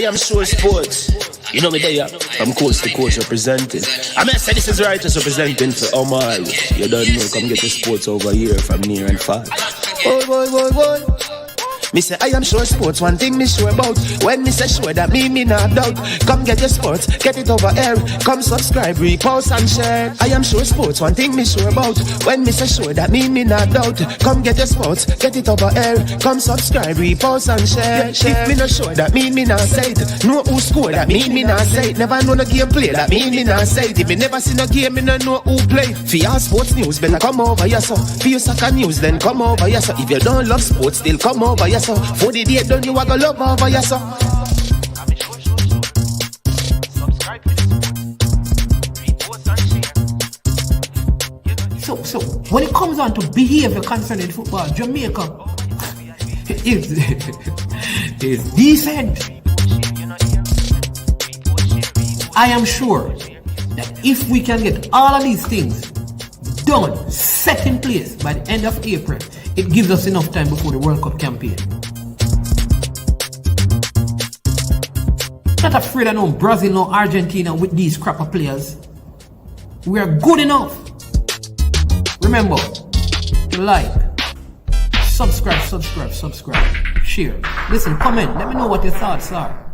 am sure sports. You know me there, from coast to coast representing. I mean, I say this is right, just representing for Omar. You don't know, come get the sports over here from near and far. Boy. Me say I am sure sports, one thing me sure about. When me say sure, that me not doubt. Come get your sports, get it over here. Come subscribe, repost and share. I am sure sports, one thing me sure about. When me say sure, that me not doubt. Come get your sports, get it over here. Come subscribe, repost and share. If me not sure, that me not say it. Know who score, that me not say it. Never know the game play, that me not say it. If me never seen a game, me not know who play. For your sports news, better come over here so. For your soccer news, then come over here so. If you don't love sports, still come over here so. For the day done, you a go love over here so. So when it comes on to behavior concerning football, Jamaica is decent. I am sure that if we can get all of these things done, set in place by the end of April, it gives us enough time before the World Cup campaign. Not afraid of no Brazil, no Argentina with these crap of players. We are good enough. Remember, like, subscribe, share. Listen, comment, let me know what your thoughts are.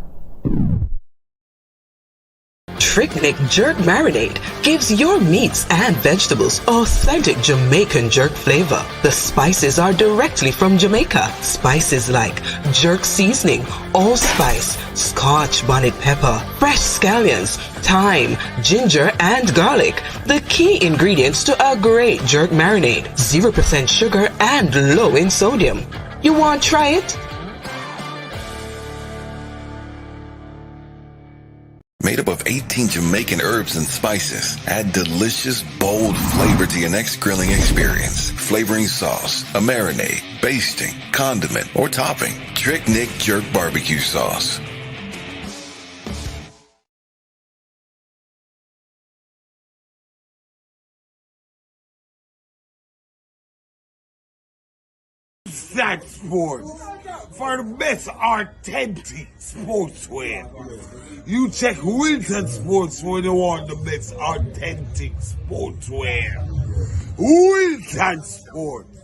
Trick-Nick Jerk Marinade gives your meats and vegetables authentic Jamaican jerk flavor. The spices are directly from Jamaica. Spices like jerk seasoning, allspice, Scotch bonnet pepper, fresh scallions, thyme, ginger, and garlic. The key ingredients to a great jerk marinade. 0% sugar and low in sodium. You want to try it? Made up of 18 Jamaican herbs and spices. Add delicious, bold flavor to your next grilling experience. Flavoring sauce, a marinade, basting, condiment, or topping. Trick-Nick Jerk Barbecue Sauce. That sports for the best authentic sportswear. You check Wilton Sports when you want the best authentic sportswear. Wilton Sports.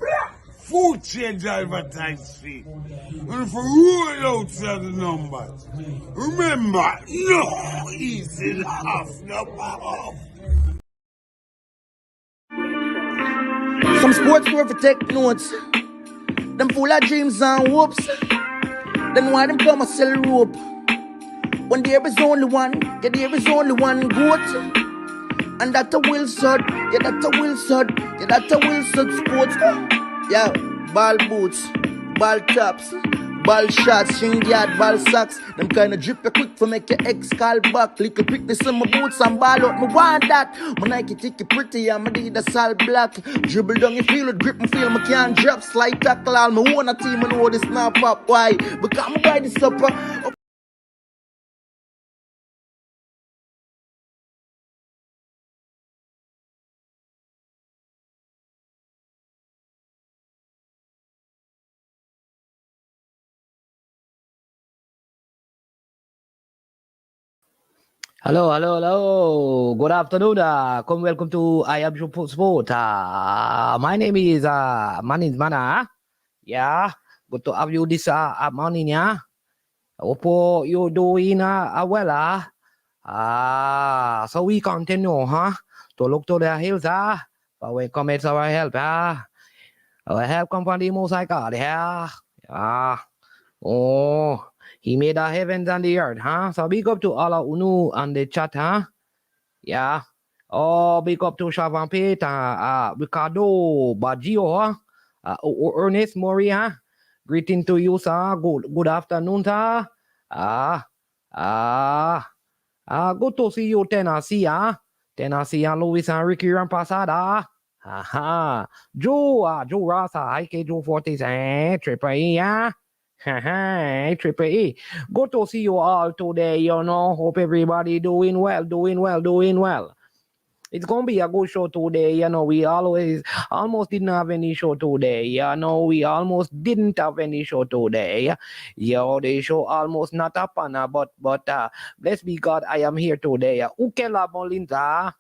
Food change advertisement. And for roll out the numbers. Remember, no easy half number off. Some sports store for take notes. Them full of dreams and hopes. Then why them come and sell rope? When there is only one, yeah, there is only one goat. And that's a Wilson, yeah, that's a Wilson, yeah, that's a Wilson sports. Yeah, ball boots, ball tops, ball shots, string yard, ball socks. Them kind of drip you quick for make your ex call back. Little quickness in my boots and ball out, me want that. My Nike ticky pretty and my Adidas all black. Dribble down you feel it, grip me feel me can't drop. Slide tackle all me own a team and know this not pop. Why? Because me buy the supper. Hello. Good afternoon. Welcome to I Am Sport. My name is Mana. Yeah, good to have you this morning. Yeah, hope you doing well. So we continue, to look to the hills. But we commit our help. Our help come from the Most High God. Oh. He made the heavens and the earth, So big up to all of Unu and the chat, Yeah. Oh, big up to Shavan Pete, Ricardo, Baggio, Ernest Mori, Greeting to you, sir. Good afternoon, sir. Good to see you, Tennessee, Tennessee and Louis and Ricky Rampasada. Joe Rasa, IK Joe Fortis, Triple E, Hey, Triple E. Good to see you all today, Hope everybody doing well. It's gonna be a good show today. You know, we almost didn't have any show today. You know, we almost didn't have any show today. Yo, the show almost not happen. But bless be God, I am here today. Ukela Molinda.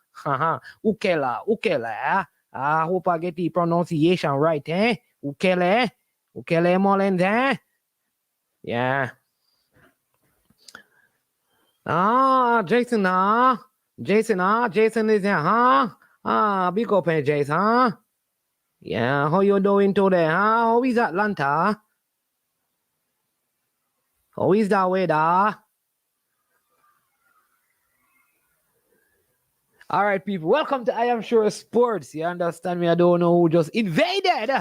Ukela. I hope I get the pronunciation right, eh? Ukele Molinda. Yeah. Jason is here, huh? Big up, Jason, huh? Yeah, how you doing today, huh? How is Atlanta? How is that weather? All right, people, welcome to I Am Sure Sports. You understand me? I don't know who just invaded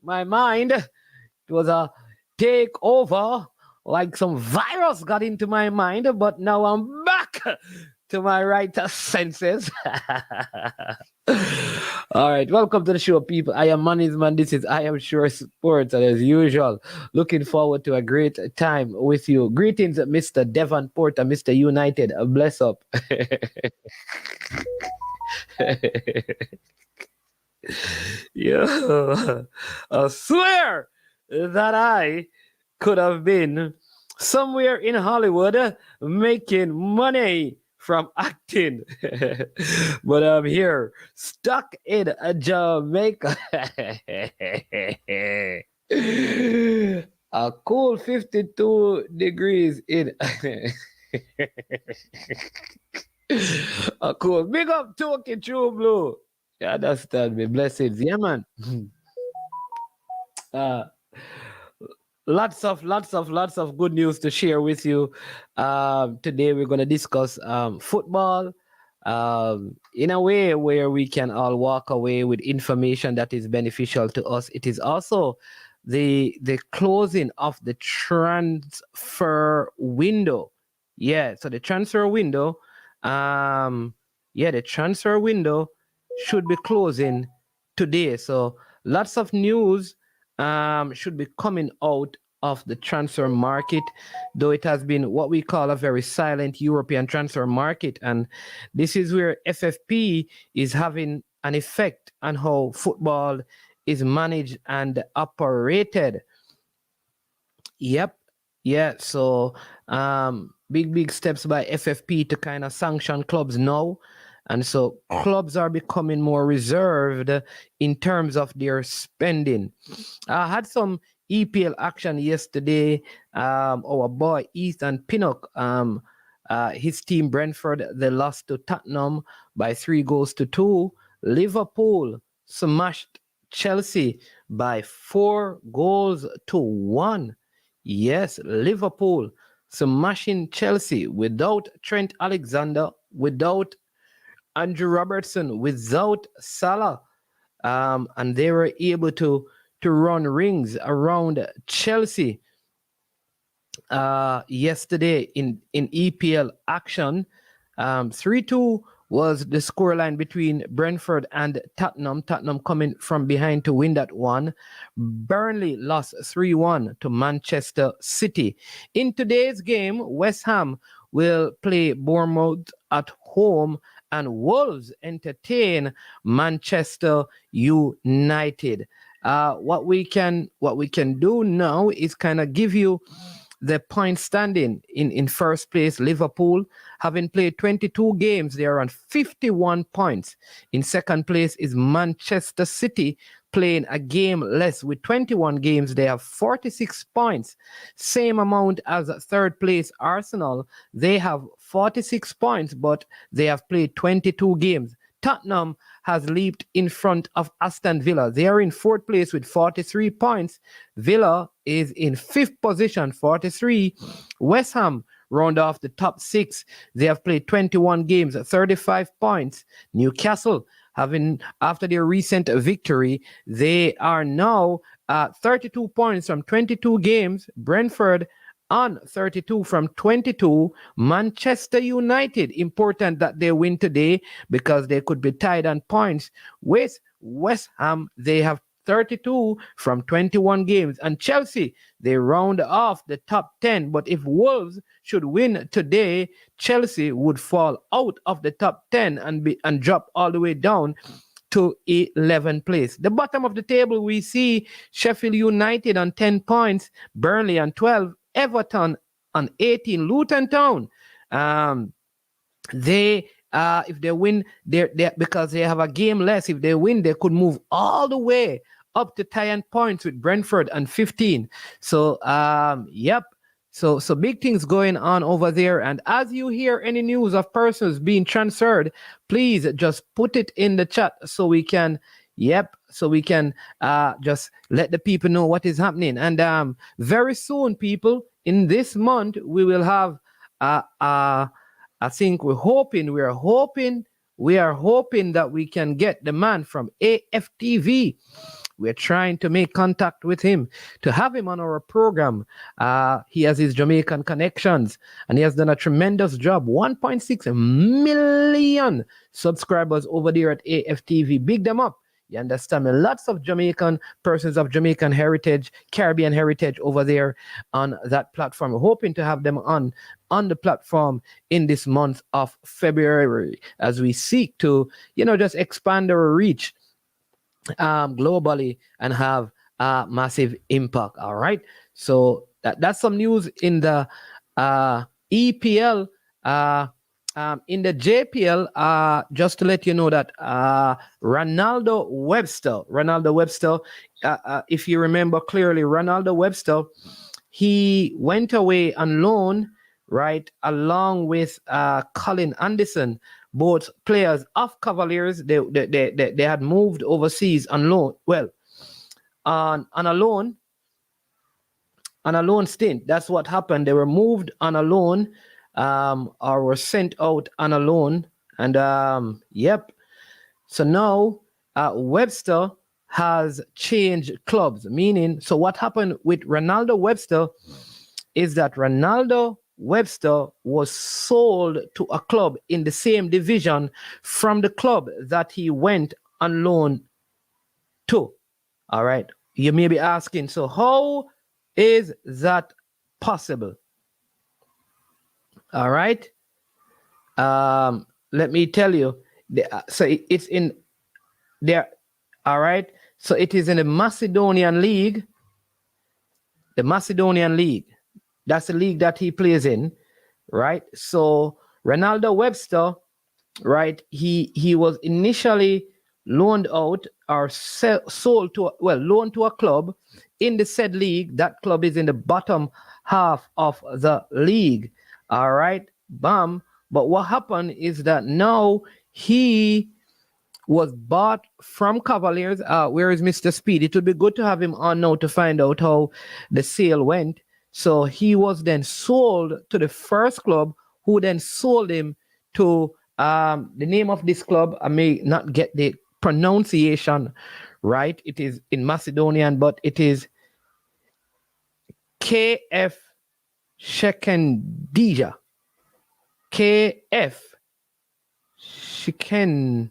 my mind. It was a takeover. Like some virus got into my mind, but now I'm back to my right senses. All right, welcome to the show, people. I am Money's Man. This is I Am Sure Sports, and as usual, looking forward to a great time with you. Greetings, Mr. Devon Porter, Mr. United. Bless up. Yeah, I swear that I could have been somewhere in Hollywood making money from acting. But I'm here, stuck in Jamaica. A cool 52 degrees in. A cool. Big up Toki True Blue. You understand me? Blessings. Yeah, man. Lots of good news to share with you. Today we're going to discuss football in a way where we can all walk away with information that is beneficial to us. It is also the closing of the transfer window. Yeah, so the transfer window, the transfer window should be closing today. So lots of news should be coming out of the transfer market, though it has been what we call a very silent European transfer market. And this is where FFP is having an effect on how football is managed and operated. Yep. Yeah. So big steps by FFP to kind of sanction clubs now. And so clubs are becoming more reserved in terms of their spending. I had some EPL action yesterday. Our boy Ethan Pinnock, his team Brentford, they lost to Tottenham by 3-2. Liverpool smashed Chelsea by 4-1. Yes, Liverpool smashing Chelsea without Trent Alexander, without Andrew Robertson, without Salah, and they were able to run rings around Chelsea yesterday in EPL action. 3-2 was the scoreline between Brentford and Tottenham. Tottenham coming from behind to win that one. Burnley lost 3-1 to Manchester City. In today's game, West Ham will play Bournemouth at home, and Wolves entertain Manchester United. What we can do now is kind of give you the point standing. In first place, Liverpool, having played 22 games, they are on 51 points. In second place is Manchester City, playing a game less. With 21 games, they have 46 points. Same amount as third place Arsenal. They have 46 points, but they have played 22 games. Tottenham has leaped in front of Aston Villa. They are in fourth place with 43 points. Villa is in fifth position, 43. West Ham round off the top six. They have played 21 games, 35 points. Newcastle, after their recent victory, they are now 32 points from 22 games. Brentford on 32 from 22. Manchester United, important that they win today because they could be tied on points with West Ham. They have 32 from 21 games. And Chelsea, they round off the top 10. But if Wolves should win today, Chelsea would fall out of the top 10 and drop all the way down to 11th place. The bottom of the table, we see Sheffield United on 10 points, Burnley on 12, Everton on 18, Luton Town. If they win, because they have a game less, if they win, they could move all the way up to tying points with Brentford and 15. So, yep. So big things going on over there. And as you hear any news of persons being transferred, please just put it in the chat so we can, just let the people know what is happening. And very soon, people, in this month, we will have, I think we are hoping that we can get the man from AFTV. We're trying to make contact with him to have him on our program. He has his Jamaican connections and he has done a tremendous job. 1.6 million subscribers over there at AFTV. Big them up. You understand me? Lots of Jamaican persons of Jamaican heritage, Caribbean heritage over there on that platform. We're hoping to have them on the platform in this month of February as we seek to, just expand our reach globally and have massive impact. All right. So that's some news in the EPL. In the JPL, just to let you know that Ronaldo Webster, if you remember clearly, Ronaldo Webster, he went away on loan, right, along with Colin Anderson, both players of Cavaliers. They had moved overseas on loan. Well, on a loan stint. That's what happened. They were moved on a loan. Or were sent out on a loan. And yep. So now Webster has changed clubs. Meaning, so what happened with Ronaldo Webster is that Ronaldo Webster was sold to a club in the same division from the club that he went on loan to. All right. You may be asking, so how is that possible? All right. Let me tell you. So it's in there. All right. So it is in the Macedonian League. The Macedonian League. That's the league that he plays in. Right. So Ronaldo Webster, right, he was initially loaned out or sold to, loaned to a club in the said league. That club is in the bottom half of the league. All right, bam. But what happened is that now he was bought from Cavaliers. Where is Mr. Speed? It would be good to have him on now to find out how the sale went. So he was then sold to the first club, who then sold him to the name of this club. I may not get the pronunciation right. It is in Macedonian, but it is KF Shekendija. KF Shekendija.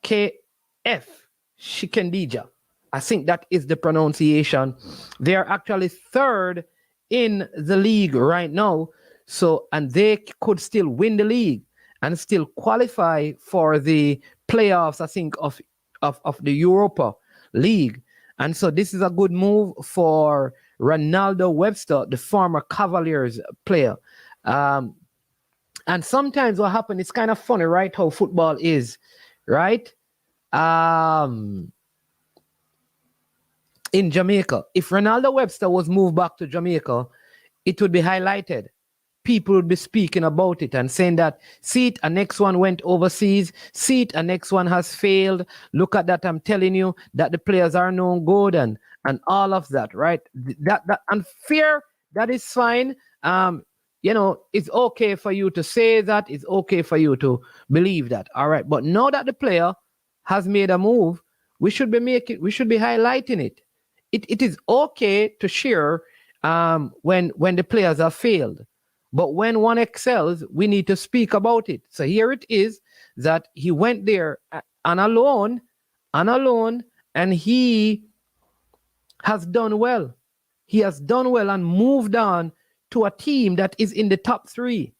KF Shekendija. I think that is the pronunciation. They are actually third in the league right now. So, and they could still win the league and still qualify for the playoffs, I think, of the Europa League. And so this is a good move for Ronaldo Webster, the former Cavaliers player. And sometimes what happens, it's kind of funny, right? How football is, right? In Jamaica, if Ronaldo Webster was moved back to Jamaica, it would be highlighted. People would be speaking about it and saying that, see it, a next one went overseas, see it, a next one has failed. Look at that, I'm telling you that the players are no good and all of that, right? That unfair, that is fine. It's okay for you to say that, it's okay for you to believe that, all right? But now that the player has made a move, we should be highlighting it. It is okay to share when the players have failed. But when one excels, we need to speak about it. So here it is that he went there on a loan, and he has done well. He has done well and moved on to a team that is in the top 3.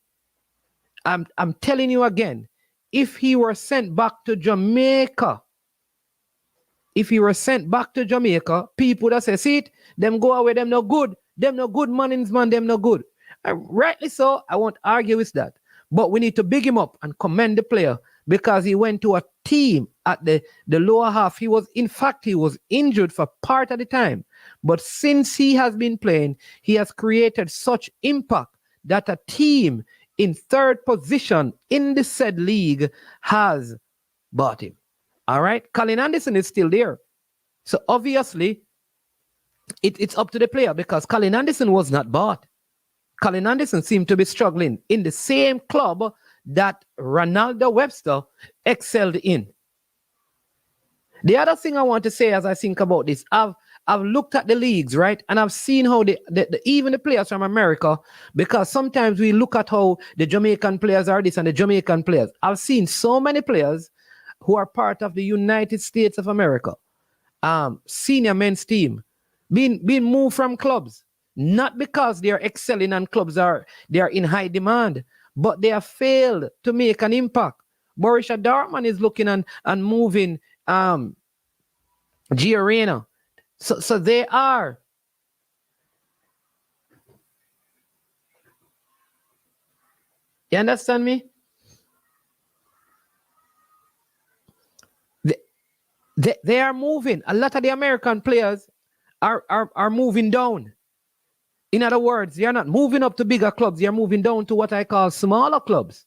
I'm telling you again, if he were sent back to Jamaica, people would have said, see it, them go away, them no good. Them no good, Mannings, man, them no good. And rightly so, I won't argue with that. But we need to big him up and commend the player because he went to a team at the lower half. He was injured for part of the time. But since he has been playing, he has created such impact that a team in 3rd position in the said league has bought him. All right? Colin Anderson is still there. So obviously, it's up to the player because Colin Anderson was not bought. Colin Anderson seemed to be struggling in the same club that Ronaldo Webster excelled in. The other thing I want to say as I think about this, I've looked at the leagues, right? And I've seen how even the players from America, because sometimes we look at how the Jamaican players are this and the Jamaican players. I've seen so many players who are part of the United States of America, senior men's team, being moved from clubs, not because they are excelling and clubs they are in high demand, but they have failed to make an impact. Borussia Dortmund is looking and moving G Arena. So they are. You understand me? They are moving. A lot of the American players are moving down. In other words, they are not moving up to bigger clubs. They are moving down to what I call smaller clubs.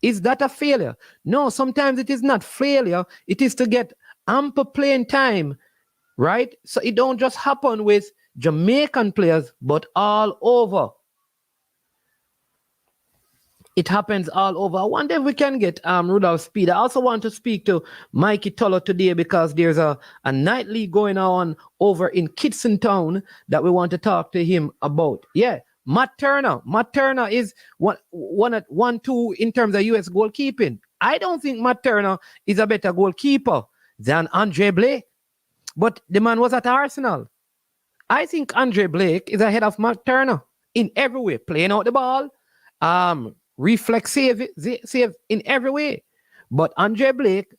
Is that a failure? No, sometimes it is not failure. It is to get ample playing time, right? So it don't just happen with Jamaican players, but all over. It happens all over. I wonder if we can get Rudolph Speed. I also want to speak to Mikey Tullo today because there's a night league going on over in Kitson Town that we want to talk to him about. Yeah, Matt Turner. Matt Turner is 1-2 in terms of US goalkeeping. I don't think Matt Turner is a better goalkeeper than Andre Blake, but the man was at Arsenal. I think Andre Blake is ahead of Matt Turner in every way, playing out the ball, reflex save in every way. But Andre Blake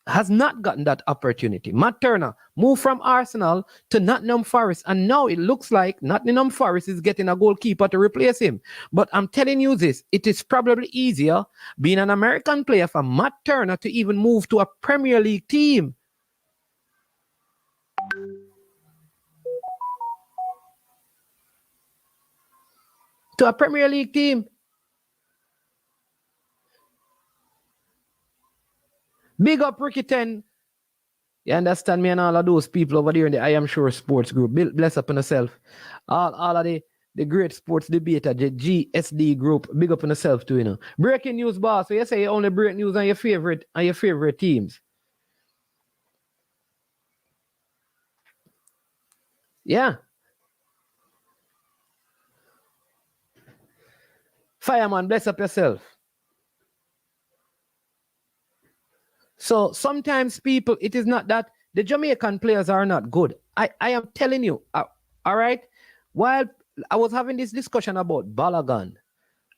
has not gotten that opportunity. Matt Turner moved from Arsenal to Nottingham Forest, and now it looks like Nottingham Forest is getting a goalkeeper to replace him. But I'm telling you this, it is probably easier being an American player for Matt Turner to even move to a Premier League team. To a Premier League team. Big up Ricky 10. You understand me and all of those people over there in the I Am Sure Sports Group. Bless up on yourself. All of the great sports debater, the GSD group. Big up on yourself too, you know. Breaking news, boss. So you say you only break news on your favorite teams. Yeah. Fireman, bless up yourself. So sometimes people, it is not that the Jamaican players are not good. I am telling you, all right? While I was having this discussion about Balogun,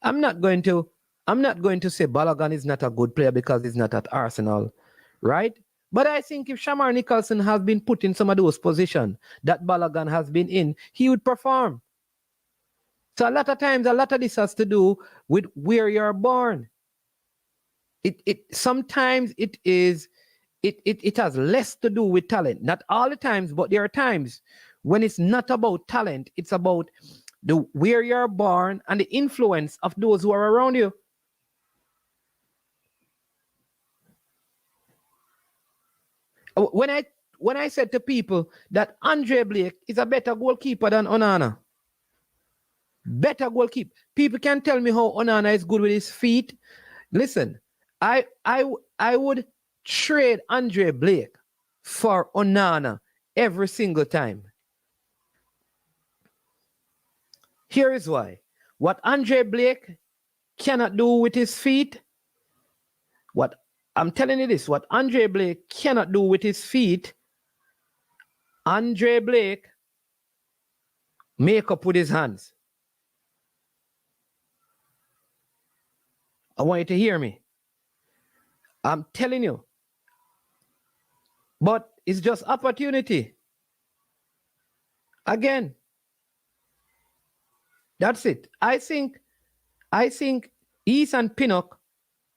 I'm not going to say Balogun is not a good player because he's not at Arsenal, right? But I think if Shamar Nicholson has been put in some of those positions that Balogun has been in, he would perform. So a lot of times, a lot of this has to do with where you're born. Sometimes it has less to do with talent. Not all the times, but there are times when it's not about talent. It's about where you're born and the influence of those who are around you. When I said to people that Andre Blake is a better goalkeeper than Onana, better goalkeeper, people can tell me how Onana is good with his feet. Listen. I would trade Andre Blake for Onana every single time. Here is why. What Andre Blake cannot do with his feet, what Andre Blake cannot do with his feet, Andre Blake make up with his hands. I want you to hear me. I'm telling you. But it's just opportunity. Again. That's it. I think Ethan Pinnock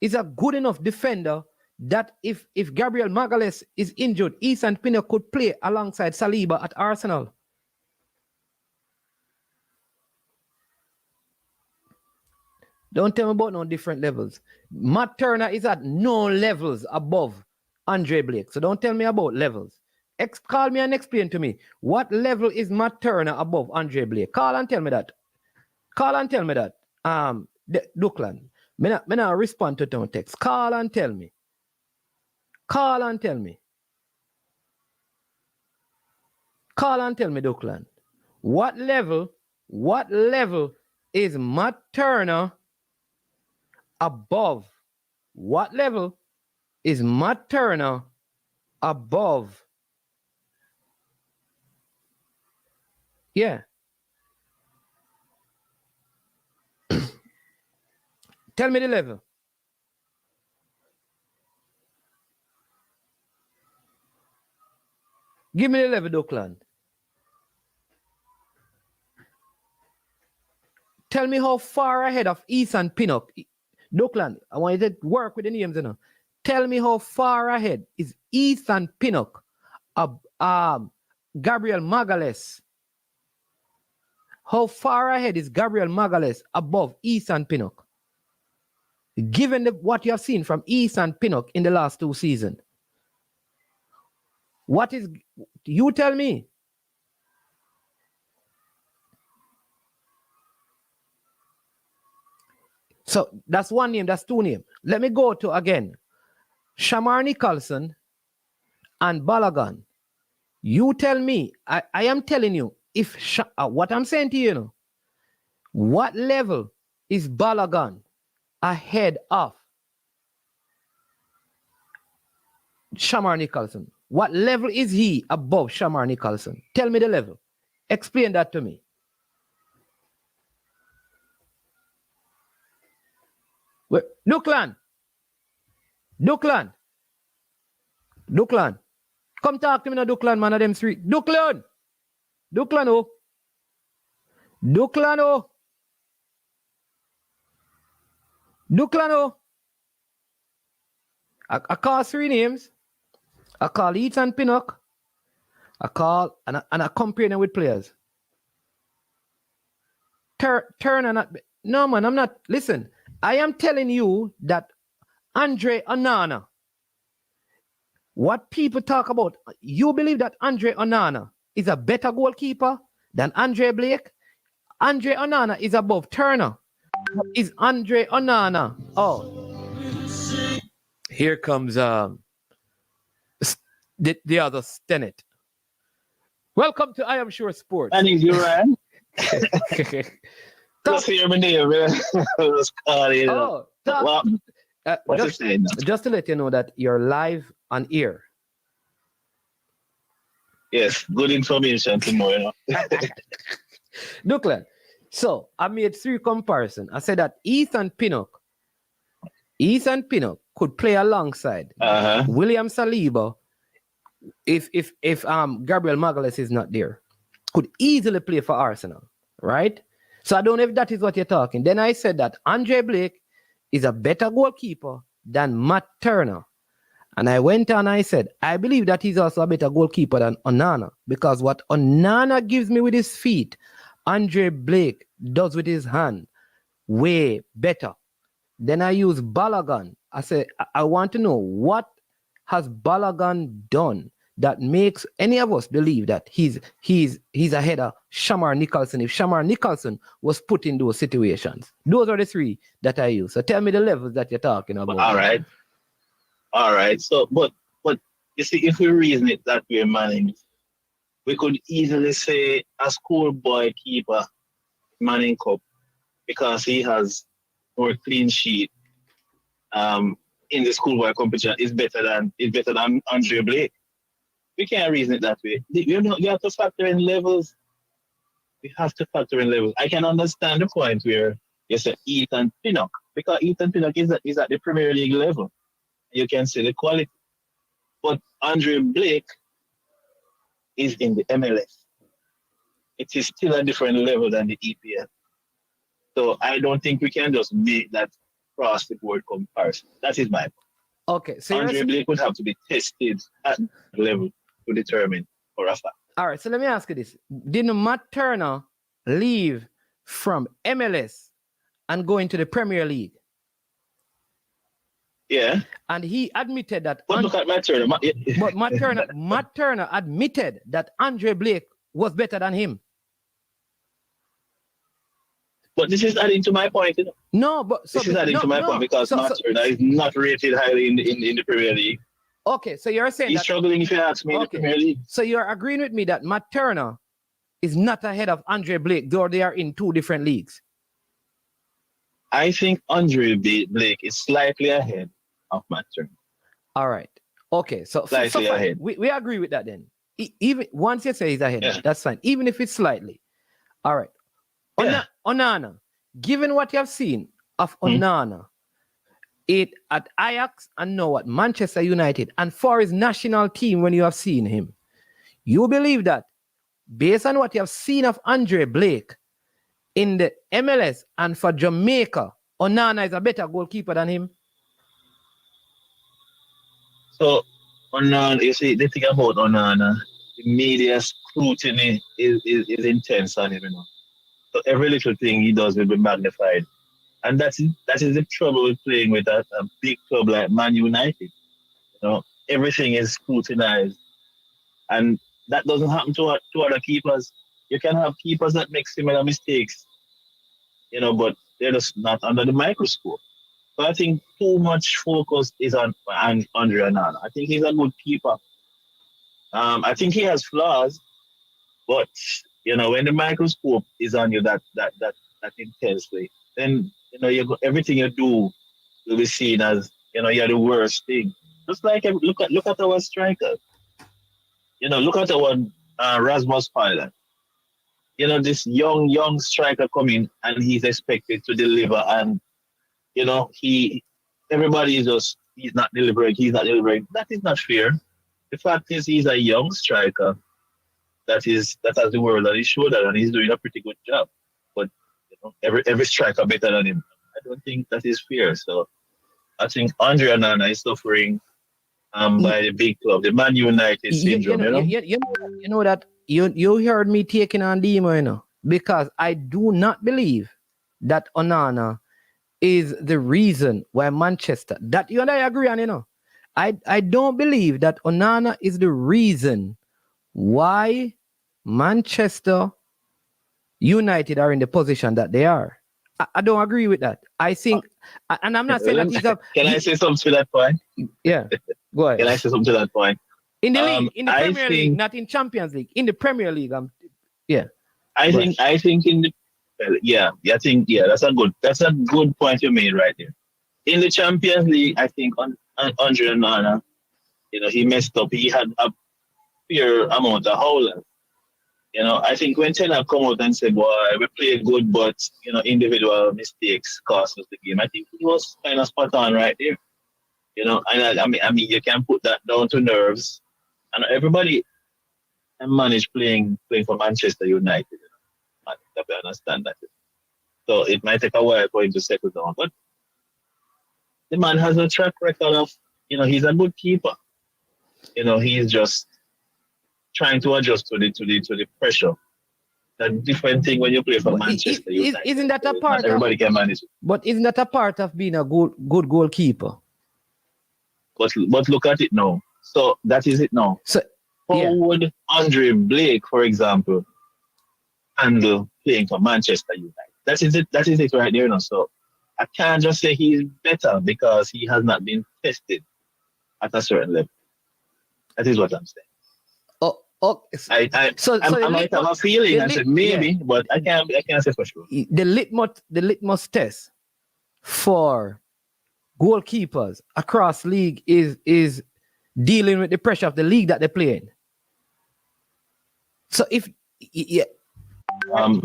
is a good enough defender that if Gabriel Magalhaes is injured, Ethan Pinnock could play alongside Saliba at Arsenal. Don't tell me about no different levels. Matt Turner is at no levels above Andre Blake. So don't tell me about levels. Call me and explain to me. What level is Matt Turner above Andre Blake? Call and tell me that. Call and tell me that. Duckland. Me not respond to no text. Call and tell me. Call and tell me. Call and tell me, Duckland. What level is Matt Turner above? What level is Matt Turner above? Yeah. Tell me the level. Give me the level, Duckland. Tell me how far ahead of Ethan Pinnock. Duckland, I want you to work with the names, you know. Tell me how far ahead is Ethan Pinnock of Gabriel Magalhaes. How far ahead is Gabriel Magalhaes above Ethan Pinnock? Given what you have seen from Ethan Pinnock in the last 2 seasons. What is, you tell me. So that's one name, that's 2 names. Let me go to again. Shamar Nicholson and Balogun. You tell me, I am telling you, if what I'm saying to you, know, what level is Balogun ahead of Shamar Nicholson? What level is he above Shamar Nicholson? Tell me the level. Explain that to me. Wait, Duckland. Come talk to me now, Duckland, man of them 3. Duckland, oh. I call 3 names. I call Ethan Pinnock. I call and I compare them with players. Turner not. No, man, I'm not. Listen, I am telling you that Andre Onana, what people talk about, you believe that Andre Onana is a better goalkeeper than Andre Blake? Andre Onana is above Turner. Is Andre Onana? Oh, here comes the other Stennett. Welcome to I Am Sure Sports. I need you, Ryan. Just hear me name, man. What you saying? Just to let you know that you're live on air. Yes, good information tomorrow. Duckland. So I made 3 comparisons. I said that Ethan Pinnock could play alongside William Saliba if Gabriel Magalhaes is not there. Could easily play for Arsenal, right? So I don't know if that is what you're talking. Then I said that Andre Blake is a better goalkeeper than Matt Turner. And I went on, I said, I believe that he's also a better goalkeeper than Onana. Because what Onana gives me with his feet, Andre Blake does with his hand way better. Then I use Balogun. I said, I want to know, what has Balogun done that makes any of us believe that he's ahead of Shamar Nicholson if Shamar Nicholson was put in those situations? Those are the 3 that I use. So tell me the levels that you're talking about. All right. So, but you see, if we reason it that way, Manning, we could easily say a schoolboy keeper, Manning Cup, because he has more clean sheet in the schoolboy competition is better than Andre Blake. We can't reason it that way. You have to factor in levels. We have to factor in levels. I can understand the point where you say Ethan Pinnock, because Ethan Pinnock is at the Premier League level. You can see the quality. But Andre Blake is in the MLS. It is still a different level than the EPL. So I don't think we can just make that across the board comparison. That is my point. Okay, so Andre Blake would have to be tested at that level to determine for a fact. all right, so let me ask you this. Didn't Matt Turner leave from MLS and go into the Premier League? Yeah. And he admitted that. But look at Matt Turner. But Matt Turner admitted that Andre Blake was better than him. But this is adding to my point. You know? No, but this is adding to my point because Matt Turner is not rated highly in the Premier League. Okay, so you're saying he's struggling, if you ask me, in the Premier League. So you're agreeing with me that Matt Turner is not ahead of Andre Blake, though they are in two different leagues? I think Andre Blake is slightly ahead of Matt Turner. All right. Okay, so slightly ahead. We agree with that then. Even once you say he's ahead, that's fine. Even if it's slightly. All right. Onana, given what you have seen of Onana, it at Ajax and now at Manchester United, and for his national team when you have seen him, you believe that based on what you have seen of Andre Blake in the MLS and for Jamaica, Onana is a better goalkeeper than him? So, Onana, you see, the thing about Onana, the media scrutiny is intense on him, you know. So every little thing he does will be magnified. And that is the trouble with playing with a big club like Man United. You know, everything is scrutinized. And that doesn't happen to other keepers. You can have keepers that make similar mistakes, you know, but they're just not under the microscope. So I think too much focus is on Andre Onana. I think he's a good keeper. I think he has flaws, but you know, when the microscope is on you that intensely, then you know everything you do will be seen as, you know, you're the worst thing. Just like look at our striker. You know, look at our Rasmus Pilot. You know, this young striker coming and he's expected to deliver, and you know everybody is just he's not delivering. That is not fair. The fact is he's a young striker that has the world that he showed that, and he's doing a pretty good job. But you know, every striker better than him. I don't think that is fair. So I think Andre Onana is suffering by the big club, the Man United syndrome. You know that you heard me taking on Demo, you know, because I do not believe that Onana is the reason why Manchester. That you and I agree on, you know. I don't believe that Onana is the reason why Manchester United are in the position that they are. I don't agree with that. I think, and I'm not saying that he's a... Can I say something to that point? Yeah, go ahead. Can I say something to that point? In the league, in the Premier League, not in Champions League. In the Premier League, I think in the... that's a good point you made right there. In the Champions League, I think Andre Onana, you know, he messed up. He had a fair amount of howlers. You know, I think when Ten come out and said, "Boy, we play good, but you know, individual mistakes cost us the game," I think he was kind of spot on right there. You know, and I mean, you can put that down to nerves, and everybody can manage playing for Manchester United. You know, I understand that. So it might take a while for him to settle down, but the man has a track record of, you know, he's a good keeper. You know, he's just trying to adjust to the pressure. That's a different thing when you play for Manchester United. Isn't that a part? Everybody can manage it. But isn't that a part of being a good goalkeeper? But look at it now. So that is it now. So how would Andre Blake, for example, handle playing for Manchester United? That is it right there now. So I can't just say he's better because he has not been tested at a certain level. That is what I'm saying. I might have a feeling and said maybe, but I can't say for sure. The litmus test for goalkeepers across league is dealing with the pressure of the league that they play in. So if yeah, Um,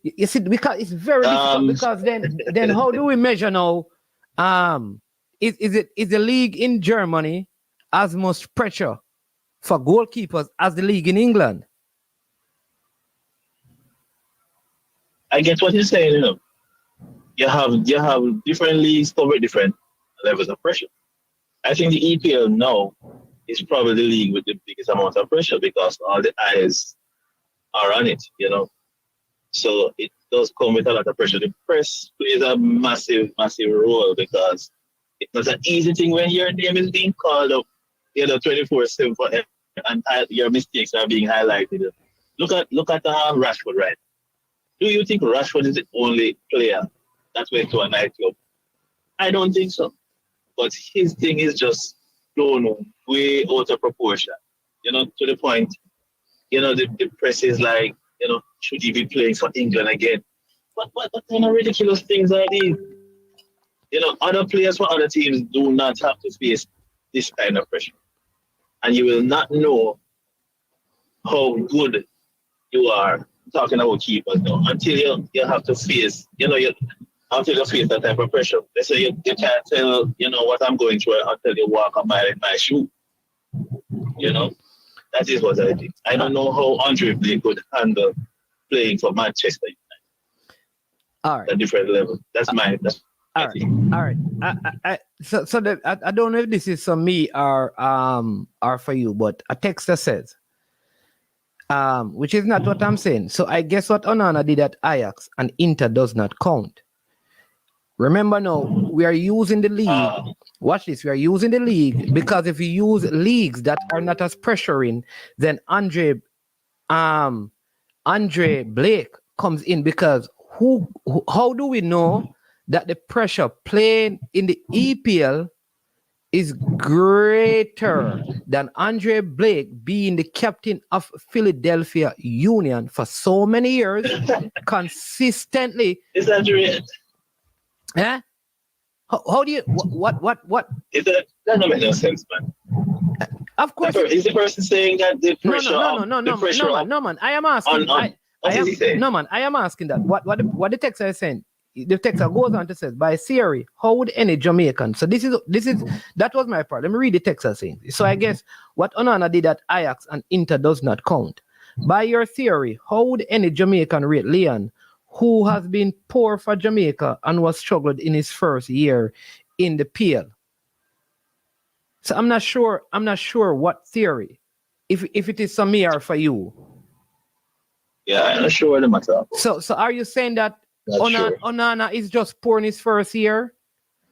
you see, because it's very difficult. Because then how do we measure now? Is the league in Germany as much pressure for goalkeepers as the league in England? I get what you're saying. You have different leagues cover different levels of pressure. I think the EPL now is probably the league with the biggest amount of pressure because all the eyes are on it. So it does come with a lot of pressure. The press plays a massive, massive role because it's not an easy thing when your name is being called up, 24/7 and your mistakes are being highlighted. Look at Rashford, right? Do you think Rashford is the only player that went to a nightclub? I don't think so. But his thing is just blown way out of proportion. To the point, the press is like, should he be playing for England again? What kind of ridiculous things are these? Other players for other teams do not have to face this kind of pressure. And you will not know how good you are talking about keepers now until you have to face, until you face that type of pressure. They say you can't tell, what I'm going through until you walk a mile in my shoe. That is what I think. I don't know how Andre Blake could handle playing for Manchester United. All right. At a different level. That's my all right. I don't know if this is for me or for you, but a texter says, which is not what I'm saying. So I guess what Onana did at Ajax and Inter does not count. Remember now, we are using the league. Watch this. We are using the league because if you use leagues that are not as pressuring, then Andre Blake comes in because how do we know that the pressure playing in the EPL is greater than Andre Blake being the captain of Philadelphia Union for so many years, consistently? Is that right? Eh? How do you what? Is that doesn't make no sense, man. Of course, is the person saying that the pressure? No, man. I am asking. I am asking that. What the text is saying? The text goes on to say, by theory, how would any Jamaican? So this is that was my part. Let me read the text saying. So I guess what Onana did at Ajax and Inter does not count. By your theory, how would any Jamaican rate Leon, who has been poor for Jamaica and was struggled in his first year in the PL? So I'm not sure what theory, if it is for me or for you. Yeah, I'm not sure what the matter. So are you saying that Onana is just poor in his first year?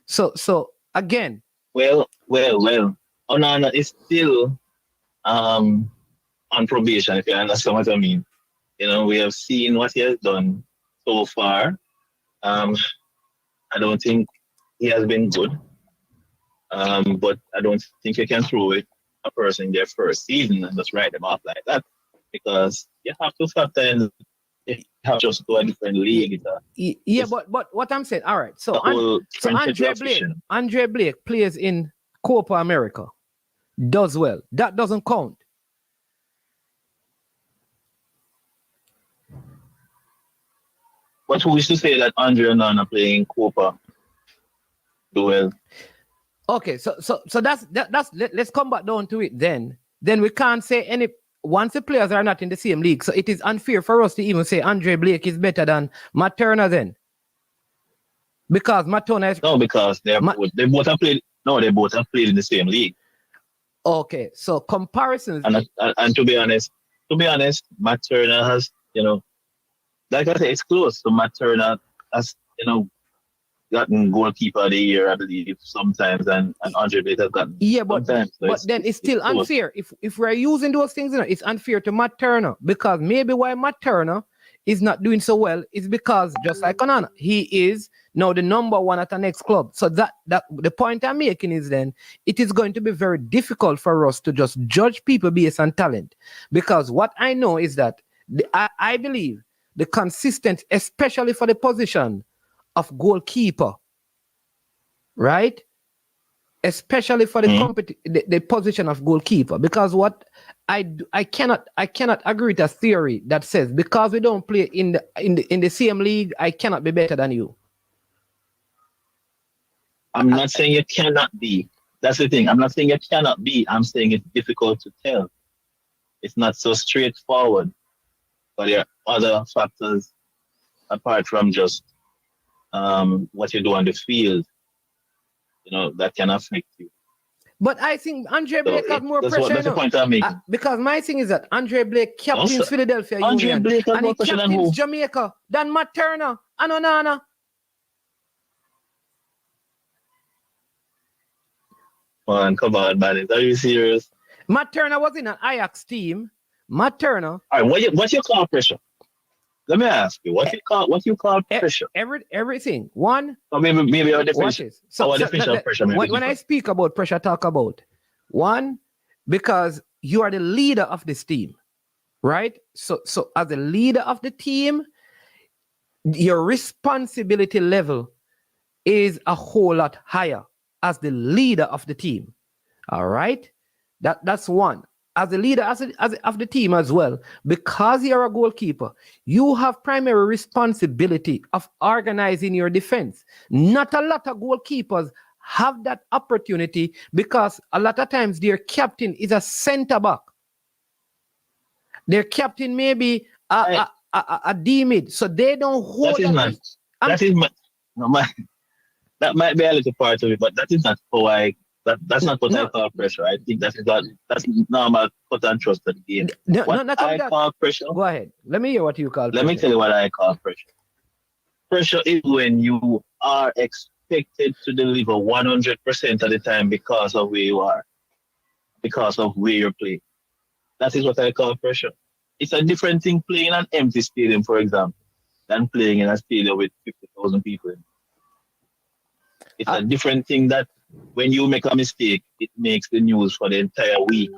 So again. Well. Onana is still on probation, if you understand what I mean. We have seen what he has done so far. I don't think he has been good. But I don't think you can throw it a person in their first season and just write them off like that, because you have to factor in. You have just to a different league. But what I'm saying, all right. So Andre Blake plays in Copa America, does well. That doesn't count. But who is to say that Andre Onana playing Copa do well? Okay, so that's let's come back down to it then. Then we can't say once the players are not in the same league, so it is unfair for us to even say Andre Blake is better than Matt Turner then. Because Matt Turner is... No, because they both have played in the same league. Okay, so comparisons... And to be honest, Matt Turner has, like I say, it's close. So Matt Turner has, gotten goalkeeper of the year, I believe, sometimes, and Andre Blake has gotten sometimes. But then it's still unfair. If we're using those things, it's unfair to Matt Turner, because maybe why Matt Turner is not doing so well is because, just like Onana, he is now the number one at the next club. So that the point I'm making is then it is going to be very difficult for us to just judge people based on talent, because what I know is that I believe the consistent, especially for the position of goalkeeper, right? especially for the position of goalkeeper. Because what I cannot agree with a theory that says because we don't play in the same league, I cannot be better than you. I'm not saying you cannot be. That's the thing. I'm not saying you cannot be. I'm saying it's difficult to tell. It's not so straightforward. But there are other factors apart from just what you do on the field, that can affect you. But I think Andre Blake has more pressure. That's the point I'm making. Because my thing is that Andre Blake captains Philadelphia Union. Blake has and he more pressure than captains who? Jamaica than Matt Turner and Onana. Man, come on, man. Are you serious? Matt Turner was in an Ajax team. Matt Turner. All right, what you call pressure? Let me ask you, what you call pressure? Everything. One. Or maybe our definition. So, definition of pressure. When I speak about pressure, I talk about one, because you are the leader of this team, right? So as the leader of the team, your responsibility level is a whole lot higher as the leader of the team. All right, that's one. As the leader of the team as well, because you're a goalkeeper, you have primary responsibility of organizing your defense. Not a lot of goalkeepers have that opportunity because a lot of times their captain is a center back. Their captain may be a D mid, so they don't hold. That might be a little part of it, but that is not how that's not what I call pressure. I think that's normal put and trust at the game. I call pressure. Go ahead. Let me hear what you call pressure. Let me tell you what I call pressure. Pressure is when you are expected to deliver 100% of the time because of where you are, because of where you're playing. That is what I call pressure. It's a different thing playing in an empty stadium, for example, than playing in a stadium with 50,000 people in it. It's a different thing that when you make a mistake, it makes the news for the entire week.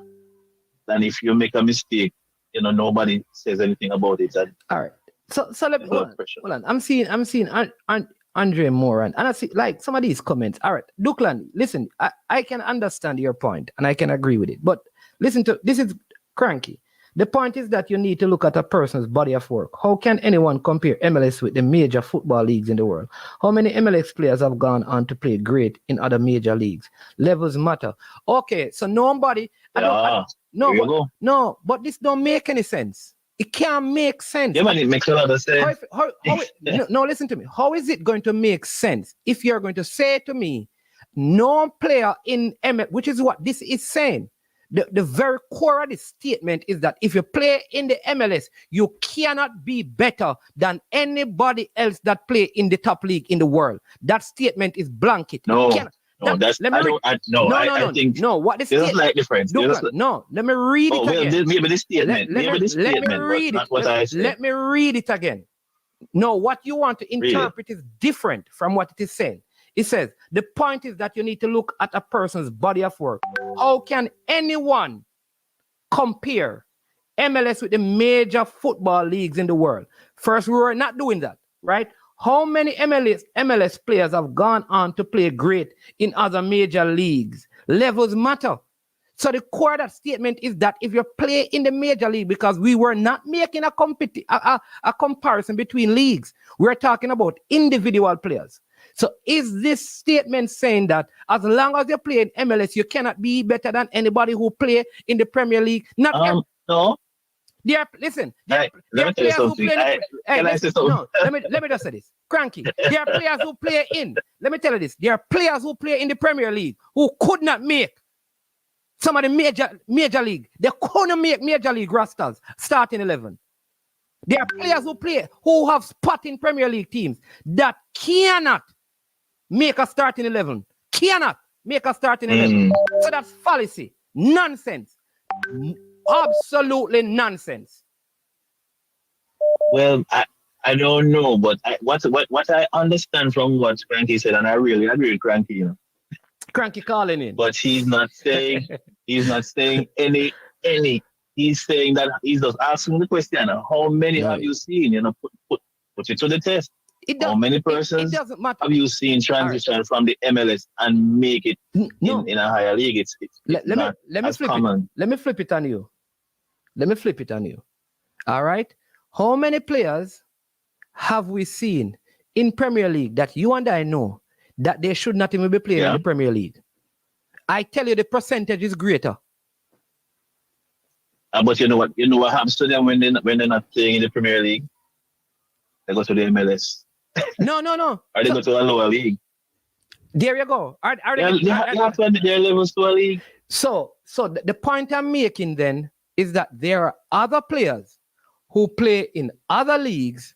Than if you make a mistake, nobody says anything about it. All right. So let me hold on. I'm seeing Andre Moran, and I see like some of these comments. All right, Duckland, listen, I can understand your point and I can agree with it. But listen to this is cranky. The point is that you need to look at a person's body of work. How can anyone compare MLS with the major football leagues in the world? How many MLS players have gone on to play great in other major leagues? Levels matter. Okay, so nobody. But this don't make any sense. It can't make sense. Yeah, man, it makes a lot of sense. No, listen to me. How is it going to make sense if you're going to say to me, no player in MLS, which is what this is saying? The very core of the statement is that if you play in the MLS, you cannot be better than anybody else that play in the top league in the world. That statement is blanket. I think what the statement. There's a slight difference. No, let me read it again. Maybe the statement. Let me read it. Let me read it again. No, what you want to interpret is different from what it is saying. It says, the point is that you need to look at a person's body of work. How can anyone compare MLS with the major football leagues in the world? First, we were not doing that, right? How many MLS players have gone on to play great in other major leagues? Levels matter. So the core of that statement is that if you play in the major league, because we were not making a comparison between leagues, we're talking about individual players. So is this statement saying that as long as you play in MLS, you cannot be better than anybody who play in the Premier League? No. Let me tell you something. Let me just say this. Cranky. There are players who play in. Let me tell you this. There are players who play in the Premier League who could not make some of the major league. They couldn't make major league rosters starting 11. There are players who have spot in Premier League teams that cannot make a starting 11. Cannot make a starting 11. So that's fallacy. Nonsense. Absolutely nonsense. Well, I don't know, but what I understand from what Cranky said, and I really agree with Cranky, Cranky calling in. But he's not saying any. He's saying that he's just asking the question, how many have you seen? Put it to the test. How many persons It doesn't matter. have you seen transition from the MLS and make it in a higher league? It's let not me as flip common. Let me flip it on you. All right. How many players have we seen in Premier League that you and I know that they should not even be playing in the Premier League? I tell you, the percentage is greater. But you know what happens to them when they're not playing in the Premier League? They go to the MLS. No. Or they go to a lower league. There you go. They have to admit their levels to a league. So the point I'm making then is that there are other players who play in other leagues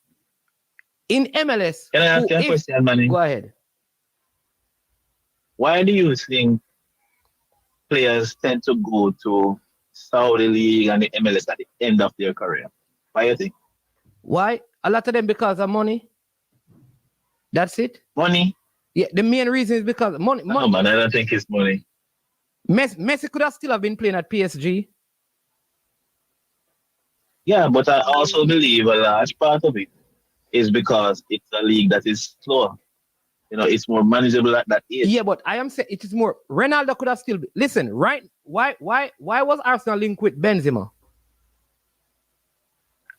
in MLS. Can I ask you a question, Manny? Go ahead. Why do you think players tend to go to Saudi League and the MLS at the end of their career? Why do you think? Why? A lot of them because of money. That's it. Money? Yeah, the main reason is because money. No, man, I don't think it's money. Messi could have still been playing at PSG. Yeah, but I also believe a large part of it is because it's a league that is slower. You know, it's more manageable at that age. Yeah, but I am saying it is more. Ronaldo could have still listen, right? Why was Arsenal linked with Benzema?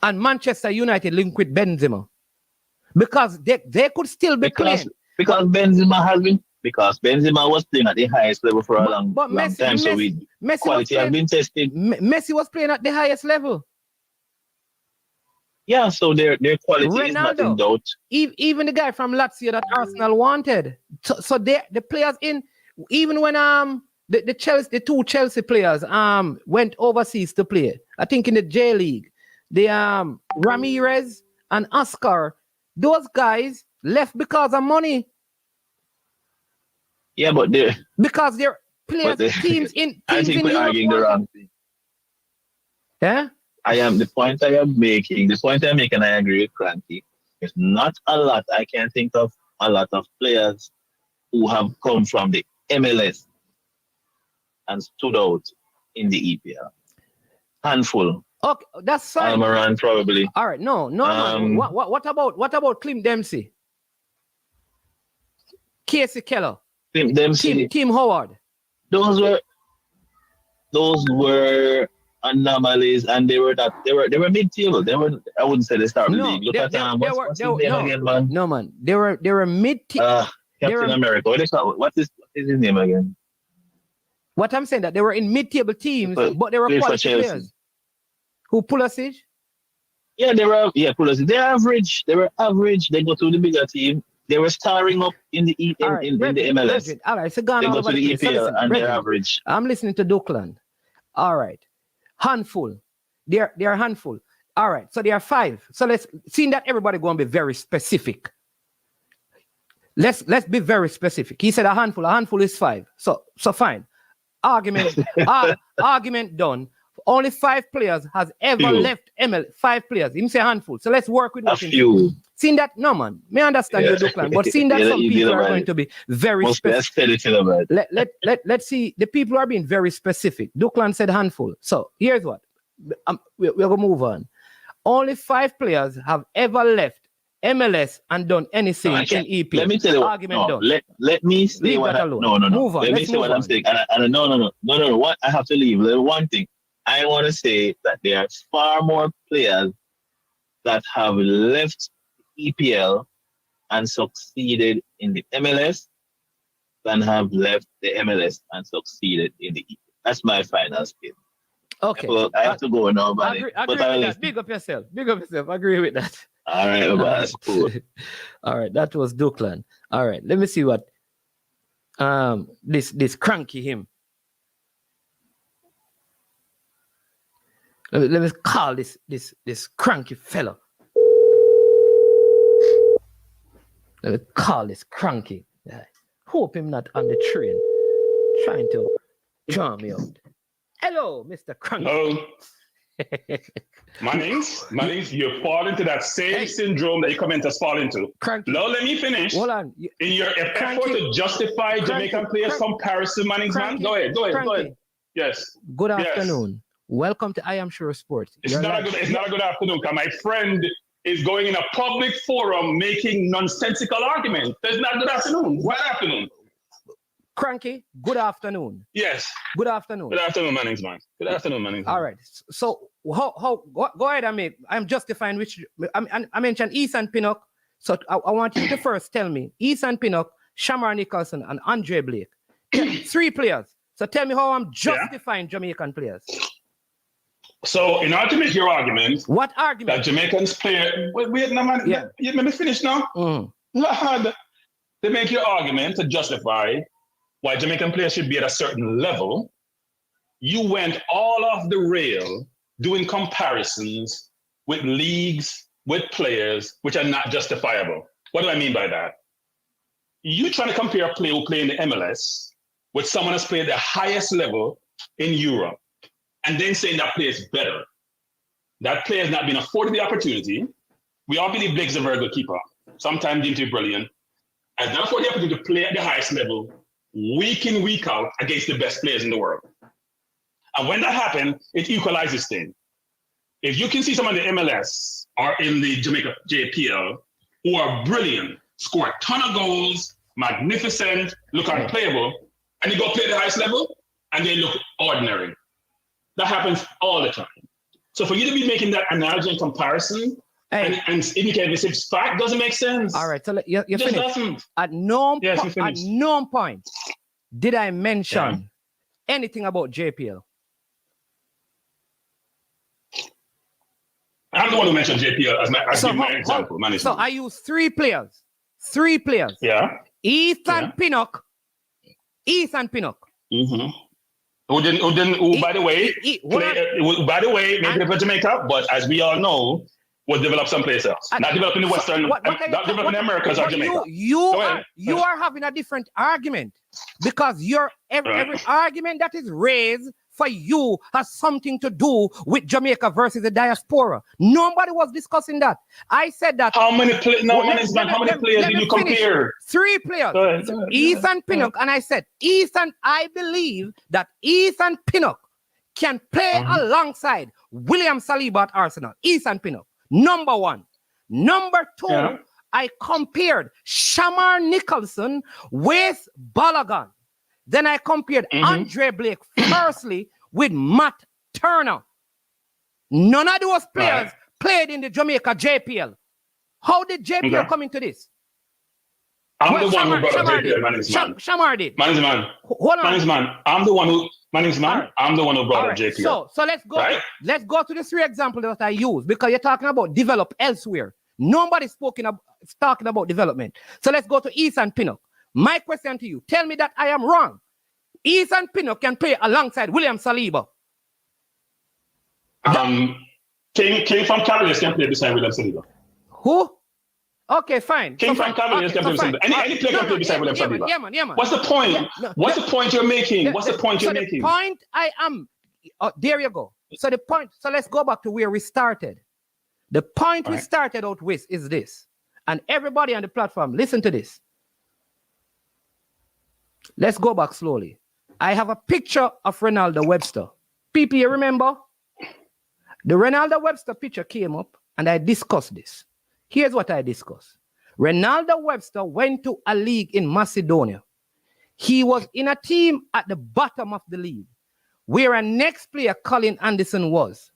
And Manchester United linked with Benzema? Because they could still be playing. Because Benzema was playing at the highest level for a long time. So Messi quality has been tested. Messi was playing at the highest level. Yeah, so their quality Ronaldo, is not in doubt. Even the guy from Lazio that Arsenal wanted. So the players in, even when the two Chelsea players went overseas to play, I think in the J League, the Ramirez and Oscar, those guys left because of money. Yeah, but because they're players teams in I think we're arguing the wrong thing. Yeah? The point I'm making, I agree with Cranky. It's not a lot. I can't think of a lot of players who have come from the MLS and stood out in the EPL. Handful. Okay, that's fine. Almiron probably. All right, no. What about Clint Dempsey? Casey Keller. Clint Dempsey. Tim Howard. Those were anomalies, and they were mid-table. I wouldn't say they started the league. Look at what's his name again, man? No, man. They were mid-table. Captain America. What is his name again? What I'm saying that they were in mid-table teams, but they were quality players. Who Pulisic? Yeah, Pulisic. They're average. They were average. They go to the bigger team. They were starring up in the MLS. All right, so gone they go over to the EPL and they're average. I'm listening to Duckland. All right. Handful. They're a handful. All right. So there are 5. So let's seeing that everybody going to be very specific. Let's be very specific. He said a handful. A handful is 5. So fine. Argument done. Only 5 players has ever left ML. 5 players. He say a handful. So let's work with what a few. Seeing that, no man, may understand your Duckland, but seeing that some people are going to be very specific. Let's see, the people are being very specific. Duckland said handful. So here's what, we're going to move on. Only 5 players have ever left MLS and done anything in EPL. Let me tell you argument done. Let me say what Move on. Let me say what I'm saying. No. What I have to leave. One thing. I want to say that there are far more players that have left EPL and succeeded in the MLS than have left the MLS and succeeded in the EPL. That's my final statement. Okay. Well, I have to go now, buddy. Agree with that. Big up yourself. Agree with that. All right, that's cool. All right, that was Duckland. All right, let me see what this cranky him. Let me call this cranky fellow. Let me call this cranky. Hope him not on the train trying to draw me out. Hello, Mr. Cranky. Hello. Mannings, you fall into that same syndrome that your commenters fall into. Cranky. Now let me finish. Hold on. In your effort to justify Jamaican players' comparison, Mannings, man. Go ahead. Yes. Good afternoon. Welcome to I Am Sure Sports. It's not a good afternoon, because my friend is going in a public forum making nonsensical arguments. That's not good afternoon. Good afternoon. Cranky, good afternoon. Yes. Good afternoon. Good afternoon, Manning's man. Good afternoon, Manning's man. All right. So go ahead and I'm justifying which I mentioned Ethan Pinnock. So I want you to first tell me Ethan Pinnock, Shamar Nicholson, and Andre Blake. 3 players. So tell me how I'm justifying Jamaican players. So in order to make your argument, what argument? That Jamaicans play. Wait, no, man. Yeah. Let me finish now. Lord, to make your argument to justify why Jamaican players should be at a certain level, you went all off the rail doing comparisons with leagues, with players, which are not justifiable. What do I mean by that? You trying to compare a player who play in the MLS with someone that's played the highest level in Europe, and then saying that player is better. That player has not been afforded the opportunity. We all believe Blake's a very good keeper. Sometimes deemed to be brilliant. Has not afforded the opportunity to play at the highest level, week in, week out, against the best players in the world. And when that happens, it equalizes things. If you can see someone in the MLS or in the Jamaica JPL who are brilliant, score a ton of goals, magnificent, look unplayable, and you go play at the highest level, and they look ordinary. That happens all the time. So for you to be making that analogy and comparison, and indicating if it's fact, doesn't make sense. All right, so you're just finished. Doesn't. At no point did I mention anything about JPL. I'm the one who mentioned JPL as my example. So I use 3 players. 3 players. Yeah. Ethan Pinnock. Mm-hmm. Who by the way, made it for Jamaica, but as we all know, was developed someplace else. Not developed in the Western, not developed in the Americas or Jamaica. You are having a different argument because every argument that is raised for you has something to do with Jamaica versus the diaspora. Nobody was discussing that. I said that. How many players did you compare? 3 players. Go ahead. Ethan Pinnock, and I said, I believe that Ethan Pinnock can play alongside William Saliba at Arsenal. Ethan Pinnock, number 1. Number 2, I compared Shamar Nicholson with Balogun. Then I compared Andre Blake firstly with Matt Turner. None of those players played in the Jamaica JPL. How did JPL come into this? I'm the one who brought up JPL, Manning's man. Shamar did. Manning's man. Hold on. Manning's man. I'm the one who brought up JPL. So let's go. Right? Let's go to the 3 examples that I use because you're talking about develop elsewhere. Nobody's talking about development. So let's go to Ethan Pinnock. My question to you, tell me that I am wrong. Ethan Pinnock can play alongside William Saliba. King from Cavaliers can play beside William Saliba. Who? Okay, fine. King from Cavaliers can play beside Saliba. Any player can play beside William Saliba. Yeah, man. What's the point? What's the point you're making? The point I am... there you go. So let's go back to where we started. The point we started out with is this. And everybody on the platform, listen to this. Let's go back slowly. I have a picture of Ronaldo Webster. People, you remember? The Ronaldo Webster picture came up and I discussed this. Here's what I discussed. Ronaldo Webster went to a league in Macedonia. He was in a team at the bottom of the league where a next player, Colin Anderson, was.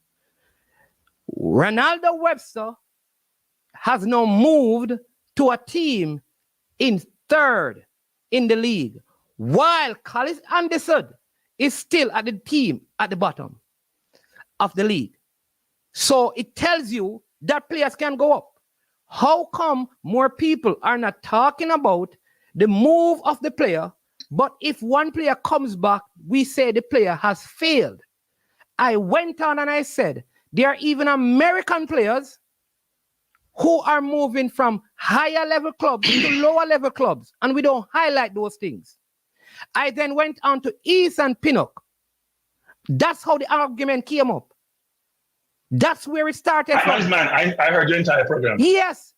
Ronaldo Webster has now moved to a team in 3rd in the league, while Colin Anderson is still at the team at the bottom of the league. So it tells you that players can go up. How come more people are not talking about the move of the player, but if one player comes back, we say the player has failed? I went on and I said, there are even American players who are moving from higher level clubs to lower level clubs, and we don't highlight those things. I then went on to Ethan Pinnock. That's how the argument came up. That's where it started. I heard your entire program. Yes.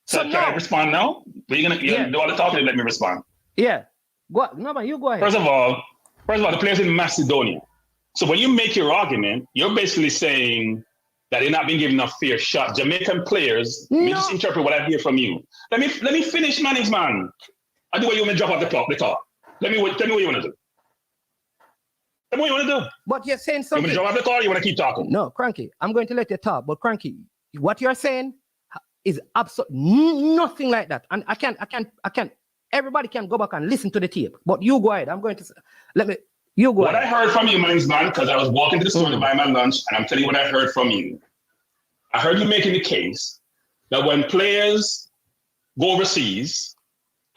So can I respond now? You're gonna do all the talking and let me respond. Yeah. You go ahead. First of all, the players in Macedonia. So when you make your argument, you're basically saying that they're not being given a fair shot. Jamaican players, let me just interpret what I hear from you. Let me finish, man. I do what you want me to drop off the top. Tell me what you want to do. Tell me what you want to do. But you're saying something. You want to drop off the call or you want to keep talking? No, Cranky, I'm going to let you talk. But Cranky, what you're saying is absolutely nothing like that. And I can't, everybody can go back and listen to the tape. But you go ahead. I'm going to, you go ahead. What I heard from you, man, because I was walking to the store to buy my lunch, and I'm telling you what I heard from you. I heard you making the case that when players go overseas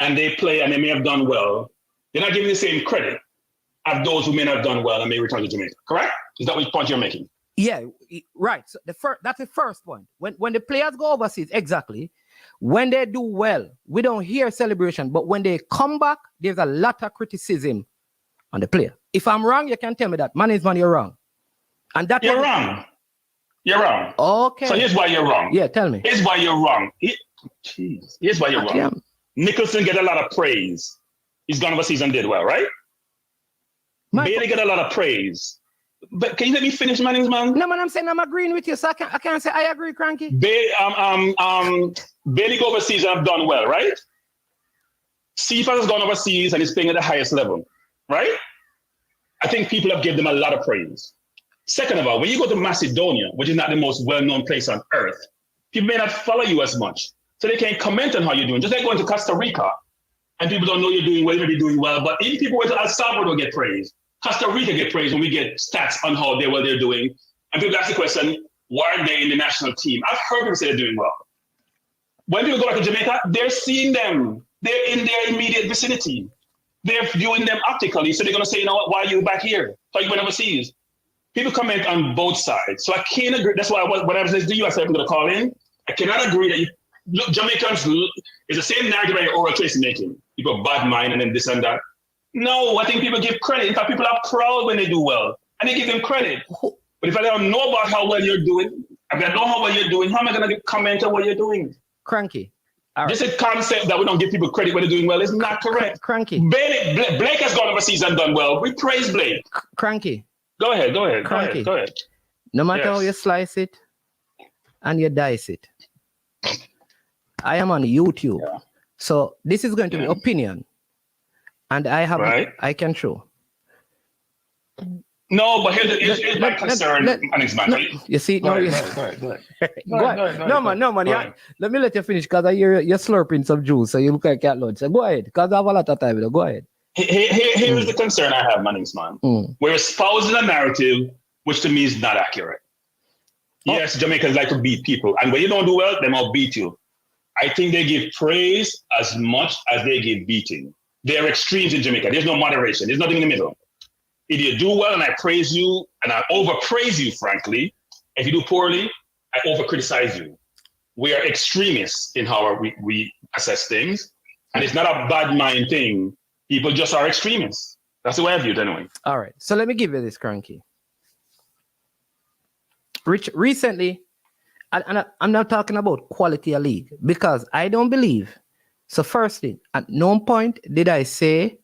and they play and they may have done well, they're not giving the same credit as those who may not have done well and may return to Jamaica. Correct? Is that what point you're making? Yeah, right. So that's the first point. When the players go overseas, exactly. When they do well, we don't hear celebration. But when they come back, there's a lot of criticism on the player. If I'm wrong, you can tell me that. Man, you're wrong. And that you're wrong. You're wrong. Okay. So here's why you're wrong. Yeah, tell me. Here's why you're wrong. Here's why you're wrong. Nicholson get a lot of praise. He's gone overseas and did well, right? Bailey get a lot of praise. But can you let me finish, man? No, man, I'm saying I'm agreeing with you, so I can't say I agree, Cranky. Bailey go overseas and have done well, right? Cephas has gone overseas and is playing at the highest level, right? I think people have given them a lot of praise. Second of all, when you go to Macedonia, which is not the most well-known place on earth, people may not follow you as much, so they can't comment on how you're doing. Just like going to Costa Rica, and people don't know you're doing well, you may be doing well, but even people went to El Salvador get praise. Costa Rica get praise when we get stats on how they're doing. And people ask the question, why are they in the national team? I've heard people say they're doing well. When people go back to Jamaica, they're seeing them. They're in their immediate vicinity. They're viewing them optically. So they're going to say, you know what, why are you back here? So you went overseas. People comment on both sides. So I can't agree. That's why when I was listening to you, I said I'm going to call in. I cannot agree that look, Jamaicans, it's the same narrative that oral Tracy making. People bad mind and then this and that. No, I think people give credit. In fact, people are proud when they do well, and they give them credit. But if I don't know about how well you're doing, if I don't know how well you're doing, how am I going to comment on what you're doing? Cranky. All right. Just a concept that we don't give people credit when they're doing well is not correct. Cranky. Blake has gone overseas and done well. We praise Blake. Cranky. Go ahead. Cranky. Go ahead. No matter how you slice it and you dice it, I am on YouTube. Yeah. So this is going to be opinion. And I have, I can show. No, but here's my concern. You see, no, go ahead. No, man. Yeah. Let me let you finish because I hear you're slurping some juice, so you look like cat lunch. So go ahead, because I have a lot of time. Go ahead. Here's the concern I have, man. We're espousing a narrative which to me is not accurate. Yes, Jamaicans like to beat people, and when you don't do well, they will beat you. I think they give praise as much as they give beating. There are extremes in Jamaica. There's no moderation. There's nothing in the middle. If you do well and I praise you and I overpraise you, frankly, if you do poorly, I overcriticize you. We are extremists in how we assess things. And it's not a bad mind thing. People just are extremists. That's the way I view it anyway. All right. So let me give you this, Cranky. Recently, and I'm not talking about quality of league because I don't believe. So firstly, at no point did I say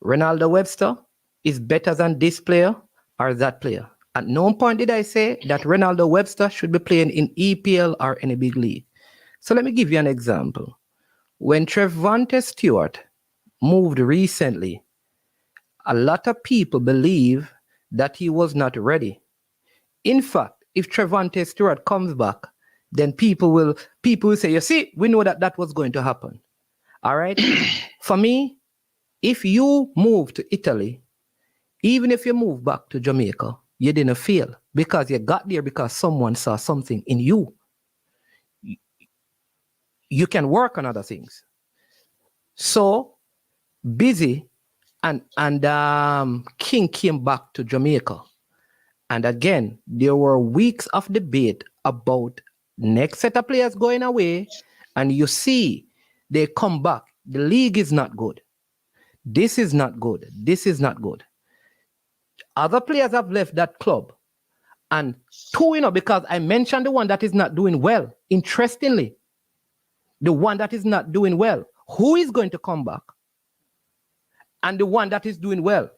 Ronaldo Webster is better than this player or that player. At no point did I say that Ronaldo Webster should be playing in EPL or any big league. So let me give you an example. When Trevante Stewart moved recently, a lot of people believe that he was not ready. In fact, if Trevante Stewart comes back, then people will say, you see, we know that was going to happen. All right? For me, if you move to Italy, even if you move back to Jamaica, you didn't fail because you got there because someone saw something in you. You can work on other things. So, Busy and King came back to Jamaica. And again, there were weeks of debate about next set of players going away, and you see they come back. The league is not good. This is not good. This is not good. Other players have left that club. And two, because I mentioned the one that is not doing well. Interestingly, the one that is not doing well, who is going to come back? And the one that is doing well.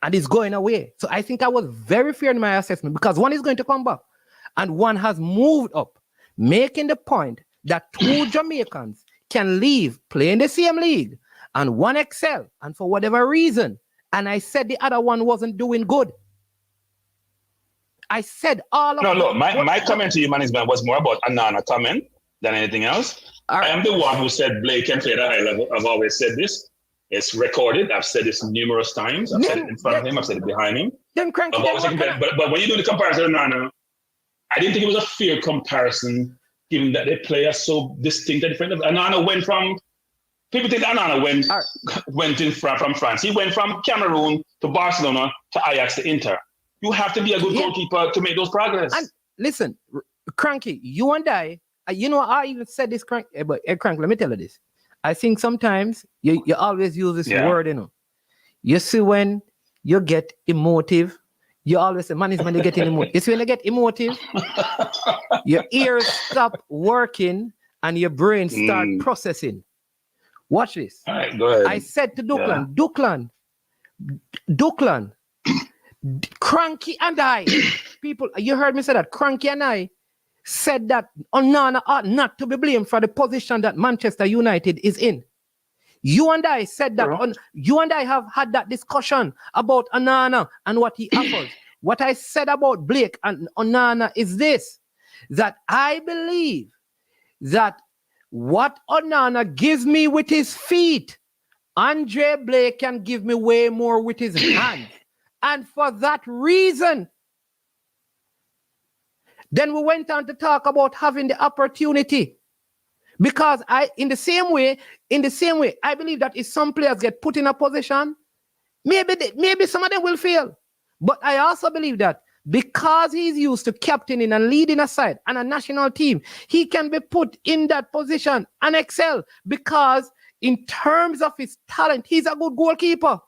and it's going away. So I think I was very fair in my assessment because one is going to come back and one has moved up, making the point that two Jamaicans can leave, play in the same league, and one excel, and for whatever reason, and I said the other one wasn't doing good. I said all of No, my comment to you, management, was more about Anana comment than anything else. I am the one who said Blake can play at a high level. I've always said this. It's recorded. I've said this numerous times. I've said it in front of him. I've said it behind him. But when you do the comparison to Anana, I didn't think it was a fair comparison, given that they play are so distinct and different. Anana went from, people think Anana went in from France. He went from Cameroon to Barcelona to Ajax to Inter. You have to be a good goalkeeper to make those progress. And listen, Cranky, you and I even said this, Crank, but Crank, let me tell you this. I think sometimes you always use this word, You see when you get emotive, you always say, man, is when you get emotive. It's when you get emotive, your ears stop working and your brain start processing. Watch this. All right, go ahead. I said to Duklan, Cranky and I, people, you heard me say that. Cranky and I said that Onana ought not to be blamed for the position that Manchester United is in. You and I said that. You and I have had that discussion about Onana and what he offers. What I said about Blake and Onana is this, that I believe that what Onana gives me with his feet, Andre Blake can give me way more with his hands. And for that reason, then we went on to talk about having the opportunity. Because in the same way, I believe that if some players get put in a position, maybe some of them will fail. But I also believe that because he's used to captaining and leading a side and a national team, he can be put in that position and excel. Because in terms of his talent, he's a good goalkeeper.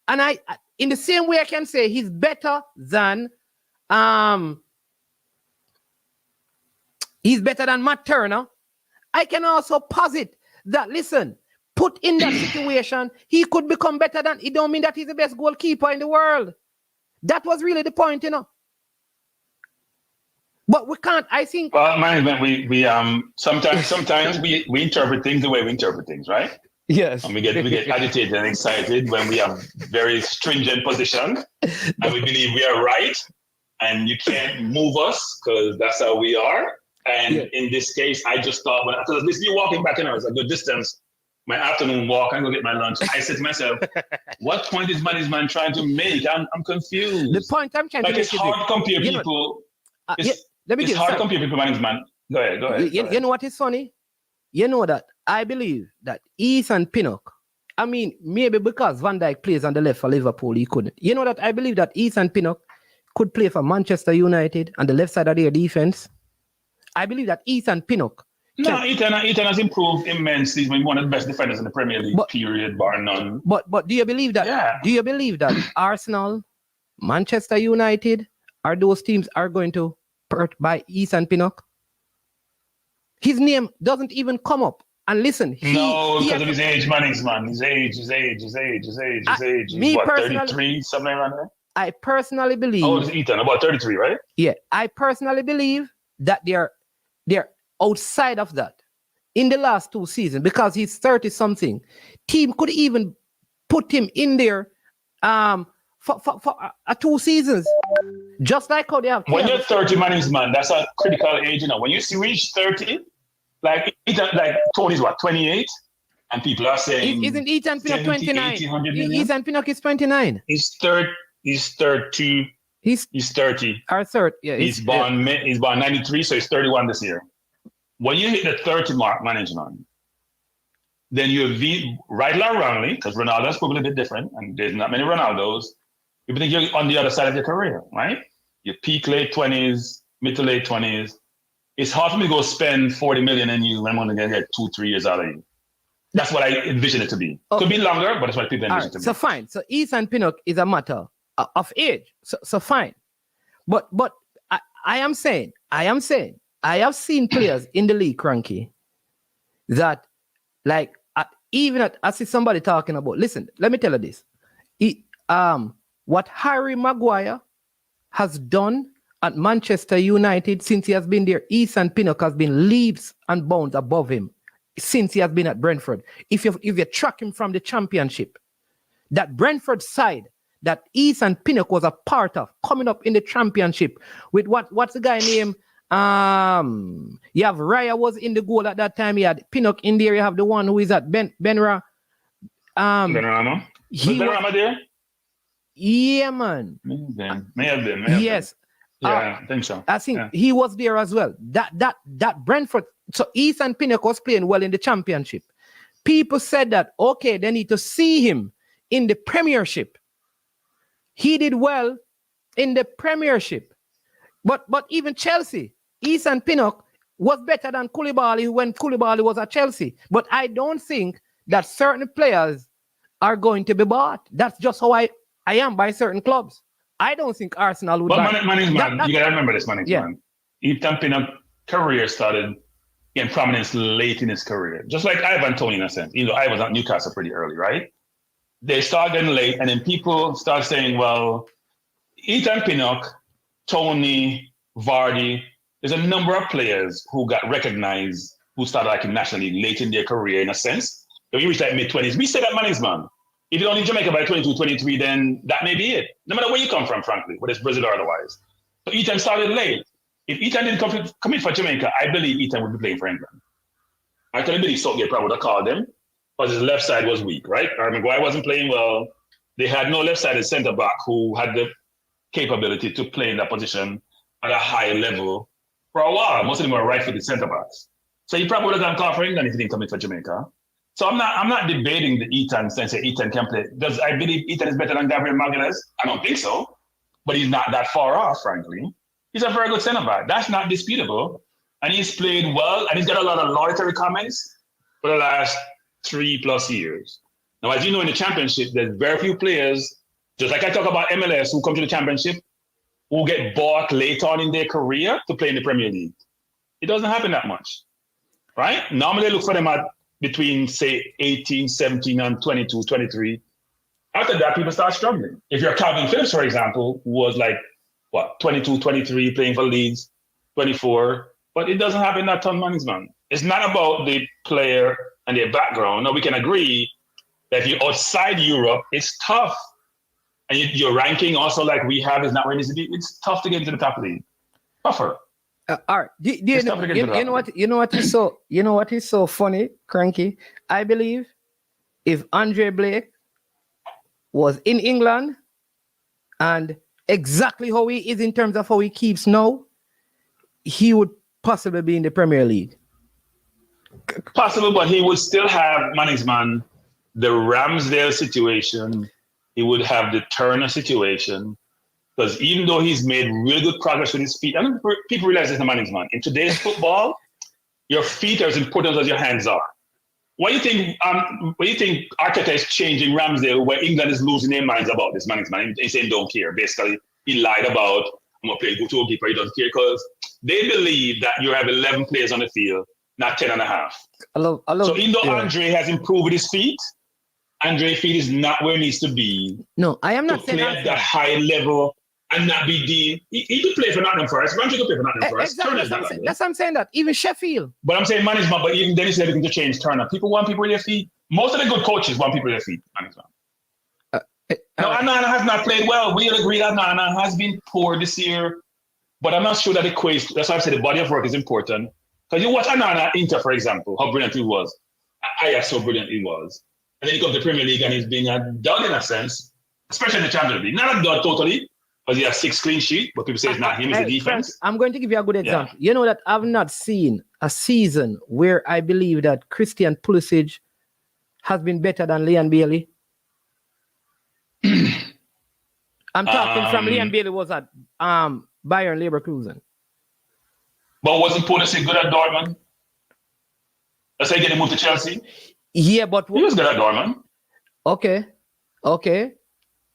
And in the same way, I can say he's better than Matt Turner. I can also posit that, listen, put in that situation, he could become better than, it don't mean that he's the best goalkeeper in the world. That was really the point, But we can't, I think. Well, management, we sometimes we interpret things the way we interpret things, right? Yes. And we get agitated and excited when we have very stringent position and we believe we are right and you can't move us because that's how we are. And in this case, I just thought, because this you walking back in, I was a good distance, my afternoon walk, I go get my lunch. I said to myself, what point is management trying to make? I'm confused. The point I'm trying to make is hard to compare people. It's hard to compare people management. Go ahead. You know what is funny? You know that I believe that Ethan Pinnock, I mean, maybe because Van Dijk plays on the left for Liverpool, he couldn't. You know that I believe that Ethan Pinnock could play for Manchester United on the left side of their defense. I believe that Ethan Pinnock. Ethan has improved immensely. He's one of the best defenders in the Premier League, period, bar none. But do you believe that? Yeah. Do you believe that Arsenal, Manchester United, are those teams are going to hurt by Ethan Pinnock? His name doesn't even come up. And listen, because of his age, man. His age. Me what, personally, 33, something around there? I personally believe. How old is Ethan? About 33, right? Yeah, I personally believe that they're outside of that in the last 2 seasons because he's 30-something. Team could even put him in there for 2 seasons, just like how they have. When you're 30, man, that's a critical age. When you reach 30, like Tony's 28, and people are saying, isn't Ethan Pinnock 29? Ethan Pinnock is 29. He's 30. He's 30. He's 30. Or 30. Yeah, he's born 93, so he's 31 this year. When you hit the 30 mark, management, then you right or wrongly, because Ronaldo's probably a bit different, and there's not many Ronaldos. You think you're on the other side of your career, right? You peak late 20s, mid to late 20s. It's hard for me to go spend 40 million in you when I'm only going to get 2-3 years out of you. That's what I envision it to be. Okay. Could be longer, but that's what people envision it to be. So fine. So Ethan Pinnock is a matter of age. So fine. But I am saying, I have seen players in the league, Cranky, that I see somebody talking about, listen, let me tell you this. what Harry Maguire has done at Manchester United since he has been there, Ethan Pinnock has been leaps and bounds above him since he has been at Brentford. If you track him from the Championship, that Brentford side that Ethan Pinnock was a part of, coming up in the Championship with what's the guy name? You have Raya was in the goal at that time. You had Pinnock in there. You have the one who is at Benrahma. Benrahma? Benrahma there? Yeah, man. May have been. Yes. Yeah, I think so. I think he was there as well. That Brentford. So Ethan Pinnock was playing well in the Championship. People said that, okay, they need to see him in the Premiership. He did well in the Premiership. But even Chelsea, Ethan Pinnock was better than Koulibaly when Koulibaly was at Chelsea. But I don't think that certain players are going to be bought. That's just how I am by certain clubs. I don't think Arsenal would buy. But man, you got to remember this, man. Ethan Pinnock's career started getting prominence late in his career. Just like Ivan Toney in a sense. I was at Newcastle pretty early, right? They started getting late, and then people start saying, well, Ethan Pinnock, Tony, Vardy, there's a number of players who got recognized, who started like in National League late in their career in a sense. When you reach like mid-20s, we say that man. If you're only in Jamaica by 22, 23, then that may be it. No matter where you come from, frankly, whether it's Brazil or otherwise. So Ethan started late. If Ethan didn't come in for Jamaica, I believe Ethan would be playing for England. I totally believe Southgate probably would have called him because his left side was weak, right? Maguire wasn't playing well. They had no left-sided centre-back who had the capability to play in that position at a high level for a while. Most of them were right-footed centre-backs. So he probably would have gone call for England if he didn't come in for Jamaica. So I'm not debating the Ethan sense that Ethan can play. Does I believe Ethan is better than Gabriel Magalhaes? I don't think so. But he's not that far off, frankly. He's a very good centre-back. That's not disputable. And he's played well, and he's got a lot of laudatory comments for the last 3+ years. Now, as you know, in the Championship, there's very few players, just like I talk about MLS, who come to the Championship, who get bought late on in their career to play in the Premier League. It doesn't happen that much, right? Normally, they look for them at between, say, 18, 17, and 22, 23. After that, people start struggling. If you're Calvin Phillips, for example, who was like, 22, 23, playing for Leeds, 24. But it doesn't happen that ton, man. It's not about the player and their background. Now, we can agree that if you're outside Europe, it's tough. And your ranking also, like we have, is not where it needs to be. It's tough to get into the top league. Tougher. All right. You know what is so funny, Cranky? I believe if Andre Blake was in England and exactly how he is in terms of how he keeps now, he would possibly be in the Premier League. Possible, but he would still have Manningsman, the Ramsdale situation. He would have the Turner situation. Because even though he's made really good progress with his feet, and people realize this in Manningsman. In today's football, your feet are as important as your hands are. What do you think? Arteta is changing Ramsdale, where England is losing their minds about this Manningsman? He's saying don't care. Basically, he lied about I'm gonna play goalkeeper. He doesn't care because they believe that you have 11 players on the field, not 10 and a half. So even though Andre has improved with his feet, Andre's feet is not where it needs to be. No, I am not saying play at that high level and not be he could play for Nottingham Forest. Ramsey could play for Nottingham Forest. Exactly, that's what I'm saying. That even Sheffield. But I'm saying management. But even Dennis said looking to change Turner. People want people with their feet. Most of the good coaches want people with their feet. Management. Now, Anana has not played well. We'll agree that Anana has been poor this year, but I'm not sure that equates. That's why I said the body of work is important. Because you watch Anana Inter, for example, how brilliant he was. Ajax, so brilliant he was. And then he comes to the Premier League and he's being a dud in a sense, especially in the Champions League. Not a dud totally, because he has 6 clean sheets, but people say it's not him, it's the defense. I'm going to give you a good example. Yeah. You know that I've not seen a season where I believe that Christian Pulisic has been better than Leon Bailey. I'm talking from Leon Bailey was at Bayern Leverkusen. But wasn't Pulisic good at Dortmund? Let's say getting moved to Chelsea. Yeah, but he was good at Dortmund. Okay.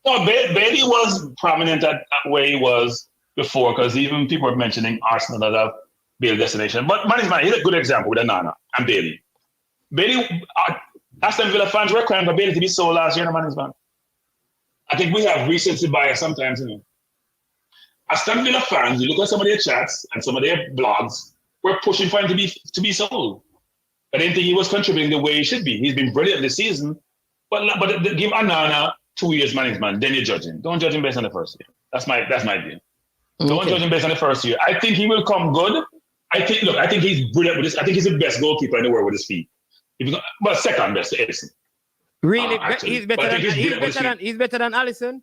No, Bailey was prominent at where he was before, because even people were mentioning Arsenal as a Bailey destination. But man, he's a good example with Anana and Bailey. Bailey, Aston Villa fans were crying for Bailey to be sold last year, man. I think we have recency bias sometimes, you know. As Aston Villa fans, you look at some of their chats and some of their blogs, we're pushing for him to be sold. I didn't think he was contributing the way he should be. He's been brilliant this season, but give Onana 2 years management, then you judge him. Don't judge him based on the first year. That's my view. Don't judge him based on the first year. I think he will come good. I think he's brilliant with this. I think he's the best goalkeeper in the world with his feet. But second best to Edison. Really, he's better than Alisson.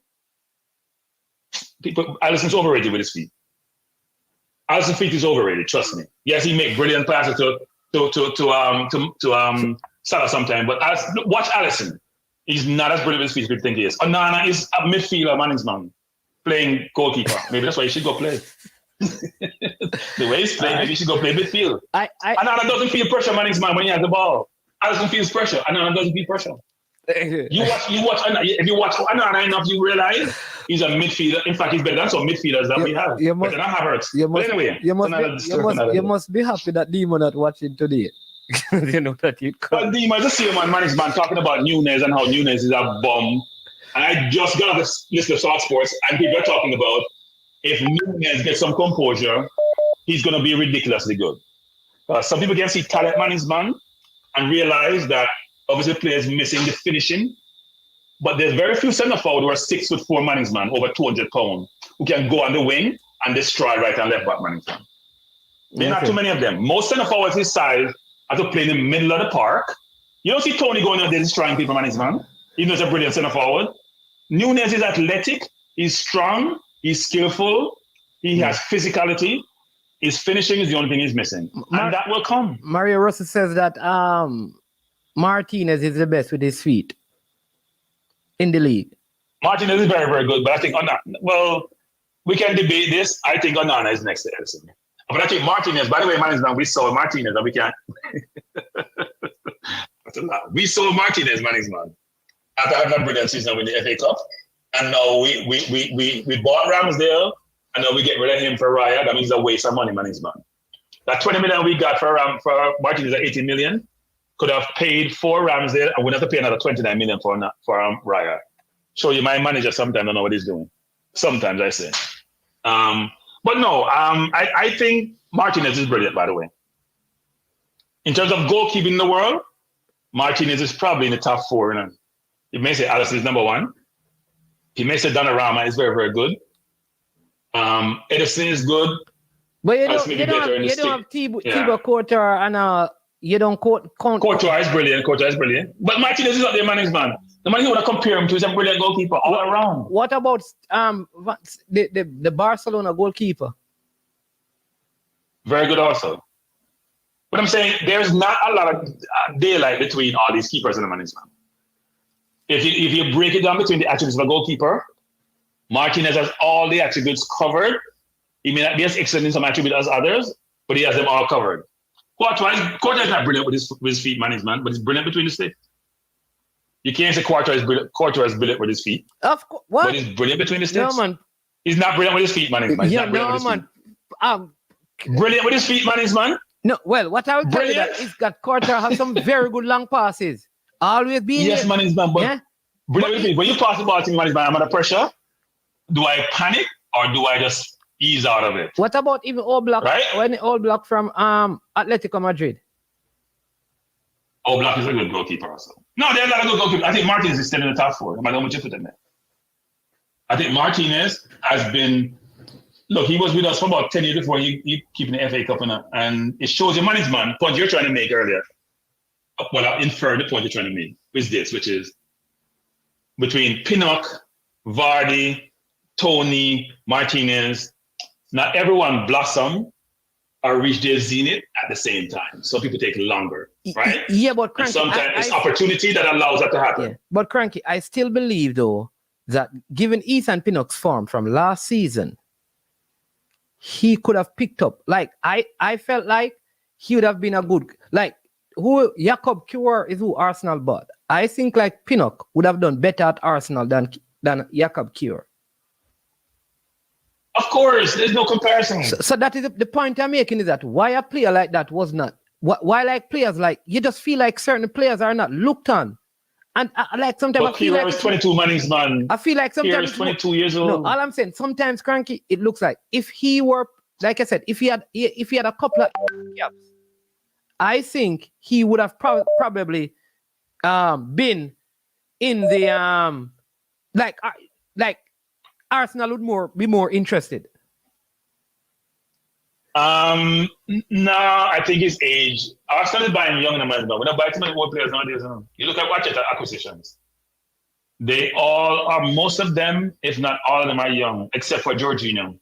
Alisson's overrated with his feet. Alisson's feet is overrated. Trust me. Yes, he make brilliant passes to Salah sometimes, but watch Alisson. He's not as brilliant with his feet as people think he is. Onana is a midfielder, man, playing goalkeeper. Maybe that's why he should go play. The way he's playing, maybe he should go play midfield. Onana doesn't feel pressure, man, when he has the ball. Alisson feels pressure. Onana doesn't feel pressure. If you watch Onana enough, you realize he's a midfielder. In fact, he's better than some midfielders that we have. Better than Havertz. You must be happy that Demo not watching today. You know that you can't. But Demo, I just see man is talking about Nunez and how Nunez is a bum. And I just got this list of Talk Sports, and people are talking about if Nunez gets some composure, he's going to be ridiculously good. Some people can see talent man and realize that obviously the player is missing the finishing, but there's very few centre forward who are 6'4" man, over 200 pounds, who can go on the wing and destroy right and left back man. There are not too many of them. Most centre forwards his size have to play in the middle of the park. You don't see Tony going out there destroying people, man, even though he's a brilliant centre forward. Nunez is athletic, he's strong, he's skillful, he has physicality. His finishing is the only thing he's missing, and that will come. Mario Russell says that Martinez is the best with his feet in the league. Martinez is very, very good, but I think we can debate this. I think Onana is next to Edison. But I think Martinez, by the way, we saw Martinez, and we can't. We saw Martinez, man. After having a brilliant season with the FA Cup, and now we bought Ramsdale, and now we get rid of him for Raya. That means a waste of money, man. That 20 million we got for Martinez at 18 million could have paid for Ramsdale, and we'd have to pay another 29 million for Raya. Show you my manager sometimes don't know what he's doing. Sometimes I say. But no, I think Martinez is brilliant, by the way. In terms of goalkeeping in the world, Martinez is probably in the top 4. You know? You may say Alisson is number 1. He may say Donnarumma is very, very good. Edison is good. But you don't have Thibaut Courtois and you don't Courtois is brilliant. But Martinez is not their man. The man you want to compare him to is a brilliant goalkeeper all around. What about the Barcelona goalkeeper? Very good also. But I'm saying there's not a lot of daylight between all these keepers and the management. If you break it down between the attributes of a goalkeeper, Martinez has all the attributes covered. He may not be as excellent in some attributes as others, but he has them all covered. Courtois is not brilliant with his feet management, but he's brilliant between the sticks. You can't say Courtois is brilliant with his feet. Of course, what? But he's brilliant between the sticks. No, man. He's not brilliant with his feet management. Brilliant with his feet management. No, well, what I will tell you that is that Courtois has some very good long passes. Always being management, but yeah? Brilliant with feet. When you pass the ball to me, management, I'm under pressure. Do I panic or do I just ease out of it? What about even Oblak? Right? When Oblak from Atletico Madrid? Oblak is a good goalkeeper also. No, there's a lot of good goalkeepers. I think Martinez is still in the top 4. No matter how much you put in there. I think Martinez has been. Look, he was with us for about 10 years before he keeping the FA Cup, and it shows your management point you're trying to make earlier. Well, I infer the point you're trying to make with this, which is between Pinnock, Vardy, Tony, Martinez. Not everyone blossom or reach their zenith at the same time. Some people take longer, right? Yeah, but Cranky, sometimes it's opportunity that allows that to happen. Yeah. But Cranky, I still believe though that given Ethan Pinnock's form from last season, he could have picked up. Like I felt like he would have been a good Jakob Kiwior is who Arsenal bought. I think like Pinnock would have done better at Arsenal than Jakob Kiwior. Of course, there's no comparison. So that is the point I'm making, is that why a player like that was not. Why like players like, you just feel like certain players are not looked on. And like sometimes But Kira is 22 Mannings, man. I feel like sometimes Kira is 22 years old. No, all I'm saying, sometimes Cranky, it looks like if he were, like I said, if he had a couple of caps, I think he would have probably been in the like Arsenal would be more interested. No, I think his age. Arsenal is buying young man, but we're not buying too many old players nowadays. You look at Watchet acquisitions. They all are, most of them, if not all of them, are young, except for Jorginho,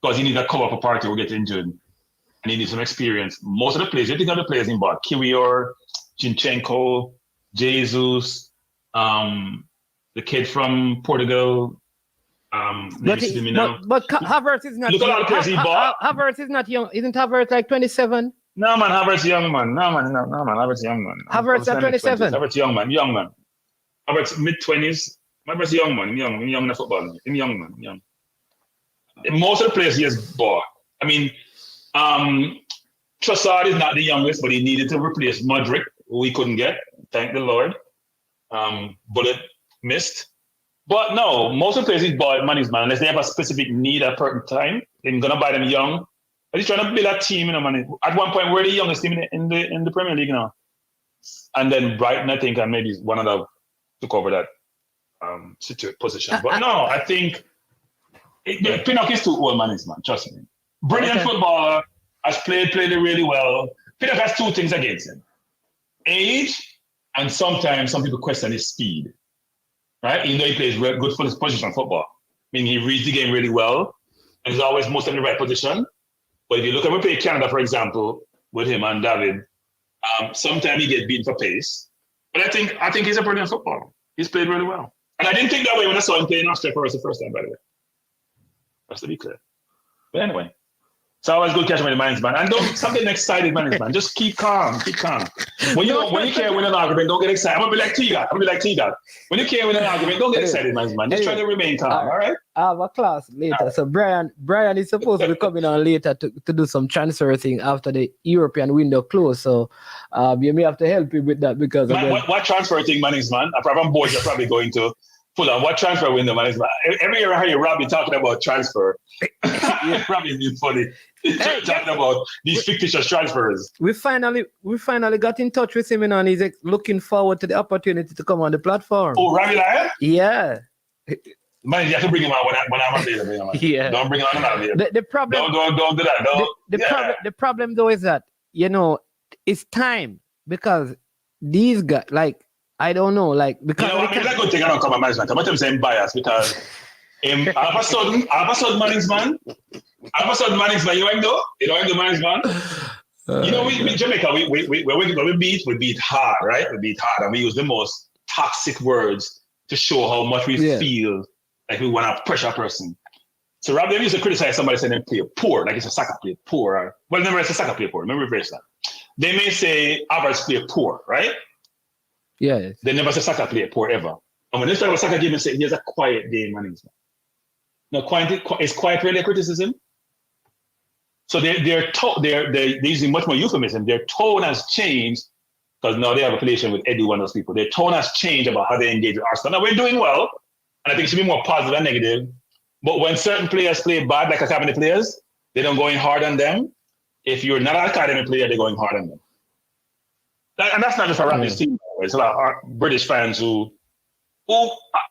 because he needs a cover up a party who get injured, and he needs some experience. Most of the players, you think of the players in bought, Kiwior, Zinchenko, Jesus, the kid from Portugal. But Havertz is not. Look at all the players he bought. Havertz is not young. Isn't Havertz like 27? No man, Havertz young man. No man, Havertz young man. Havertz at 27. Havertz young man. Havertz mid-20s. Havertz young man. Young in the football. Young man. Young. Most of the players he has bought. I mean, Trossard is not the youngest, but he needed to replace Modric, who he couldn't get. Thank the Lord. Bullet missed. But no, most of the players he's bought money's man, unless they have a specific need at a certain time, they're gonna buy them young. But he's trying to build a team, man. At one point, we're the youngest team in the Premier League now. And then Brighton, I think, and maybe one of the took over that position. But no, I think Pinnock is too old, man. Trust me. Brilliant footballer, has played really well. Pinnock has two things against him: age, and sometimes some people question his speed. Right? Even though he plays good for his position football. I mean, he reads the game really well, and he's always most in the right position. But if you look at when we play Canada, for example, with him and David, sometimes he gets beaten for pace. But I think he's a brilliant footballer. He's played really well. And I didn't think that way when I saw him play in Austria for us the first time, by the way. Just to be clear. But anyway, it's always good catching with the minds, man. And don't something excited, man. Just keep calm. When you can't win an argument, don't get excited. I'm gonna be like T-God. When you can't win an argument, don't get excited, man. Just try to remain calm, all right? I have a class later. So Brian is supposed to be coming on later to do some transfer thing after the European window close. So you may have to help him with that because what transfer thing, man, I'm bored. You're probably going to pull on what transfer window, man. Every year I hear Robbie talking about transfer. Robbie is funny. Talking about these fictitious transfers. We finally got in touch with him, and he's looking forward to the opportunity to come on the platform. Oh, Robbie Lyon? Yeah. Man, you have to bring him on when I'm available. Yeah. Don't bring him on when I'm available. The problem. Don't do that. The problem though is that it's time because these guys I don't know because it's a good thing I don't come on management. I'm not saying bias because all of a sudden management. You ain't the management. We Jamaica, we beat hard, right? We beat hard, and we use the most toxic words to show how much we feel like we want to pressure a person. So rather than used to criticize somebody saying they play poor, like it's a soccer player poor, never it's a soccer player poor. Remember reverse that. They may say average player poor, right? Yeah. They never say soccer player poor ever. And when they start a soccer game and say here's a quiet game management. No, is quiet really a criticism? So they're using much more euphemism. Their tone has changed because now they have a relation with Eddie, one of those people. Their tone has changed about how they engage with Arsenal. Now we're doing well, and I think it should be more positive than negative. But when certain players play bad, like academy players, they don't go in hard on them. If you're not an academy player, they're going hard on them. And that's not just around this team. It's a lot of British fans who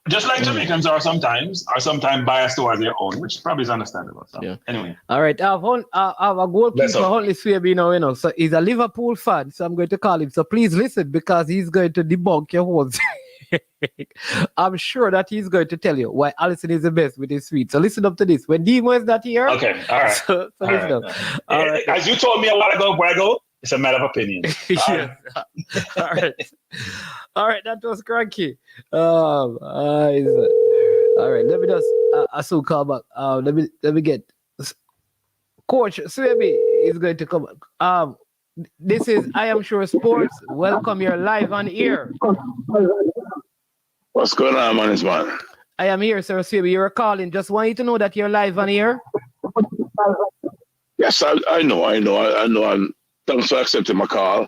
just like Jamaicans are sometimes biased towards their own, which probably is understandable. So, anyway. All right. I have a goalkeeper, only Swaby, so he's a Liverpool fan, so I'm going to call him. So please listen because he's going to debunk your words. I'm sure that he's going to tell you why Alisson is the best with his sweet. So listen up to this. When Demo is not here. Okay. All right. So listen up. All right. As you told me a while ago, where I go, it's a matter of opinion. Yes. All right. All right. That was cranky. All right. Let me just soon call back. Let me get Coach Swaby is going to come. This is I Am Sure Sports. Welcome. You're live on air. What's going on, man? I am here, Sir Swaby. You're calling. Just want you to know that you're live on air. Yes, I know. And thanks for accepting my call.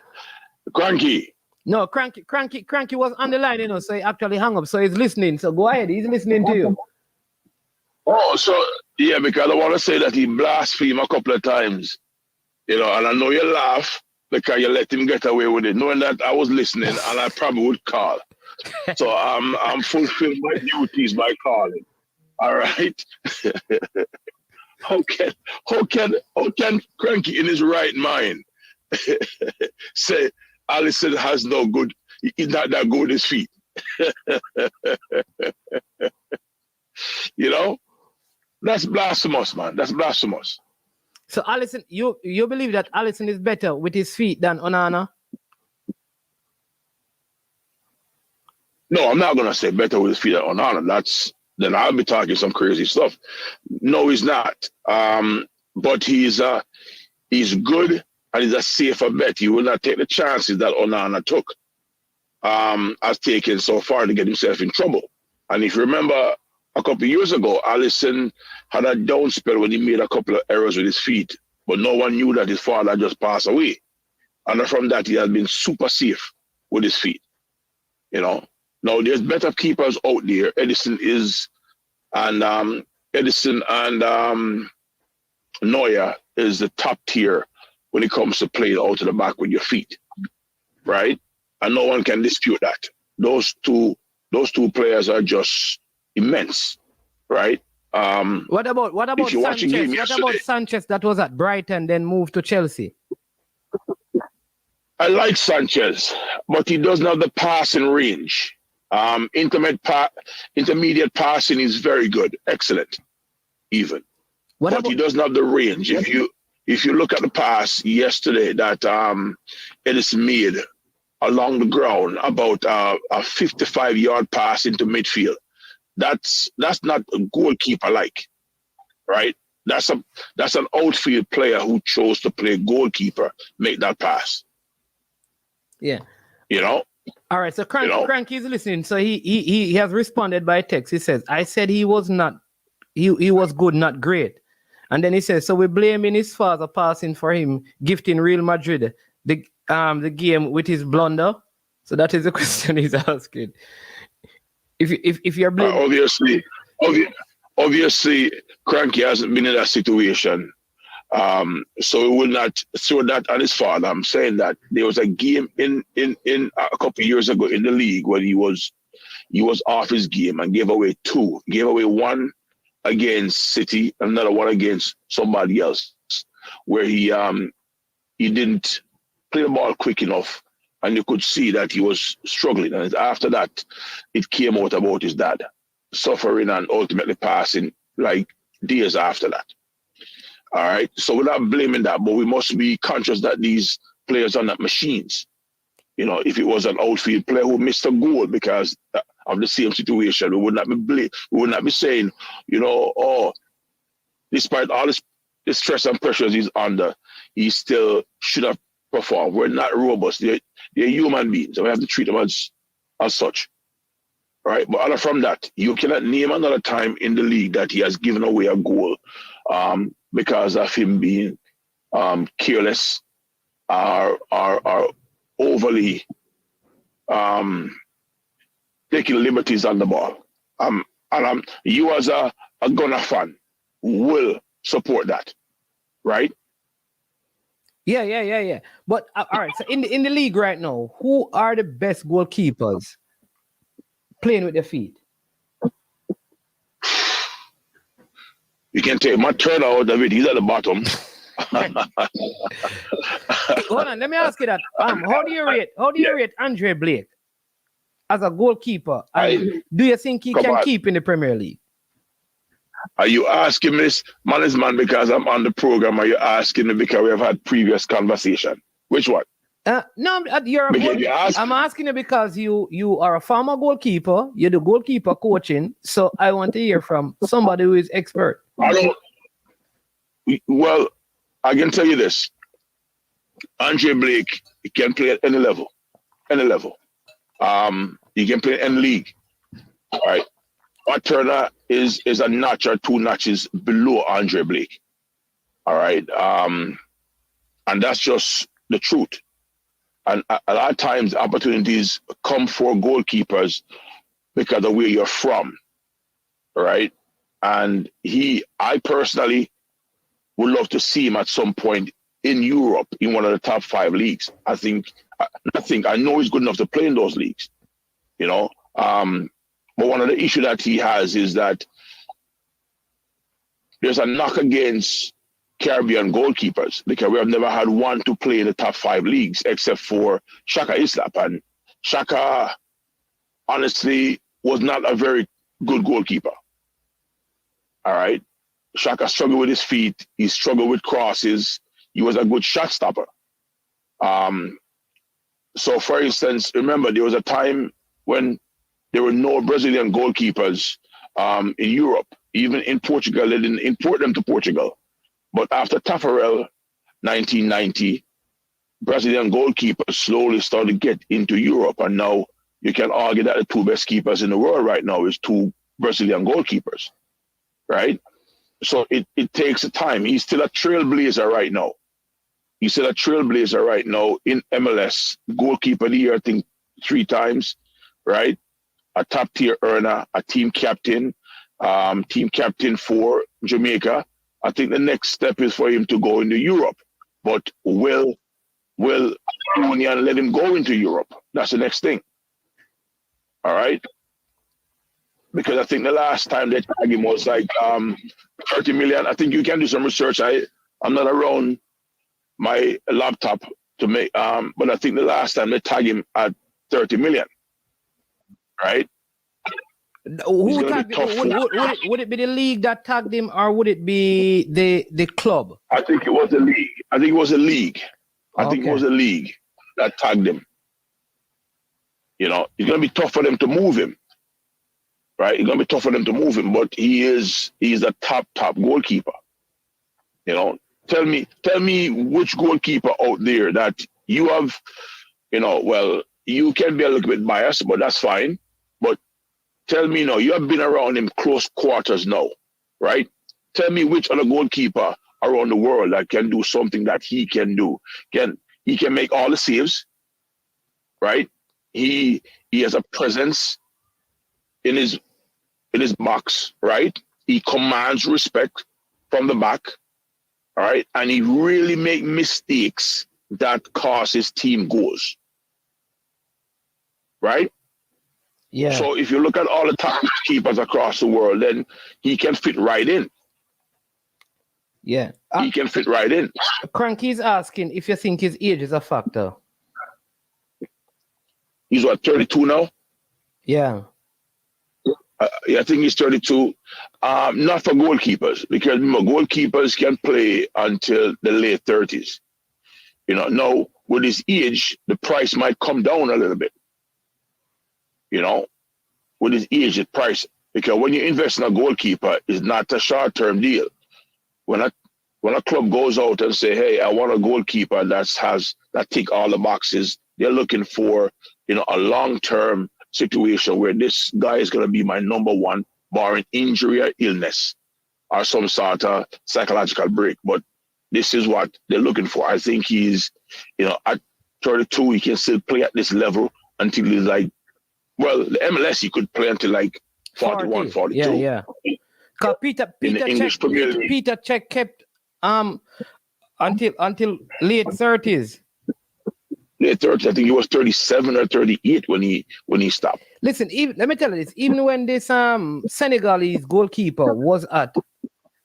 Cranky. No, Cranky was on the line, so he actually hung up. So he's listening. So go ahead. He's listening to you. Oh, so yeah, because I want to say that he blasphemed a couple of times, and I know you laugh because you let him get away with it, knowing that I was listening and I probably would call. So I'm fulfilling my duties by calling. All right. How can Cranky in his right mind say Allison has no good, he's not that good with his feet? That's blasphemous, man. That's blasphemous. So Allison, you believe that Allison is better with his feet than Onana? No, I'm not gonna say better with his feet than Onana. Then I'll be talking some crazy stuff. No, he's not. But he's good and he's a safer bet. He will not take the chances that Onana took, has taken so far to get himself in trouble. And if you remember, a couple of years ago, Allison had a down spell when he made a couple of errors with his feet, but no one knew that his father just passed away. And from that, he has been super safe with his feet. Now there's better keepers out there. Edison and Neuer is the top tier when it comes to playing out of the back with your feet, right? And no one can dispute that. Those two players are just immense, right? What about Sanchez? What about Sanchez that was at Brighton, then moved to Chelsea? I like Sanchez, but he doesn't have the passing range. Intermediate passing is very good, excellent, even. But he doesn't have the range. If you look at the pass yesterday that Edison made along the ground, about a 55-yard pass into midfield, that's not a goalkeeper like, right? That's an outfield player who chose to play goalkeeper, make that pass. Yeah. All right, so Cranky is listening. So he has responded by text. He says, I said he was good, not great. And then he says, so we're blaming his father passing for him, gifting Real Madrid the game with his blunder. So that is the question he's asking. If you're blaming... Obviously, Cranky hasn't been in that situation. So we will not throw that on his father. I'm saying that there was a game in a couple of years ago in the league where he was off his game and gave away two. Gave away one against City, another one against somebody else, where he didn't play the ball quick enough, and you could see that he was struggling. And after that, it came out about his dad suffering and ultimately passing like days after that. All right. So we're not blaming that, but we must be conscious that these players are not machines. If it was an outfield player who missed a goal because of the same situation, we would not be saying, despite all this stress and pressures he's under, he still should have performed. We're not robots. They're human beings, and we have to treat them as such. Right. But other from that, you cannot name another time in the league that he has given away a goal because of him being careless or overly taking liberties on the ball. And you as a Gunner fan will support that, right? Yeah. But all right, so in the league right now, who are the best goalkeepers playing with their feet? You can take my turn out of it. He's at the bottom. Hold on, let me ask you that. How do you rate Andre Blake as a goalkeeper? Do you think he can keep in the Premier League? Are you asking this man because I'm on the program? Are you asking me because we have had previous conversation? Which one? No, I'm asking you because you are a former goalkeeper. You do goalkeeper coaching, so I want to hear from somebody who is expert. Well, I can tell you this: Andre Blake can play at any level. He can play in league. All right. But Turner is a notch or two notches below Andre Blake. All right. And that's just the truth. And a lot of times opportunities come for goalkeepers because of where you're from, right? And I personally would love to see him at some point in Europe in one of the top 5 leagues. I know he's good enough to play in those leagues, you know. But one of the issues that he has is that there's a knock against Caribbean goalkeepers because we have never had one to play in the top 5 leagues except for Shaka Islap. And Shaka, honestly, was not a very good goalkeeper. All right. Shaka struggled with his feet. He struggled with crosses. He was a good shot stopper. So, for instance, remember, there was a time when there were no Brazilian goalkeepers in Europe. Even in Portugal, they didn't import them to Portugal. But after Tafarel, 1990, Brazilian goalkeepers slowly started to get into Europe. And now you can argue that the 2 best keepers in the world right now is 2 Brazilian goalkeepers, right? So it takes a time. He's still a trailblazer right now. He's still a trailblazer right now in MLS. Goalkeeper of the year, I think, 3 times, right? A top-tier earner, a team captain for Jamaica. I think the next step is for him to go into Europe. But will Union let him go into Europe? That's the next thing. All right? Because I think the last time they tagged him was like 30 million. I think you can do some research. I'm not around my laptop to make, but I think the last time they tagged him at 30 million. Right? Who tagged him? Would it be the league that tagged him, or would it be the club? I think it was the league. I think it was a league that tagged him. You know, it's gonna be tough for them to move him. Right? It's gonna be tough for them to move him, but he's a top goalkeeper. You know, tell me which goalkeeper out there that you have, you know, well, you can be a little bit biased, but that's fine. But tell me now, you have been around him close quarters now, right? Tell me which other goalkeeper around the world that can do something that he can do. He can make all the saves, right? He has a presence in his box, right? He commands respect from the back, all right? And he really make mistakes that cost his team goals, right? Yeah. So if you look at all the top keepers across the world, then he can fit right in. Yeah. He can fit right in. Cranky's asking if you think his age is a factor. He's what, 32 now? Yeah. Yeah, I think he's 32. Not for goalkeepers, because remember, goalkeepers can play until the late 30s. You know, now with his age, the price might come down a little bit. You know, with his age, the price, because when you invest in a goalkeeper, it's not a short-term deal. When a club goes out and say, hey, I want a goalkeeper that tick all the boxes, they're looking for, you know, a long-term situation where this guy is going to be my number one, barring injury or illness or some sort of psychological break. But this is what they're looking for. I think he's, you know, at 32, he can still play at this level until he's like, well, the MLS, he could play until like 41, 42. Yeah. Because Peter Cech kept until late 30s. Late 30s. I think he was 37 or 38 when he stopped. Listen, let me tell you this. Even when this Senegalese goalkeeper was at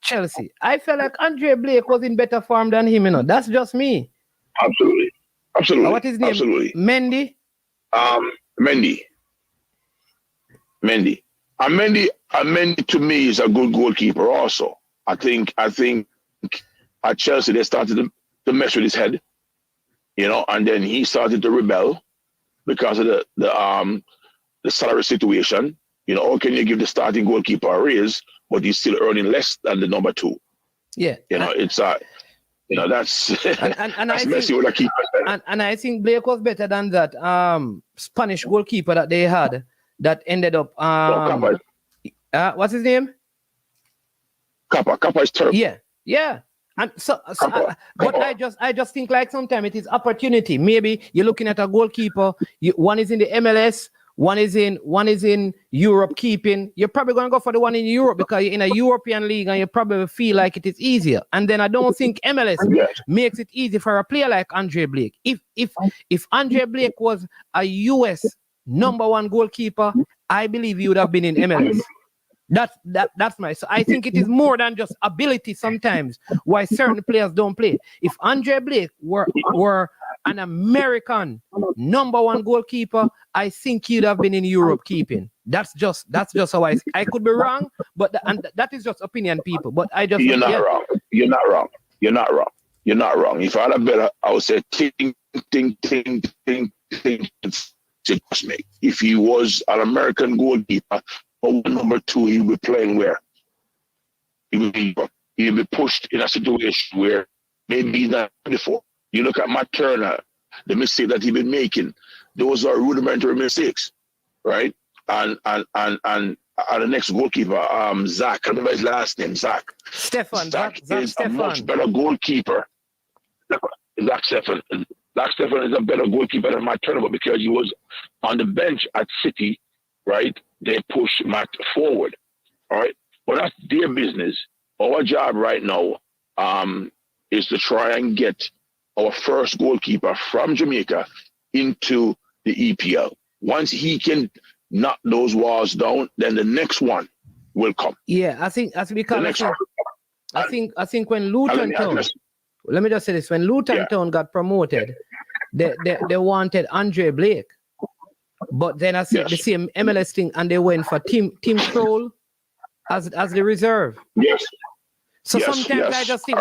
Chelsea, I felt like Andre Blake was in better form than him. You know, that's just me. Absolutely. What is his name? Absolutely. Mendy. Mendy. And Mendy to me is a good goalkeeper also. I think at Chelsea they started to mess with his head, you know, and then he started to rebel because of the salary situation. You know, how can you give the starting goalkeeper a raise, but he's still earning less than the number 2? Yeah. You know, it's you know, that's and that's messy with a keeper. And I think Blake was better than that Spanish goalkeeper that they had that ended up what's his name? Kappa is terrible. Yeah. And but I just think like sometimes it is opportunity. Maybe you're looking at a goalkeeper. One is in the MLS, one is in Europe keeping. You're probably going to go for the one in Europe because you're in a European league and you probably feel like it is easier. And then I don't think MLS makes it easy for a player like Andre Blake. If Andre Blake was a US #1 goalkeeper, I believe he would have been in MLS. That's my. So I think it is more than just ability sometimes why certain players don't play. If Andre Blake were an American #1 goalkeeper, I think he'd have been in Europe keeping. That's just how I could be wrong, but that is just opinion, people. But I just You're not wrong. If I had a better, I would say think. If he was an American goalkeeper, or #2, he would be playing where? He would be pushed in a situation where maybe he's not before. You look at Matt Turner, the mistake that he's been making, those are rudimentary mistakes, right? And the next goalkeeper, Zach, I remember his last name, Zach. Zach is a much better goalkeeper. Zach Stefan is a better goalkeeper than Matt Turner, because he was on the bench at City, right? They push Matt forward, all right? But that's their business. Our job right now is to try and get our first goalkeeper from Jamaica into the EPL. Once he can knock those walls down, then the next one will come. Yeah, I think when Luton Town, let me just say this, when Luton Town got promoted, they wanted Andre Blake. But then I said the same MLS thing, and they went for Tim Kroll as the reserve. Yes. So sometimes I just think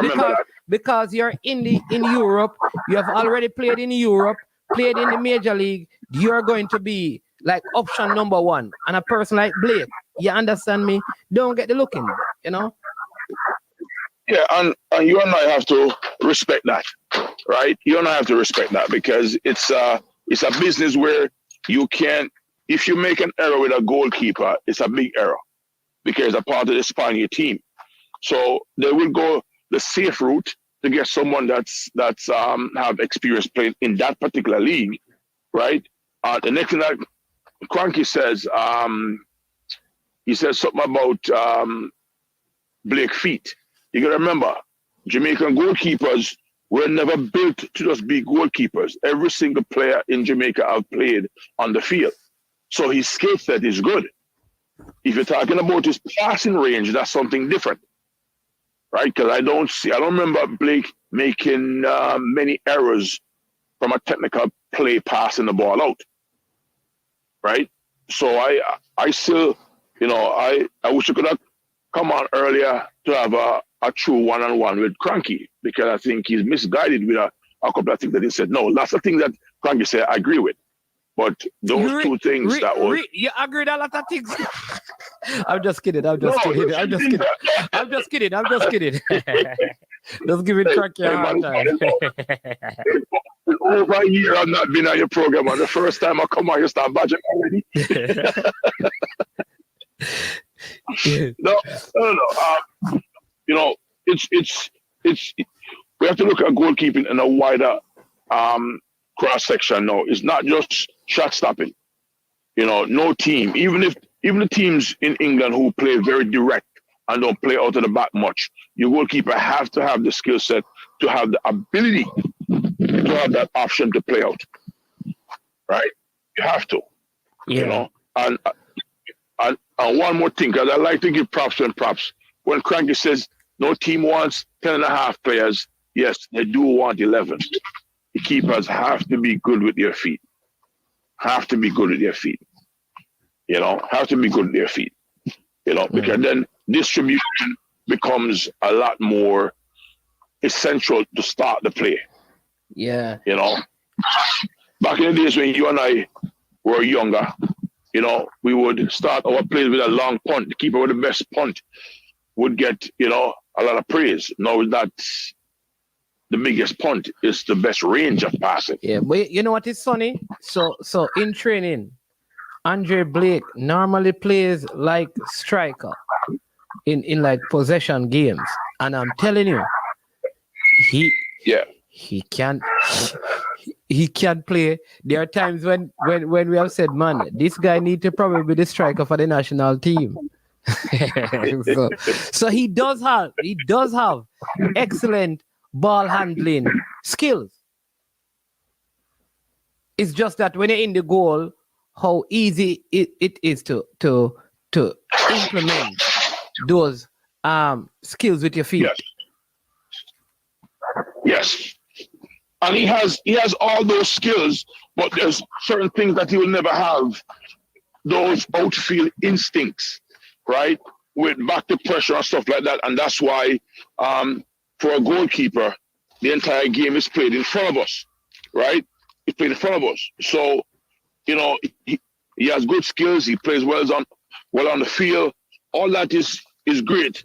because you're in Europe, you have already played in Europe, played in the major league, you're going to be like option #1. And a person like Blake, you understand me? Don't get the looking, you know? Yeah, and you and I have to respect that, right? You and I have to respect that, because it's a business where you can't, if you make an error with a goalkeeper, it's a big error because it's a part of the span of your team. So they will go the safe route to get someone that's have experience playing in that particular league, right? The next thing that Cranky says, he says something about Blake feet. You gotta remember, Jamaican goalkeepers were never built to just be goalkeepers. Every single player in Jamaica have played on the field. So his skill set is good. If you're talking about his passing range, that's something different, right? Because I don't remember Blake making many errors from a technical play passing the ball out, right? So I still, I wish I could have come on earlier to have a true one-on-one with Cranky, because I think he's misguided with a couple of things that he said. No, that's the thing that Cranky said I agree with. But those two things you agree with a lot of things. I'm just kidding. I'm just kidding. Just give it Cranky a hard time. Over a year I've not been on your program, and the first time I come on, you start budget already. No. It's we have to look at goalkeeping in a wider cross section now. It's not just shot stopping. No team, even the teams in England who play very direct and don't play out of the back much, your goalkeeper have to have the skill set to have the ability to have that option to play out. Right? You have to. And one more thing, because I like to give props when props. When Cranky says no team wants 10.5 players, yes, they do want 11. The keepers have to be good with their feet. Because then distribution becomes a lot more essential to start the play. Yeah. Back in the days when you and I were younger, we would start our plays with a long punt. The keeper with the best punt would get, a lot of praise. Now that's the biggest punt is the best range of passing. Yeah, but you know what is funny? So in training, Andre Blake normally plays like striker in like possession games. And I'm telling you, he can't play. There are times when we have said, man, this guy need to probably be the striker for the national team. so he does have excellent ball handling skills. It's just that when you're in the goal, how easy it is to implement those skills with your feet. Yes. And he has all those skills, but there's certain things that he will never have. Those outfield instincts, right? With back to pressure and stuff like that. And that's why for a goalkeeper, the entire game is played in front of us, right? It's played in front of us. So, you know, he has good skills. He plays well on the field. All that is great.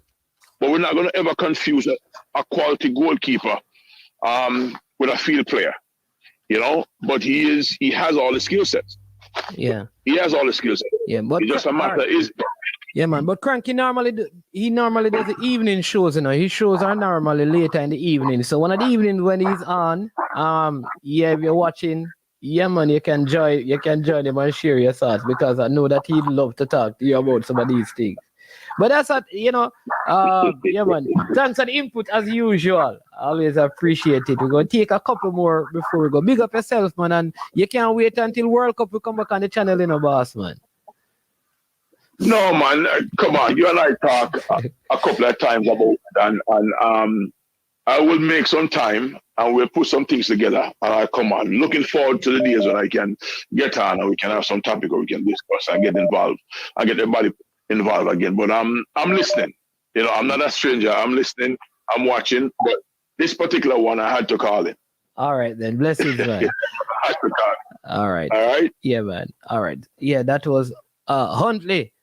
But we're not going to ever confuse a quality goalkeeper with a field player, you know. But he has all the skill sets. Yeah, he has all the skill sets. Yeah, but it's just a matter is. Yeah, man. But Cranky normally does the evening shows. You know, his shows are normally later in the evening. So one of the evenings when he's on, if you're watching, yeah, man, you can join him and share your thoughts, because I know that he'd love to talk to you about some of these things. But that's what, you know, yeah, man. Thanks for the input as usual. I always appreciate it. We're going to take a couple more before we go. Big up yourself, man. And you can't wait until World Cup will come back on the channel, you know, boss, man. No, man. Come on. You and I talk a couple of times about it. And I will make some time and we'll put some things together. And I come on. Looking forward to the days when I can get on and we can have some topic where we can discuss and get involved and get everybody involved again. But I'm listening. You know, I'm not a stranger. I'm listening. I'm watching. But this particular one, I had to call it. All right, then. Blessings, man. I had to call it. All right. All right. Yeah, man. All right. Yeah, that was Huntley.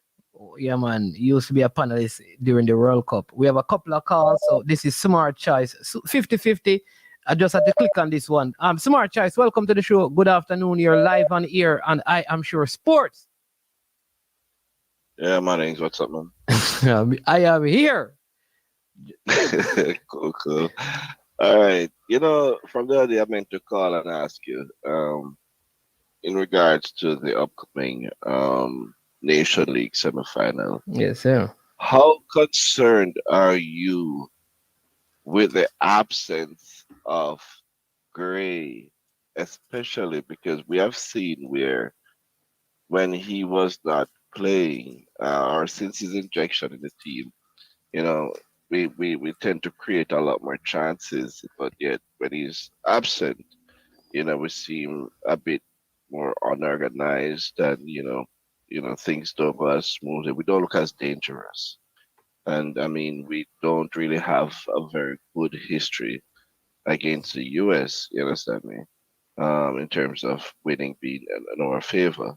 Yeah, man. He used to be a panelist during the World Cup. We have a couple of calls. So this is Smart Choice. 50-50. I just had to click on this one. Smart Choice, welcome to the show. Good afternoon. You're live on air, and I am sure sports. Yeah, my name's what's up, man? I am here. Cool. All right. You know, from the other day, I meant to call and ask you, in regards to the upcoming Nation League semifinal. Yes, sir. How concerned are you with the absence of Gray, especially because we have seen where when he was not playing or since his injection in the team, you know, we tend to create a lot more chances, but yet when he's absent, you know, we seem a bit more unorganized and, you know, things don't go as smoothly. We don't look as dangerous. And I mean, we don't really have a very good history against the US, you understand me? In terms of winning being in our favor.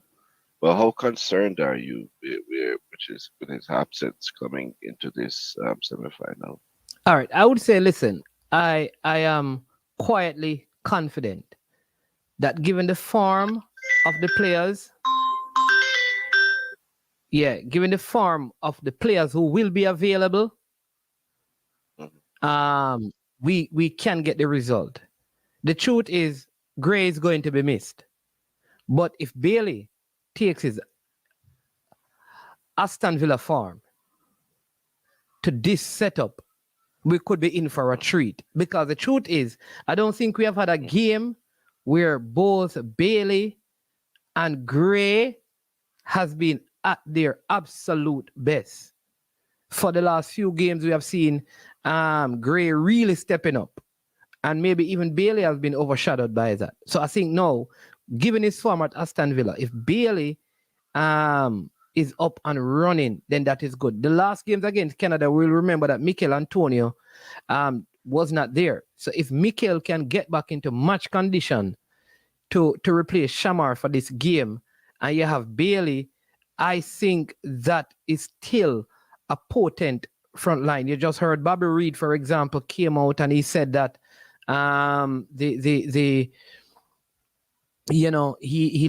Well, how concerned are you with his absence coming into this semifinal? All right, I would say, listen, I am quietly confident that given the form of the players, given the form of the players who will be available, we can get the result. The truth is, Gray is going to be missed. But if Bailey takes his Aston Villa form to this setup, we could be in for a treat. Because the truth is, I don't think we have had a game where both Bailey and Gray has been at their absolute best. For the last few games, we have seen Gray really stepping up. And maybe even Bailey has been overshadowed by that. So I think now, given his form at Aston Villa, if Bailey is up and running, then that is good. The last games against Canada, we'll remember that Mikel Antonio was not there. So if Mikel can get back into match condition to replace Shamar for this game, and you have Bailey, I think that is still a potent front line. You just heard Bobby Reed, for example, came out and he said that he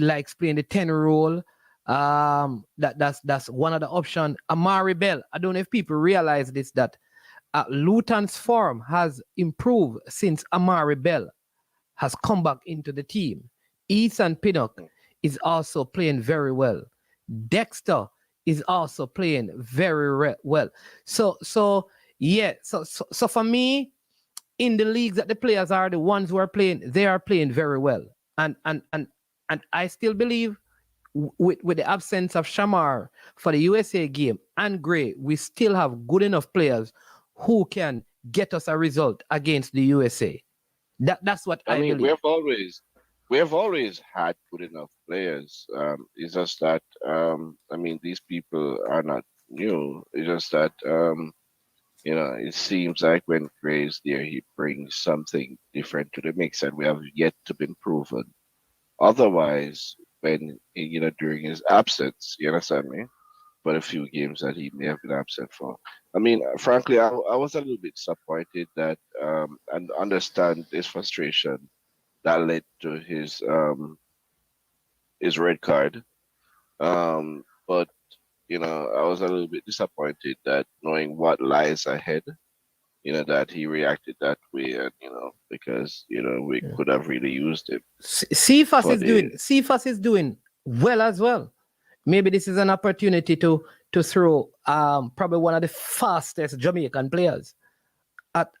likes playing the 10 role. That's one of the options. Amari Bell. I don't know if people realize this, that Luton's form has improved since Amari Bell has come back into the team. Ethan Pinnock is also playing very well. Dexter is also playing very well. So for me, in the leagues that the players are the ones who are playing, they are playing very well. And I still believe with the absence of Shamar for the USA game and Gray, we still have good enough players who can get us a result against the USA. That's what I mean, believe. we have always had good enough players. It's just that I mean, these people are not new. It's just that it seems like when Gray's there, he brings something different to the mix, and we have yet to be proven. Otherwise, when during his absence, you understand me? But a few games that he may have been absent for. I mean, frankly, I was a little bit disappointed that and understand his frustration that led to his red card. But I was a little bit disappointed that knowing what lies ahead, that he reacted that way, and because we could have really used him. Cephas is doing well as well. Maybe this is an opportunity to throw probably one of the fastest Jamaican players at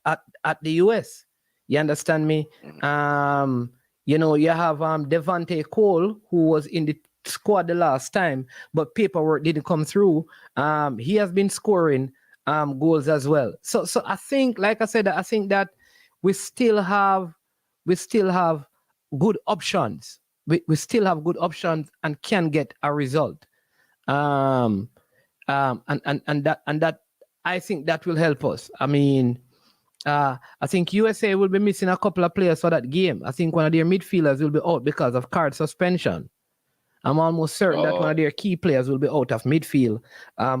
the US. You understand me? Mm-hmm. You have Devante Cole, who was in the squad the last time, but paperwork didn't come through. He has been scoring goals as well. So I think, like I said, I think that we still have good options. We still have good options and can get a result. And that I think that will help us. I mean, I think USA will be missing a couple of players for that game. I think one of their midfielders will be out because of card suspension. I'm almost certain that one of their key players will be out of midfield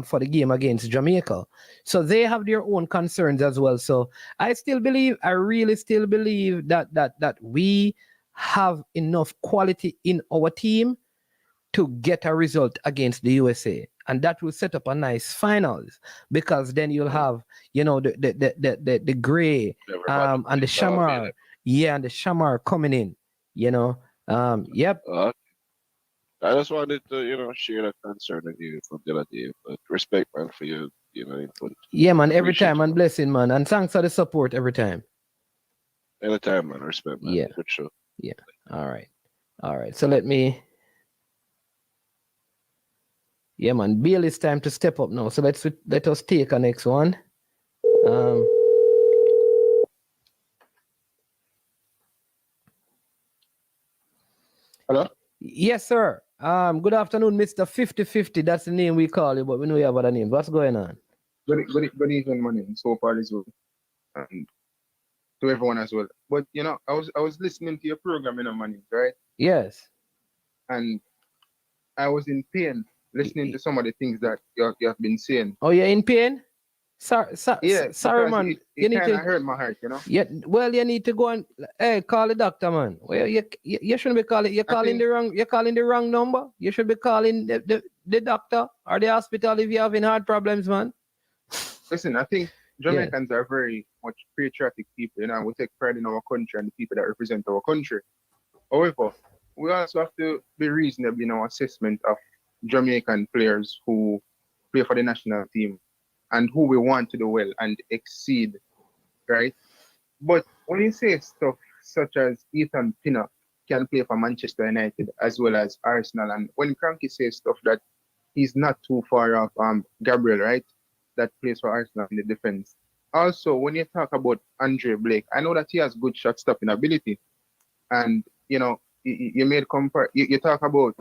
for the game against Jamaica. So they have their own concerns as well. So I really still believe that we have enough quality in our team to get a result against the USA. And that will set up a nice finals, because then you'll have, the Gray and the Shamar. Yeah, and the Shamar coming in, Yep. I just wanted to, share that concern with you from the other day. But respect, man, for your, input. Yeah, man, every time, and blessing, man. And thanks for the support every time. Anytime, man. Respect, man. Yeah. Good show. Yeah. All right. So let Bill, it's time to step up now. So let us take a next one. Hello? Yes, sir. Good afternoon, Mr. 5050. That's the name we call you, but we know you have other names. What's going on? Good evening, my name. So far as well. And to everyone as well. But I was listening to your program in the morning, right? Yes. And I was in pain listening to some of the things that you have been saying. Oh, you're in pain? Sorry, man. It kind of hurt my heart, Yeah, well, you need to go and call the doctor, man. Well, you shouldn't be calling. You're calling the wrong number. You should be calling the doctor or the hospital if you're having heart problems, man. Listen, I think Jamaicans are very much patriotic people. We take pride in our country and the people that represent our country. However, we also have to be reasonable in our assessment of Jamaican players who play for the national team and who we want to do well and exceed, right? But when you say stuff such as Ethan Pinnock can play for Manchester United as well as Arsenal, and when Cranky says stuff that he's not too far off Gabriel, right? That plays for Arsenal in the defense. Also, when you talk about Andre Blake, I know that he has good shot stopping ability. And, you talk about,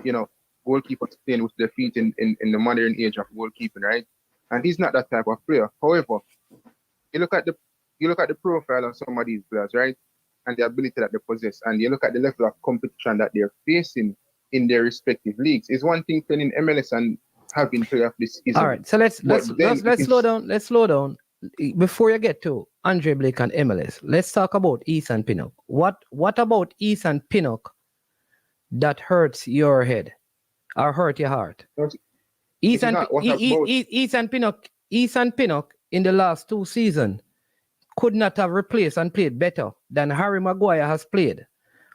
goalkeepers playing with their feet in the modern age of goalkeeping, right? And he's not that type of player. However, you look at the profile of some of these players, right? And the ability that they possess, and you look at the level of competition that they're facing in their respective leagues. It's one thing playing in MLS and having player of this season. All right, so let's slow down. Let's slow down. Before you get to Andre Blake and MLS, let's talk about Ethan Pinnock. What about Ethan Pinnock that hurts your head or hurt your heart? Ethan Pinnock in the last 2 seasons could not have replaced and played better than Harry Maguire has played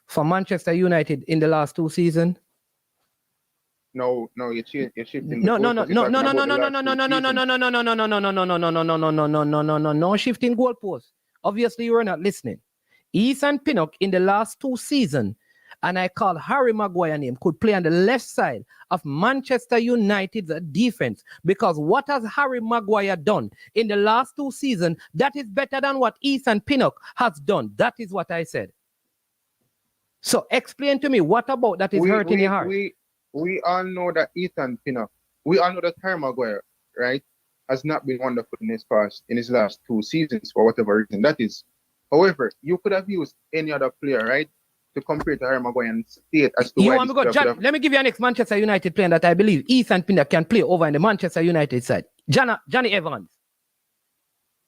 for Manchester United in the last 2 seasons? No, you're shifting. No, shifting goalposts. Obviously, you were not listening. Ethan Pinnock in the last 2 seasons, and I call Harry Maguire name, could play on the left side of Manchester United's defense, because what has Harry Maguire done in the last 2 seasons, that is better than what Ethan Pinnock has done. That is what I said. So explain to me, what about that is hurting your heart? We all know that Ethan Pinnock, we all know that Harry Maguire, right, has not been wonderful in his last 2 seasons for whatever reason that is. However, you could have used any other player, right, to compare to Harry Maguire and state as to why. Let me give you an ex-Manchester United player that I believe Ethan Pinnock can play over in the Manchester United side. Johnny Evans.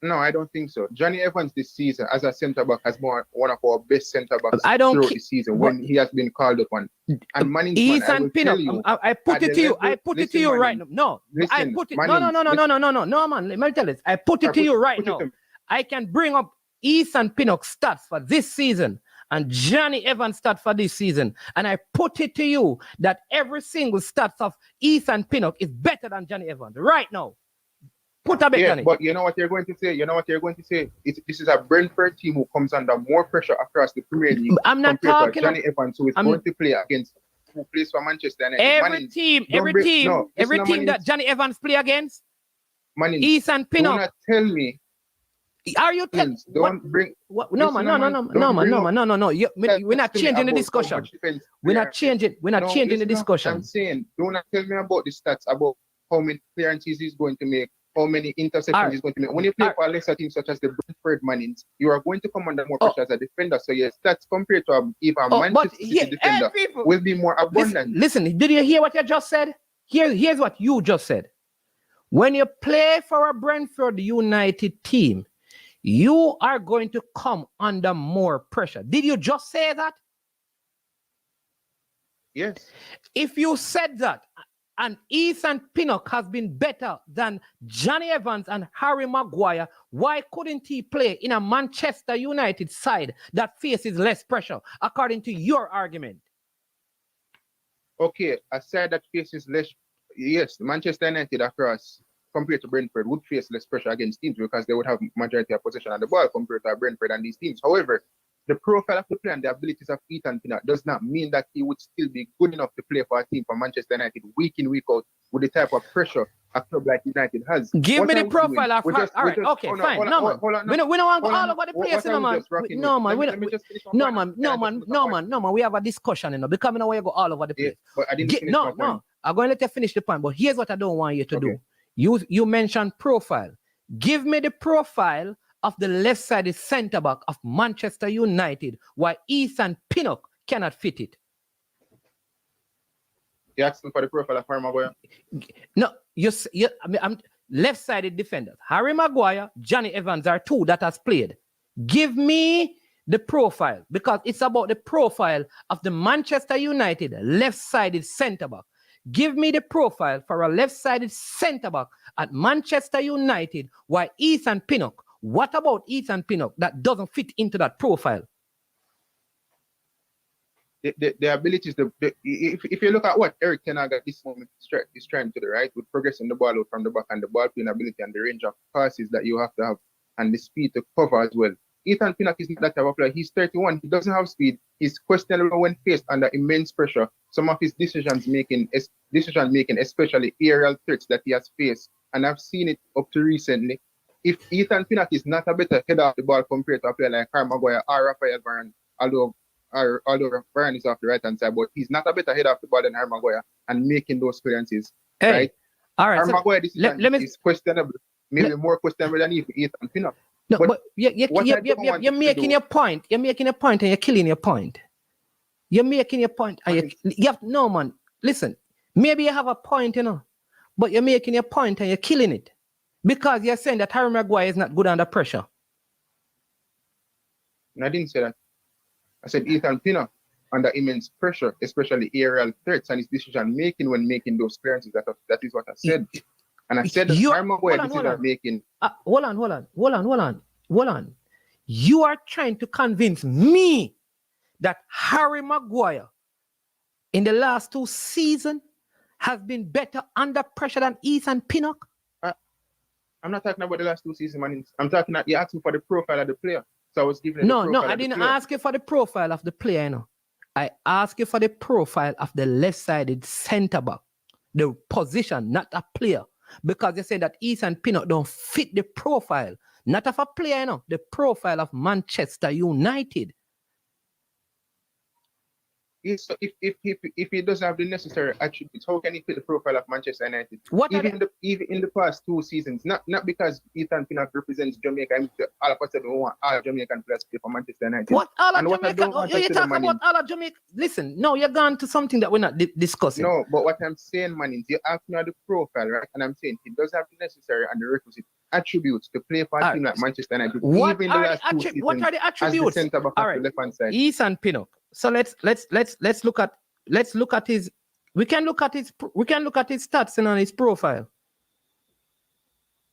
No, I don't think so. Johnny Evans this season as a centre back has been one of our best centre backs throughout the season when he has been called upon. And Ethan Pinnock, I put it to you. I put it to you right now. No, I put it. No, man. Let me tell you. I put it to you right now. I can bring up Ethan Pinnock stats for this season and Johnny Evans stats for this season, and I put it to you that every single stats of Ethan Pinnock is better than Johnny Evans right now. Put a bet on it. But you know what you're going to say? This is a Brentford team who comes under more pressure across the Premier League. I'm not talking Johnny Evans, who is going to play against, who plays for Manchester United. Every team that Johnny Evans play against, Ethan Pinnock. Do not tell me. Are you telling? Don't bring. No, man. We're not changing the discussion. We're not changing the discussion. I'm saying, do not tell me about the stats about how many clearances he's going to make, how many interceptions he's going to make. When you play for a lesser team such as the Brentford Mannings, you are going to come under more pressure as a defender. So your stats compared to if a Manchester City defender will be more abundant. Listen, did you hear what you just said? Here's what you just said. When you play for a Brentford United team, you are going to come under more pressure. Did you just say that? Yes. If you said that, and Ethan Pinnock has been better than Johnny Evans and Harry Maguire, why couldn't he play in a Manchester United side that faces less pressure, according to your argument? Okay, a side that faces less, yes, Manchester United across, compared to Brentford, would face less pressure against teams because they would have majority of possession of the ball compared to Brentford and these teams. However, the profile of the player and the abilities of Ethan Pinnock does not mean that he would still be good enough to play for a team for Manchester United week in, week out with the type of pressure a club like United has. Give me the profile of her. All right, okay, fine. No, man. We don't want to go all over the place, man. No, man. We have a discussion, because we know you go all over the place. But I didn't finish my point. I'm going to let you finish the point, but here's what I don't want you to do. You mentioned profile. Give me the profile of the left-sided centre-back of Manchester United, why Ethan Pinnock cannot fit it. You're asking for the profile of Harry Maguire? No, I'm left-sided defenders. Harry Maguire, Johnny Evans are 2 that has played. Give me the profile, because it's about the profile of the Manchester United left-sided centre-back. Give me the profile for a left-sided centre-back at Manchester United, why Ethan Pinnock. What about Ethan Pinnock that doesn't fit into that profile? The abilities, if you look at what Eric Ten Hag at this moment is trying to do, right, with progressing the ball out from the back and the ball playing ability and the range of passes that you have to have and the speed to cover as well. Ethan Pinnock is not that type of player. He's 31. He doesn't have speed. He's questionable when faced under immense pressure. Some of his decision making, especially aerial threats that he has faced, and I've seen it up to recently. If Ethan Pinnock is not a better header of the ball compared to a player like Harry Maguire or Rafael Varane, although Varane is off the right hand side, but he's not a better header of the ball than Harry Maguire and making those clearances. Hey, right? All right. Harry Maguire is questionable, maybe more questionable than Ethan Pinnock. No, but you're making your point. You're making a point and you're killing your point. You're making your point. And no, man. Listen, maybe you have a point, but you're making your point and you're killing it. Because you're saying that Harry Maguire is not good under pressure. No, I didn't say that. I said Ethan Pinnock under immense pressure, especially aerial threats and his decision making when making those clearances. That is what I said. And I said that Harry Maguire decision making. Hold on. You are trying to convince me that Harry Maguire in the last 2 seasons has been better under pressure than Ethan Pinnock? I'm not talking about the last 2 seasons, man. I'm talking about you asked me for the profile of the player. So I was giving you the profile. No, I didn't ask you for the profile of the player, you know. I asked you for the profile of the left-sided centre-back, the position, not a player. Because they say that Ethan Pinnock don't fit the profile, not of a player, you know, the profile of Manchester United. If he doesn't have the necessary attributes, how can he fit the profile of Manchester United? Even in the past 2 seasons, not because Ethan Pinnock represents Jamaica, and all of us said we want all Jamaican players to play for Manchester United. What all of Jamaica? You're talking about all of Jamaica. Listen, no, you're gone to something that we're not discussing. No, but what I'm saying, man, is you ask me the profile, right? And I'm saying he does have the necessary and the requisite attributes to play for a team like Manchester United. What are the attributes? As the centre back on the left-hand side. Ethan Pinnock. So let's look at his. We can look at his stats and on his profile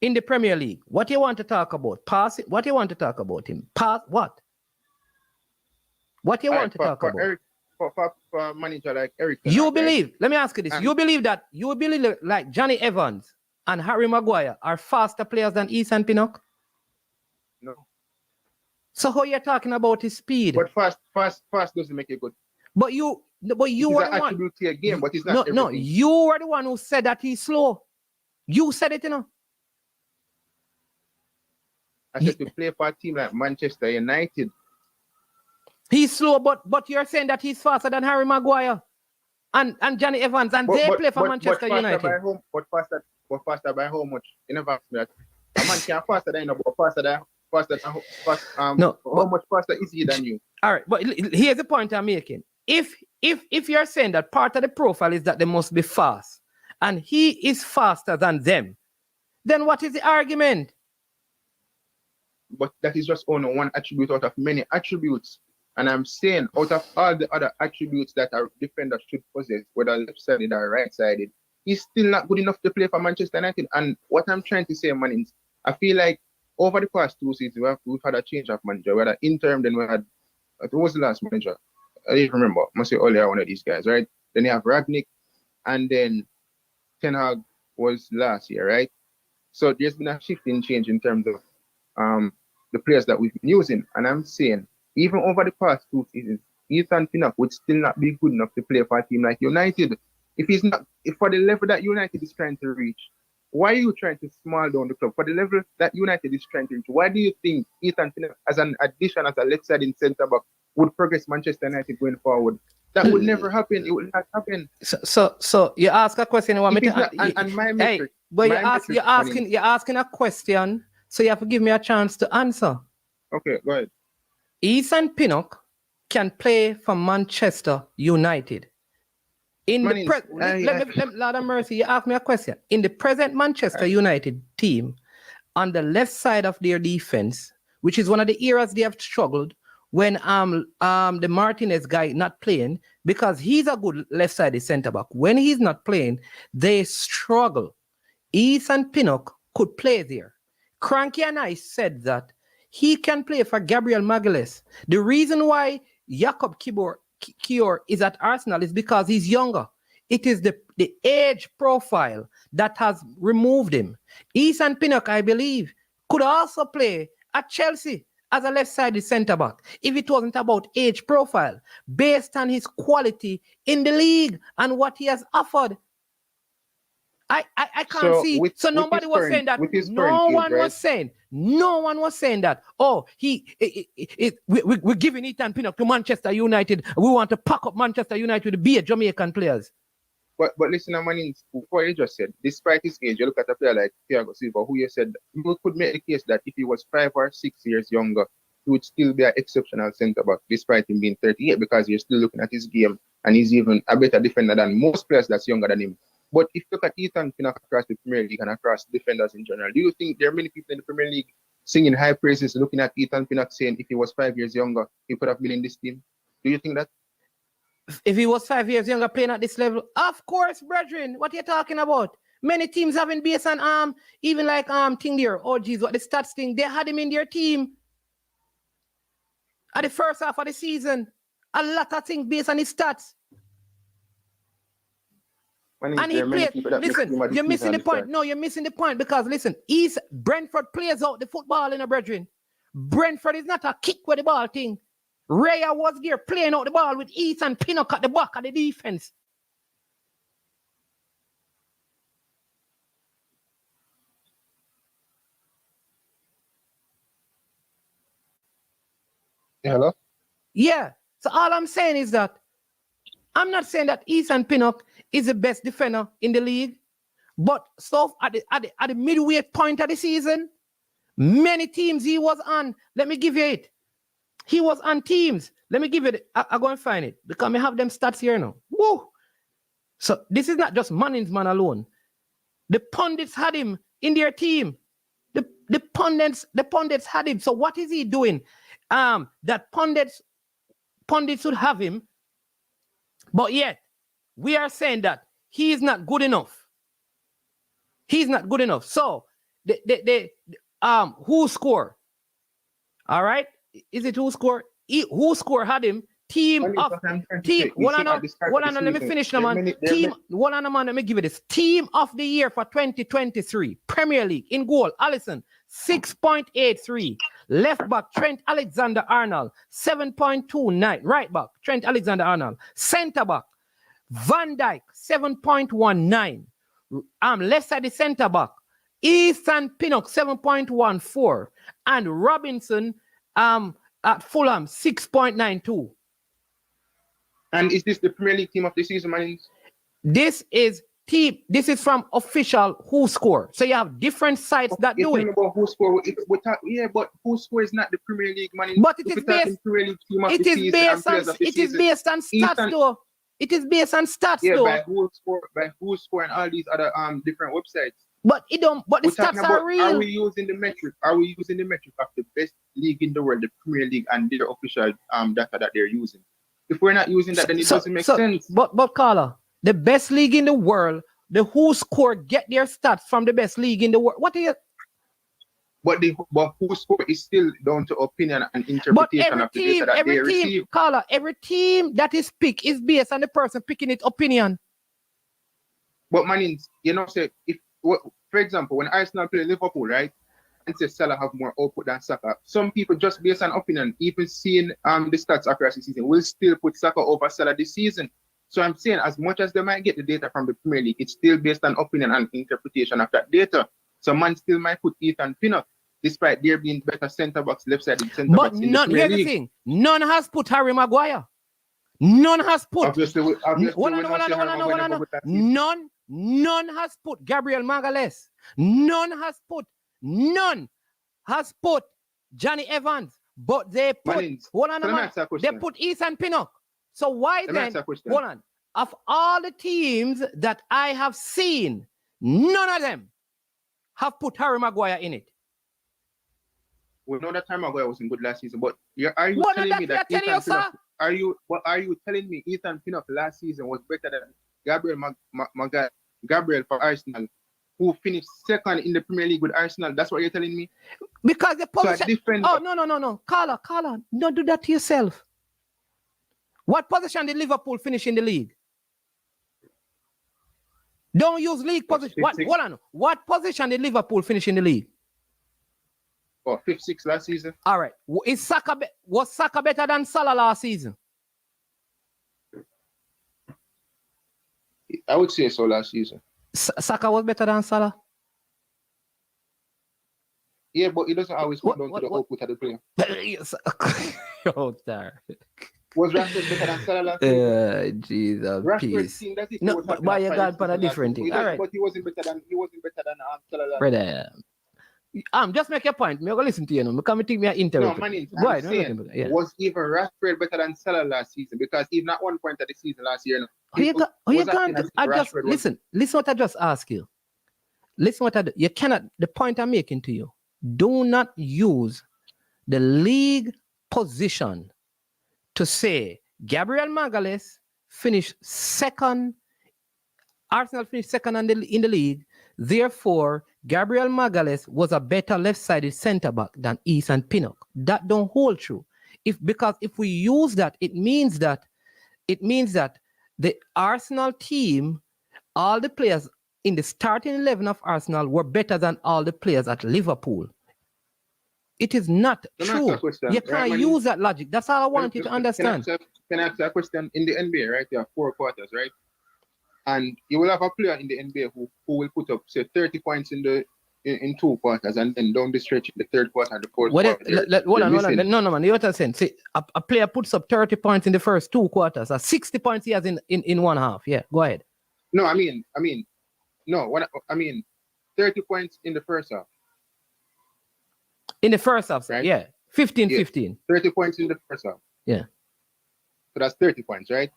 in the Premier League. What you want to talk about? Pass it. What you want to talk about him? Pass what? What you want to talk about? Eric, for a manager like Eric. You believe? Right? Let me ask you this. You believe like Johnny Evans and Harry Maguire are faster players than Ethan Pinnock? No. So how you're talking about his speed? But fast doesn't make it good. But you were the one. Attribute to your game, but it's not. No, you were the one who said that he's slow. You said it, you know. I said to play for a team like Manchester United. He's slow, but you're saying that he's faster than Harry Maguire and Johnny Evans, and they play for Manchester United. But faster by how much? You never asked me that. A man can faster than you, but how much faster is he than you? All right, but here's the point I'm making. If you're saying that part of the profile is that they must be fast, and he is faster than them, then what is the argument? But that is just only one attribute out of many attributes. And I'm saying out of all the other attributes that our defenders should possess, whether left-sided or right-sided, he's still not good enough to play for Manchester United. And what I'm trying to say, man, is I feel like over the past 2 seasons, we've had a change of manager. We had an interim, then we had, who was the last manager? I don't remember. Must say earlier one of these guys, right? Then you have Ragnick, and then Ten Hag was last year, right? So there's been a shifting change in terms of the players that we've been using. And I'm saying, even over the past 2 seasons, Ethan Pinnock would still not be good enough to play for a team like United. If for the level that United is trying to reach, why are you trying to small down the club? For the level that United is trying to reach, why do you think Ethan Pinnock, as an addition, as a left-sided centre-back, would progress Manchester United going forward? That would never happen. It would not happen. So you ask a question. You want me to? And my metric. But you're asking a question, so you have to give me a chance to answer. Okay, go ahead. Ethan Pinnock can play for Manchester United. Lord of mercy, you asked me a question. In the present Manchester United team, on the left side of their defense, which is one of the areas they have struggled when the Martinez guy not playing, because he's a good left-sided centre-back. When he's not playing, they struggle. Ethan Pinnock could play there. Cranky and I said that he can play for Gabriel Magalhaes. The reason why Jakob Kior is at Arsenal is because he's younger. It is the age profile that has removed him. Ethan Pinnock, I believe, could also play at Chelsea as a left-sided centre-back if it wasn't about age profile, based on his quality in the league and what he has offered. I can't see. So nobody was saying that. No one was saying that. Oh, we're giving Ethan Pinnock to Manchester United. We want to pack up Manchester United to be a Jamaican players. But listen, man, before you just said, despite his age, you look at a player like Thiago Silva, who you said you could make the case that if he was 5 or 6 years younger, he would still be an exceptional centre-back, despite him being 38, because you're still looking at his game, and he's even a better defender than most players that's younger than him. But if you look at Ethan Pinnock across the Premier League and across defenders in general, do you think there are many people in the Premier League singing high praises, looking at Ethan Pinnock saying if he was 5 years younger, he could have been in this team? Do you think that? If he was 5 years younger playing at this level, of course, brethren, what are you talking about? Many teams having based on even like thing there. Oh geez, what the stats thing, they had him in their team. at the first half of the season. A lot of things based on his stats. And he played. Listen, you're missing the point. No, you're missing the point because listen, Brentford plays out the football in a brethren. Brentford is not a kick with the ball thing. Raya was there playing out the ball with Ethan Pinnock at the back of the defense. Hello? Yeah. So all I'm saying is that I'm not saying that Ethan Pinnock is the best defender in the league, but so at the midway point of the season, many teams he was on. Let me give you it. He was on teams. Let me give you it. I go and find it because I have them stats here now. Woo! So this is not just Manning's man alone. The pundits had him in their team. The pundits had him. So what is he doing? That pundits would have him, but yet we are saying that he is not good enough. He's not good enough. So who score? All right, is it who score? Who score had him? Team of team. Let me finish, man. Team. Man. Let me give you this. Team of the year for 2023 Premier League in goal. Alisson 6.83. Left back Trent Alexander-Arnold 7.29. Right back Trent Alexander-Arnold. Centre back Van Dijk 7.19. Left side the centre back Ethan Pinnock 7.14 and Robinson at Fulham 6.92. And is this the Premier League team of the season, man? This is from official who score. So you have different sites that do it. About who score? But who score is not the Premier League, man. But it is based on stats, though. It is based on stats, though. By who score and all these other different websites. But it don't. But the stats are real. Are we using the metric? Are we using the metric of the best league in the world, the Premier League, and their official data that they're using? If we're not using that, then it doesn't make sense. But Carla, the best league in the world, the who score get their stats from the best league in the world. What are you? But who score is still down to opinion and interpretation of the data that they receive. Carla, every team that is picked is based on the person picking its opinion. But man, say for example, when Arsenal play Liverpool, right? And say Salah have more output than Saka. Some people just based on opinion, even seeing the stats across the season, will still put Saka over Salah this season. So I'm saying as much as they might get the data from the Premier League, it's still based on opinion and interpretation of that data. So man still might put Ethan Pinnock, despite there being better centre backs, left-sided centre backs in the Premier League. Here's the thing, none has put Harry Maguire. None has put. None has put Gabriel Magalhaes. None has put Johnny Evans, but they put they put Ethan Pinnock. So why then? Hold on. Of all the teams that I have seen, none of them have put Harry Maguire in it. We know that Harry Maguire wasn't good last season, but are you telling me that Ethan Pinnock? Are you telling me Ethan Pinnock last season was better than Gabriel for Arsenal, who finished second in the Premier League with Arsenal? That's what you're telling me? Because the position. No. Carla, don't do that to yourself. What position did Liverpool finish in the league? Don't use league position. What position did Liverpool finish in the league? 5th, 6th last season. All right. Was Saka better than Salah last season? I would say so last season. Saka was better than Salah? Yeah, but it doesn't always come down to the output of the player. Oh, there. Was Rashford better than Salah last season? Jesus, peace. No, but you got for a different thing. All right. But he wasn't better than Salah last Brother, just make a point. Me go listen to you now. Because me think me interrupt. No, man, was even Rashford better than Salah last season? Because even at one point of the season last year, listen what I just asked you. Listen what you cannot. The point I'm making to you. Do not use the league position to say Gabriel Magalhaes finished second. Arsenal finished second in the league. Therefore, Gabriel Magalhaes was a better left-sided centre-back than Ethan Pinnock. That don't hold true. Because if we use that, it means that the Arsenal team, all the players in the starting 11 of Arsenal were better than all the players at Liverpool. It is not true. You can't use that logic. That's all I want you to understand. Can I ask a question? In the NBA, right, there are 4 quarters, right? And you will have a player in the NBA who will put up, say, 30 points in 2 quarters, and then down the stretch in the 3rd quarter and the 4th quarter. Hold on. No, man. You understand? See, a player puts up 30 points in the first 2 quarters, 60 points he has in one half. Yeah, go ahead. No, I mean, 30 points in the first half. In the first half, right? Yeah. 15. 30 points in the first half. Yeah. So that's 30 points, right?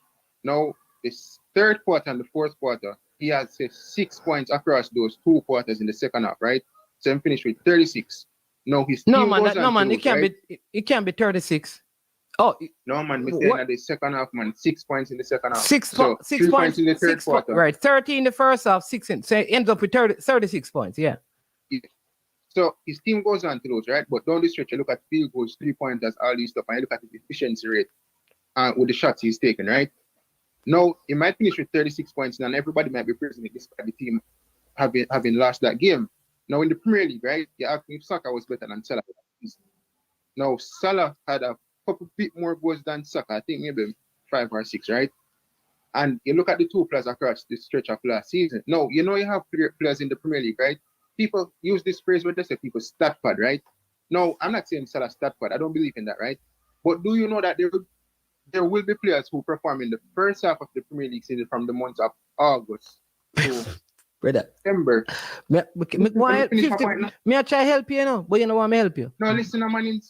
Now, this 3rd quarter and the 4th quarter, he has, say, 6 points across those 2 quarters in the second half, right? So I'm finished with 36. Now his team it can't be 36. Oh no, man, we're saying that the second half, man, 6 points in the second half. 6 points in the 3rd quarter. Right, 30 in the first half, 6 in. So it ends up with 36 points, yeah. So his team goes on to those, right? But down the stretch, you look at field goals, 3-pointers, all these stuff, and you look at his efficiency rate with the shots he's taken, right? Now, he might finish with 36 points, and everybody might be praising it despite the team having lost that game. Now, in the Premier League, right, you asked me if Saka was better than Salah. Now, Salah had a couple bit more goals than Saka, I think maybe 5 or 6, right? And you look at the 2 players across the stretch of last season. Now, you have players in the Premier League, right? People use this phrase where they say people stat pad, right? No, I'm not saying Salah stat pad. I don't believe in that, right? But do you know that there will be players who perform in the first half of the Premier League season from the months of August to September? Me I try help you, but you know what I'm help you. No, listen, man.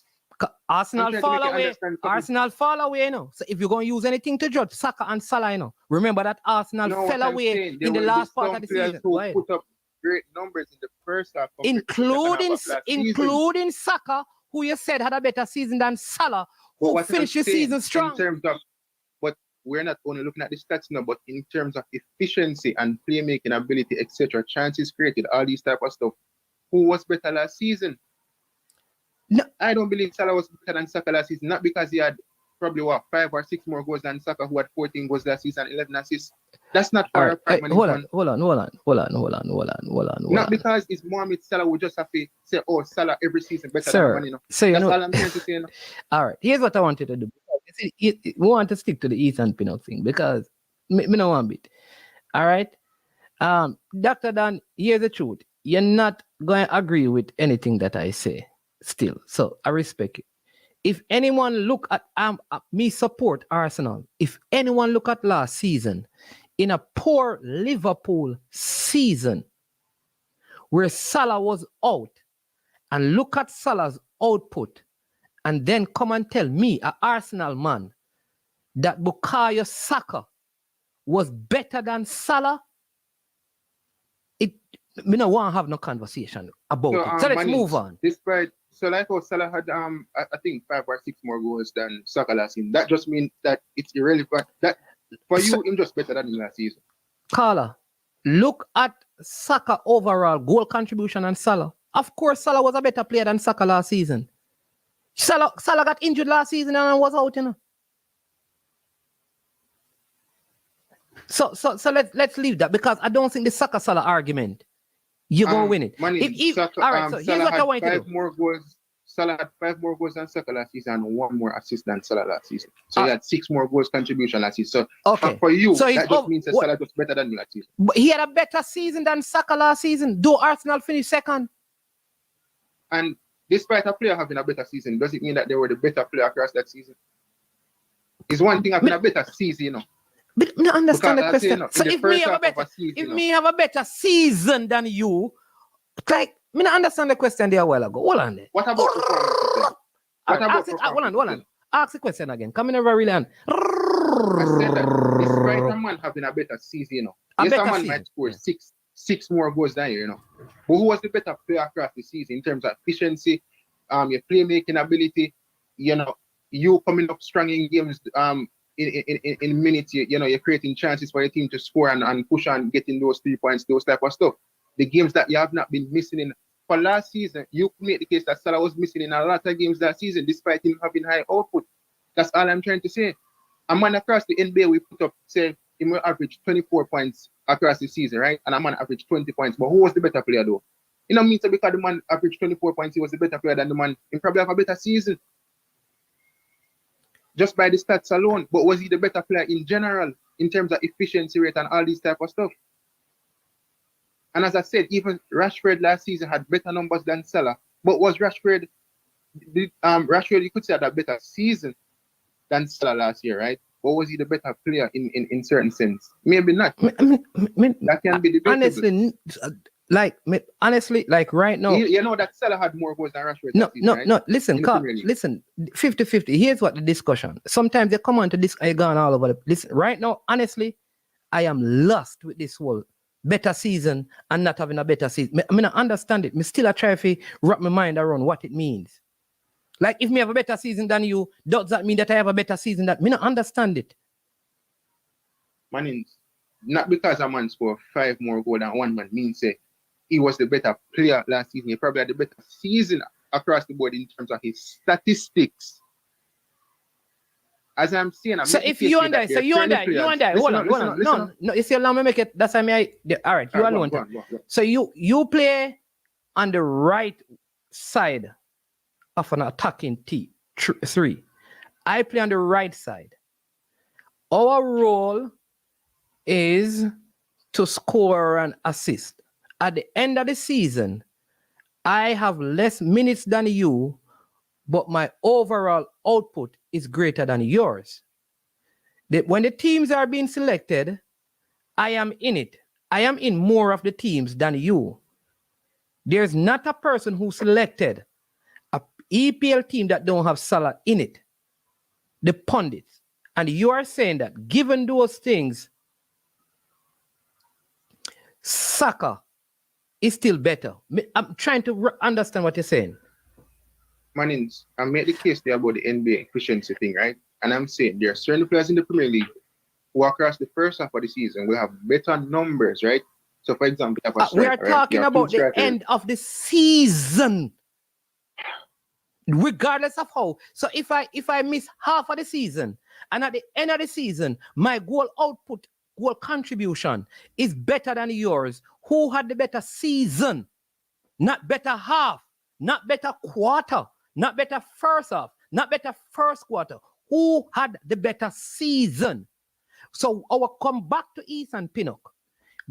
Arsenal fall away. Arsenal fall away, So if you're going to use anything to judge Saka and Salah, remember that Arsenal fell away in the last part of the season. Who put up great numbers in the first half, including Saka, who you said had a better season than Salah, who finished the season strong. In terms of, but we're not only looking at the stats now, but in terms of efficiency and playmaking ability, etc., chances created, all these type of stuff. Who was better last season? No, I don't believe Salah was better than Saka last season, not because he had probably 5 or 6 more goals than Saka, who had 14 goals last season, 11 assists. That's not far apart. Hold on. Not because it's Mohamed Salah would just have to say, oh, Salah every season better than Man. So that's all I'm trying to say. All right, here's what I wanted to do. We want to stick to the Ethan Pinnock thing because me no want bit. All right, Dr. Dan, here's the truth. You're not going to agree with anything that I say still, so I respect it. If anyone look at me support Arsenal, if anyone look at last season, in a poor Liverpool season where Salah was out, and look at Salah's output, and then come and tell me, an Arsenal man, that Bukayo Saka was better than Salah, me no want to have no conversation about it. So let's move on. So like how Salah had I think 5 or 6 more goals than Saka last season. That just means that it's irrelevant. That for you, him just better than him last season. Carla, look at Saka overall goal contribution and Salah. Of course, Salah was a better player than Saka last season. Salah got injured last season and was out, So let's leave that because I don't think the Saka Salah argument. You're going to win it. All right, so here's what I want you to do. Salah had 5 more goals than Saka last season and 1 more assist than Salah last season. So he had 6 more goals contribution last season. So for you, so that just means that Salah was better than you last season. But he had a better season than Saka last season, though Arsenal finished second. And despite a player having a better season, does it mean that they were the better player across that season? It's one thing having a better season, But I understand the question. So if me have a better season than you, like me not understand the question there a while ago. Hold on there. What about performance? Hold on. Ask the question again. Come in over really on. I said that despite a man having a better season, a man might score 6 more goals than you, But who was the better player across the season in terms of efficiency, your playmaking ability, you coming up strong in games, in minutes, you're creating chances for your team to score and push on getting those 3 points, those type of stuff. The games that you have not been missing in for last season, you made the case that Salah was missing in a lot of games that season, despite him having high output. That's all I'm trying to say. A man across the NBA, we put up, say, he will average 24 points across the season, right? And a man average 20 points. But who was the better player, though? You know, means because the man averaged 24 points, he was the better player than the man. He probably have a better season. Just by the stats alone. But was he the better player in general, in terms of efficiency rate and all these type of stuff? And as I said, even Rashford last season had better numbers than Salah. But was Rashford, Rashford, you could say, had a better season than Salah last year, right? Or was he the better player in certain sense? Maybe not. That can be debatable. Honestly, like right now. You know that Salah had more goals than Rashford. No, listen, Carl, listen, 50-50. Here's what the discussion. Sometimes they come on to this, I gone all over. Listen, right now, honestly, I am lost with this whole better season and not having a better season. I mean, I understand it. I still try to wrap my mind around what it means. Like, if me have a better season than you, does that mean that I have a better season than me? Not understand it. Man, not because a man scored 5 more goals than one man means say he was the better player last season. He probably had the better season across the board in terms of his statistics. As I'm saying, hold on. No, you see, allow me make it. That's how all right, you alone. Go. So you play on the right side of an attacking three. I play on the right side. Our role is to score and assist. At the end of the season, I have less minutes than you, but my overall output is greater than yours. When the teams are being selected, I am in it. I am in more of the teams than you. There's not a person who selected a EPL team that don't have Salah in it. The pundits. And you are saying that given those things, Saka is still better. I'm trying to understand what you're saying. Manins, I made the case there about the NBA efficiency thing, right? And I'm saying there are certain players in the Premier League who across the first half of the season will have better numbers, right? So, for example, we are talking about the end of the season, regardless of how. So, if I miss half of the season, and at the end of the season, my goal output, goal contribution is better than yours, who had the better season? Not better half, not better quarter, not better first half, not better first quarter. Who had the better season? So I will come back to Ethan Pinnock.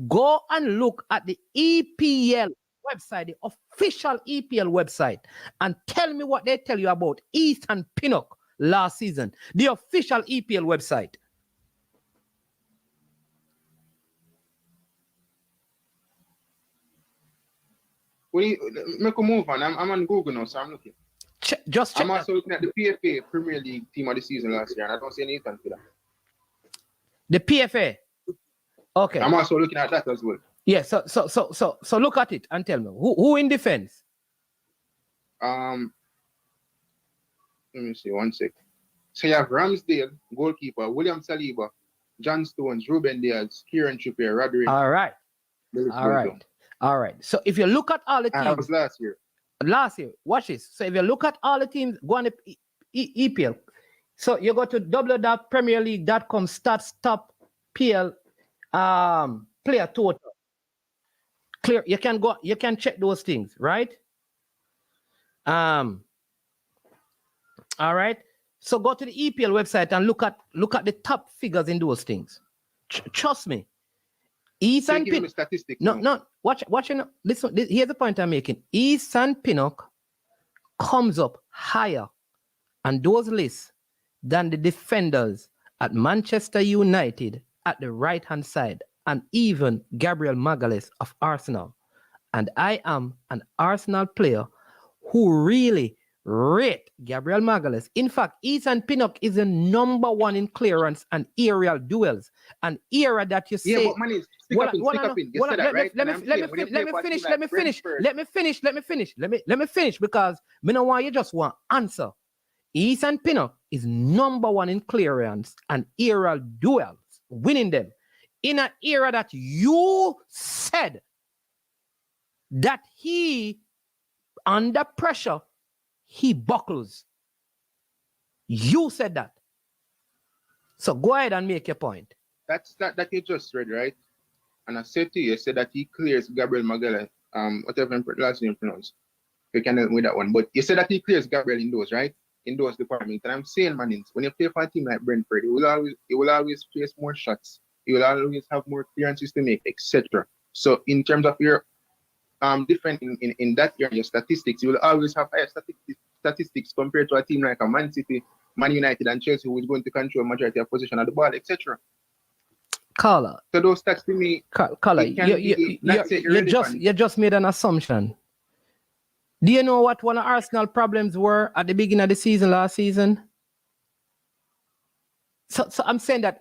Go and look at the EPL website, the official EPL website, and tell me what they tell you about Ethan Pinnock last season. The official EPL website. Make a move on. I'm on Google now, so I'm looking. I'm also looking at the PFA Premier League team of the season last year, and I don't see any Ethan for that. The PFA. Okay. I'm also looking at that as well. Yeah. So look at it and tell me who in defense. Let me see 1 sec. So you have Ramsdale, goalkeeper, William Saliba, John Stones, Ruben Diaz, Kieran Trippier, Rodri. All right. So if you look at all the teams. That was last year. Watch this. So if you look at all the teams, go on the EPL. So you go to www.premierleague.com stats top PL player total. Clear. You can check those things, right? All right. So go to the EPL website and look at the top figures in those things. Trust me. Ethan Pinnock. No. Watch. Listen. Here's the point I'm making. Ethan Pinnock comes up higher on those lists than the defenders at Manchester United at the right-hand side, and even Gabriel Magalhaes of Arsenal. And I am an Arsenal player who really rate Gabriel Magalhaes. In fact, Ethan Pinnock is the #1 in clearance and aerial duels. An era that you say. Yeah, but man, let me finish because me know why you just want answer. Ethan Pinnock is #1 in clearance and aerial duels, winning them in an era that you said that he under pressure, he buckles. You said that. So go ahead and make your point. That's that you just read, right? And I said to you, I said that he clears Gabriel Magalhaes, whatever last name pronounced. You can help with that one. But you said that he clears Gabriel in those, right? In those departments. And I'm saying, man, when you play for a team like Brentford, you will always place more shots. You will always have more clearances to make, etc. So in terms of your different in that area, statistics, you will always have higher statistics compared to a team like a Man City, Man United, and Chelsea, who is going to control majority of possession of the ball, etc. Carla. So those stats to me, Carla, you just made an assumption. Do you know what one of Arsenal problems were at the beginning of the season last season? So I'm saying that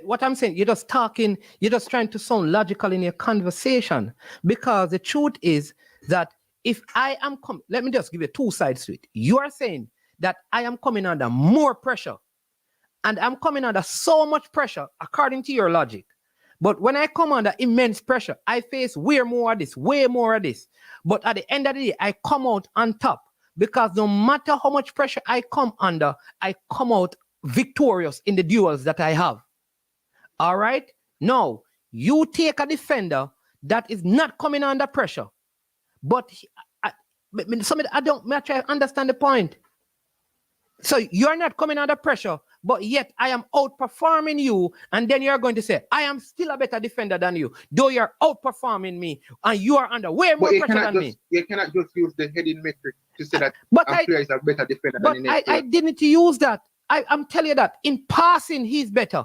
what I'm saying, you're just talking, you're just trying to sound logical in your conversation, because the truth is that if I am let me just give you two sides to it. You are saying that I am coming under more pressure, and I'm coming under so much pressure according to your logic. But when I come under immense pressure, I face way more of this. But at the end of the day, I come out on top, because no matter how much pressure I come under, I come out victorious in the duels that I have. All right? Now, you take a defender that is not coming under pressure, but I don't try to understand the point. So you're not coming under pressure, but yet I am outperforming you, and then you're going to say, I am still a better defender than you, though you're outperforming me, and you are under way more pressure than me. You cannot just use the heading metric to say that player is a better defender than the next player. I didn't use that. I'm telling you that in passing, he's better.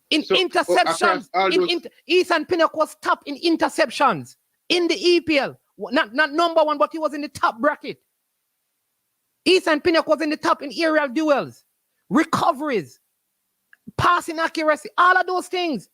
In interceptions, Ethan Pinnock was top in interceptions in the EPL. Not number one, but he was in the top bracket. Ethan Pinnock was in the top in aerial duels, recoveries, passing accuracy, all of those things.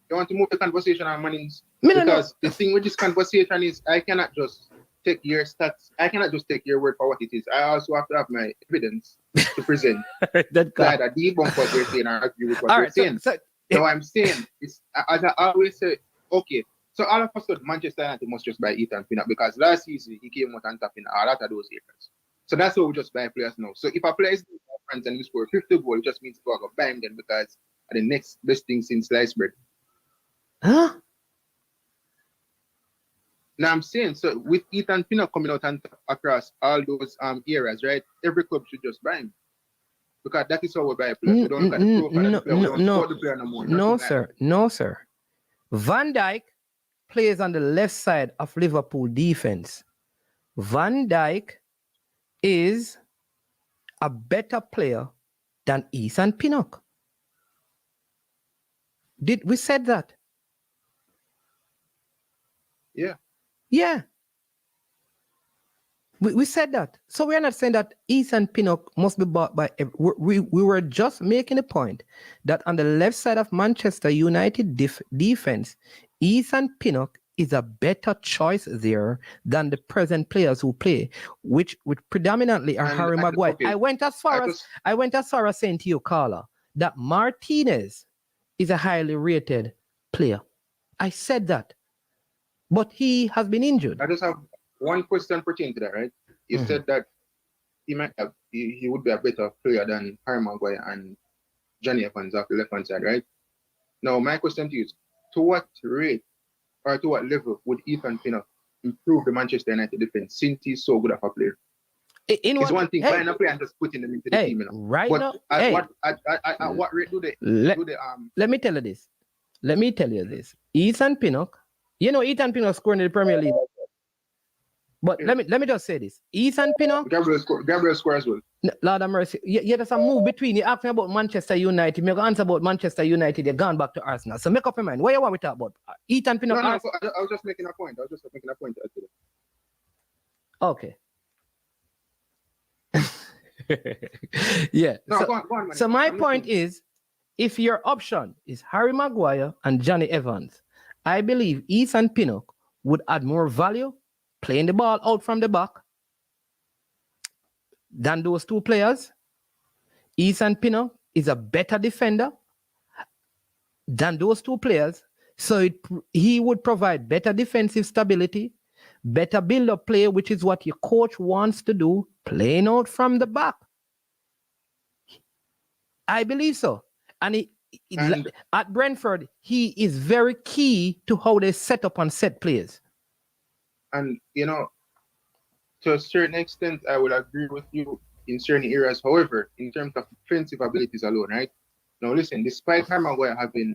You want to move the conversation on Mannings? Because the thing with this conversation is I cannot just take your stats. I cannot just take your word for what it is. I also have to have my evidence to present. That either debunk what you're saying or agree with what you're saying. So I'm saying, is, as I always say, okay, so all of us thought Manchester United must just buy Ethan Pinnock, because last season he came out on top in a lot of those areas. So that's why we just buy players now. So if a player is in France and he score 50 goals, it just means we're going to buy him then, because the next best thing since sliced bread. Huh? Now I'm saying, so with Ethan Pinnock coming out and across all those areas, right? Every club should just buy him, because that is how we buy players. We don't look at the profile of the player. We don't support the player no more. No, sir. Van Dijk plays on the left side of Liverpool defense. Van Dijk is a better player than Ethan Pinnock. Did we said that? Yeah. Yeah. We said that. So we're not saying that Ethan Pinnock must be bought by... We were just making a point that on the left side of Manchester United defense, Ethan Pinnock is a better choice there than the present players who play, which predominantly are Harry Maguire. Okay. I went as far as saying to you, Carla, that Martinez is a highly rated player. I said that. But he has been injured. I just have one question pertaining to that, right? You said that he would be a better player than Harry Maguire and Johnny Evans off the left hand side, right? Now my question to you is, to what rate or to what level would Ethan Pinnock improve the Manchester United defense since he's so good of a player? It's one thing buying a player and just putting them into the team, you know. Right but now, at what rate do they Let me tell you this. Ethan Pinnock, you know, Ethan Pinnock scored in the Premier League. But let me just say this. Ethan Pinnock. Gabriel score as well. Lord have mercy. Yeah, there's a move between you asking about Manchester United. Make an answer about Manchester United. You're gone back to Arsenal. So make up your mind. What you want we talk about? Ethan Pinnock. No, I was just making a point. Okay. Yeah. No, go on, so my point is, if your option is Harry Maguire and Johnny Evans, I believe Ethan Pinnock would add more value playing the ball out from the back than those two players. Ethan Pinnock is a better defender. than those two players. So he would provide better defensive stability, better build-up play, which is what your coach wants to do, playing out from the back. I believe so. And at Brentford, he is very key to how they set up and set players. And, you know, to a certain extent, I would agree with you in certain areas. However, in terms of defensive abilities alone, right? Now, listen, despite Harry Maguire having,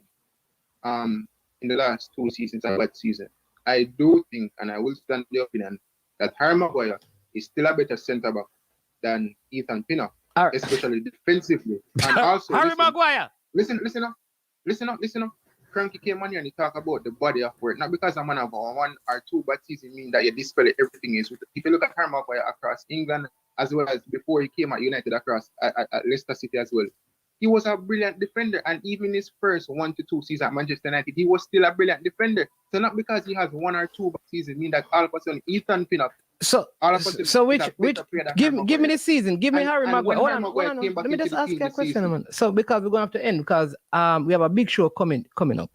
in the last 2 seasons, a bad season, I do think, and I will stand the opinion, that Harry Maguire is still a better centre-back than Ethan Pinnock, especially defensively. And also, Harry Maguire! Listen up. Cranky came on here and he talk about the body of work. Not because a man have 1 or 2 bad seasons mean that you dispel everything is. If you look at Harry Maguire across England, as well as before he came at United across at Leicester City as well, he was a brilliant defender. And even his first 1 to 2 seasons at Manchester United, he was still a brilliant defender. So not because he has 1 or 2 bad seasons mean that all of a sudden Ethan Pinnock. Give me the season. Give me Harry Maguire. Hold on. Let me just ask you a question, man. So because we're going to have to end because we have a big show coming up.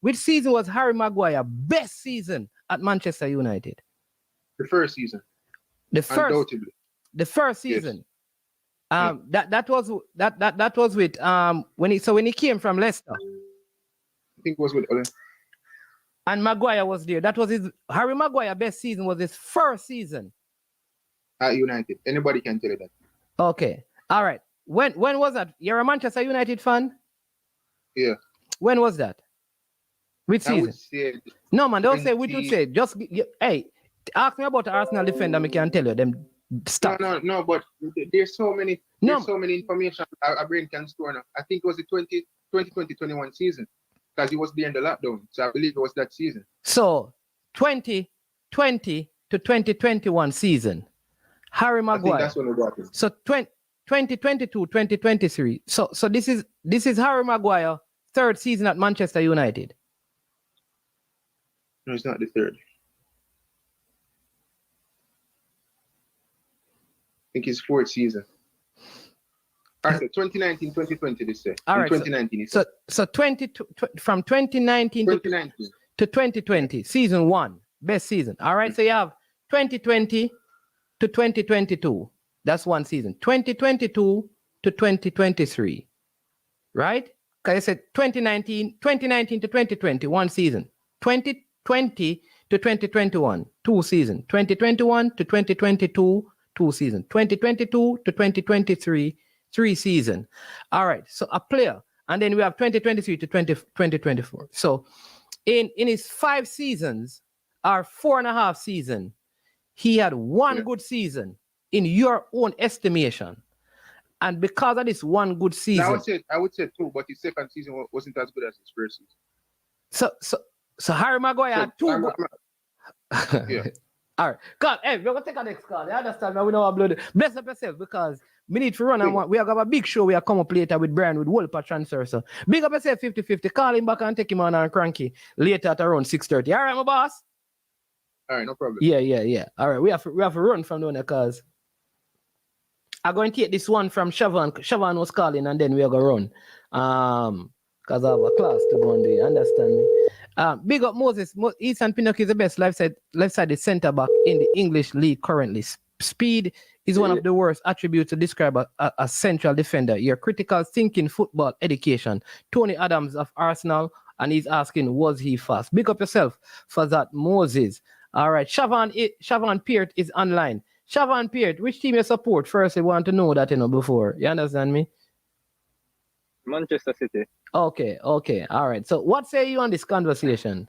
Which season was Harry Maguire best season at Manchester United? The first season. Undoubtedly. The first season. Yes. That was with when he came from Leicester. I think it was with Ole. And Maguire was there. That was Harry Maguire best season was his first season at United. Anybody can tell you that. Okay. All right. When was that? You're a Manchester United fan? Yeah. When was that? Which season? No, man, don't say which you say. Just hey, ask me about the Arsenal defender. I can tell you them stuff. No, but there's so many information our brain can store now. I think it was the 2020-21 season. Because he was there in the lockdown. So I believe it was that season. So 2020 to 2021 season. Harry Maguire. I think that's when we got him. So 2022, 2023. So this is Harry Maguire, third season at Manchester United. No, it's not the third. I think it's fourth season. All right, so 2019, 2020 this year. All right, 2019. So from 2019 to 2020, season 1, best season. All right, so you have 2020 to 2022. That's one season. 2022 to 2023. Right? Because I said 2019 to 2020, one season. 2020 to 2021, 2 seasons. 2021 to 2022, 2 seasons. 2022 to 2023, 3 seasons. All right. So a player. And then we have 2023 to 2024. So in his 5 seasons, or 4.5 seasons, he had one good season in your own estimation. And because of this one good season. I would say 2, but his second season wasn't as good as his first season. So Harry Maguire had 2. Yeah. All right. God, hey, we're going to take our next call. You understand? We don't upload it. Bless up yourself because we need to run and we have a big show. We are come up later with Brian with Wolper transfer. So big up yourself 50-50. Call him back and take him on and cranky later at around 6:30. All right, my boss? All right, no problem. Yeah. All right, we have to run from down there because I'm going to take this one from Siobhan. Siobhan was calling and then we are going to run. Because I have a class to go on there. Understand me? Big up Moses. Ethan Pinnock is the best left-sided centre back in the English league currently. Speed is one of the worst attributes to describe a central defender. Your critical thinking football education. Tony Adams of Arsenal, and he's asking, was he fast? Big up yourself for that, Moses. All right, Siobhan Peart is online. Siobhan Peart, which team you support? First, I want to know that before. You understand me? Manchester City. Okay. All right. So what say you on this conversation?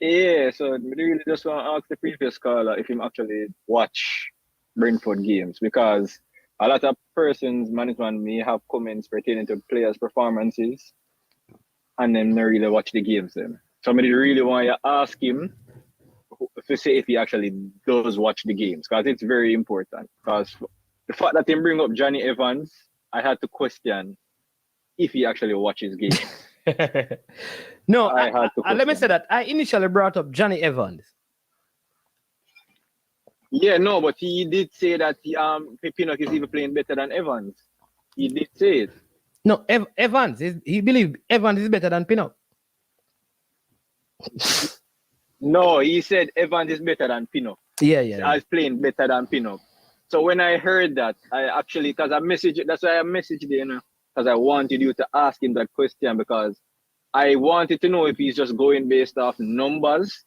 Yeah, so I really just want to ask the previous caller if he actually watch Brentford games, because a lot of persons, management may have comments pertaining to players' performances and then they really watch the games then. So I really want to ask him to say if he actually does watch the games, because it's very important. Because the fact that he bring up Johnny Evans, I had to question if he actually watches games. No, let me say that I initially brought up Johnny Evans. Yeah, no, but he did say that Pinnock is even playing better than Evans. He did say it. No, Evans. He believes Evans is better than Pinnock. No, he said Evans is better than Pinnock. Yeah. I was playing better than Pinnock. So when I heard that, I actually, that's why I messaged you, because I wanted you to ask him that question, because I wanted to know if he's just going based off numbers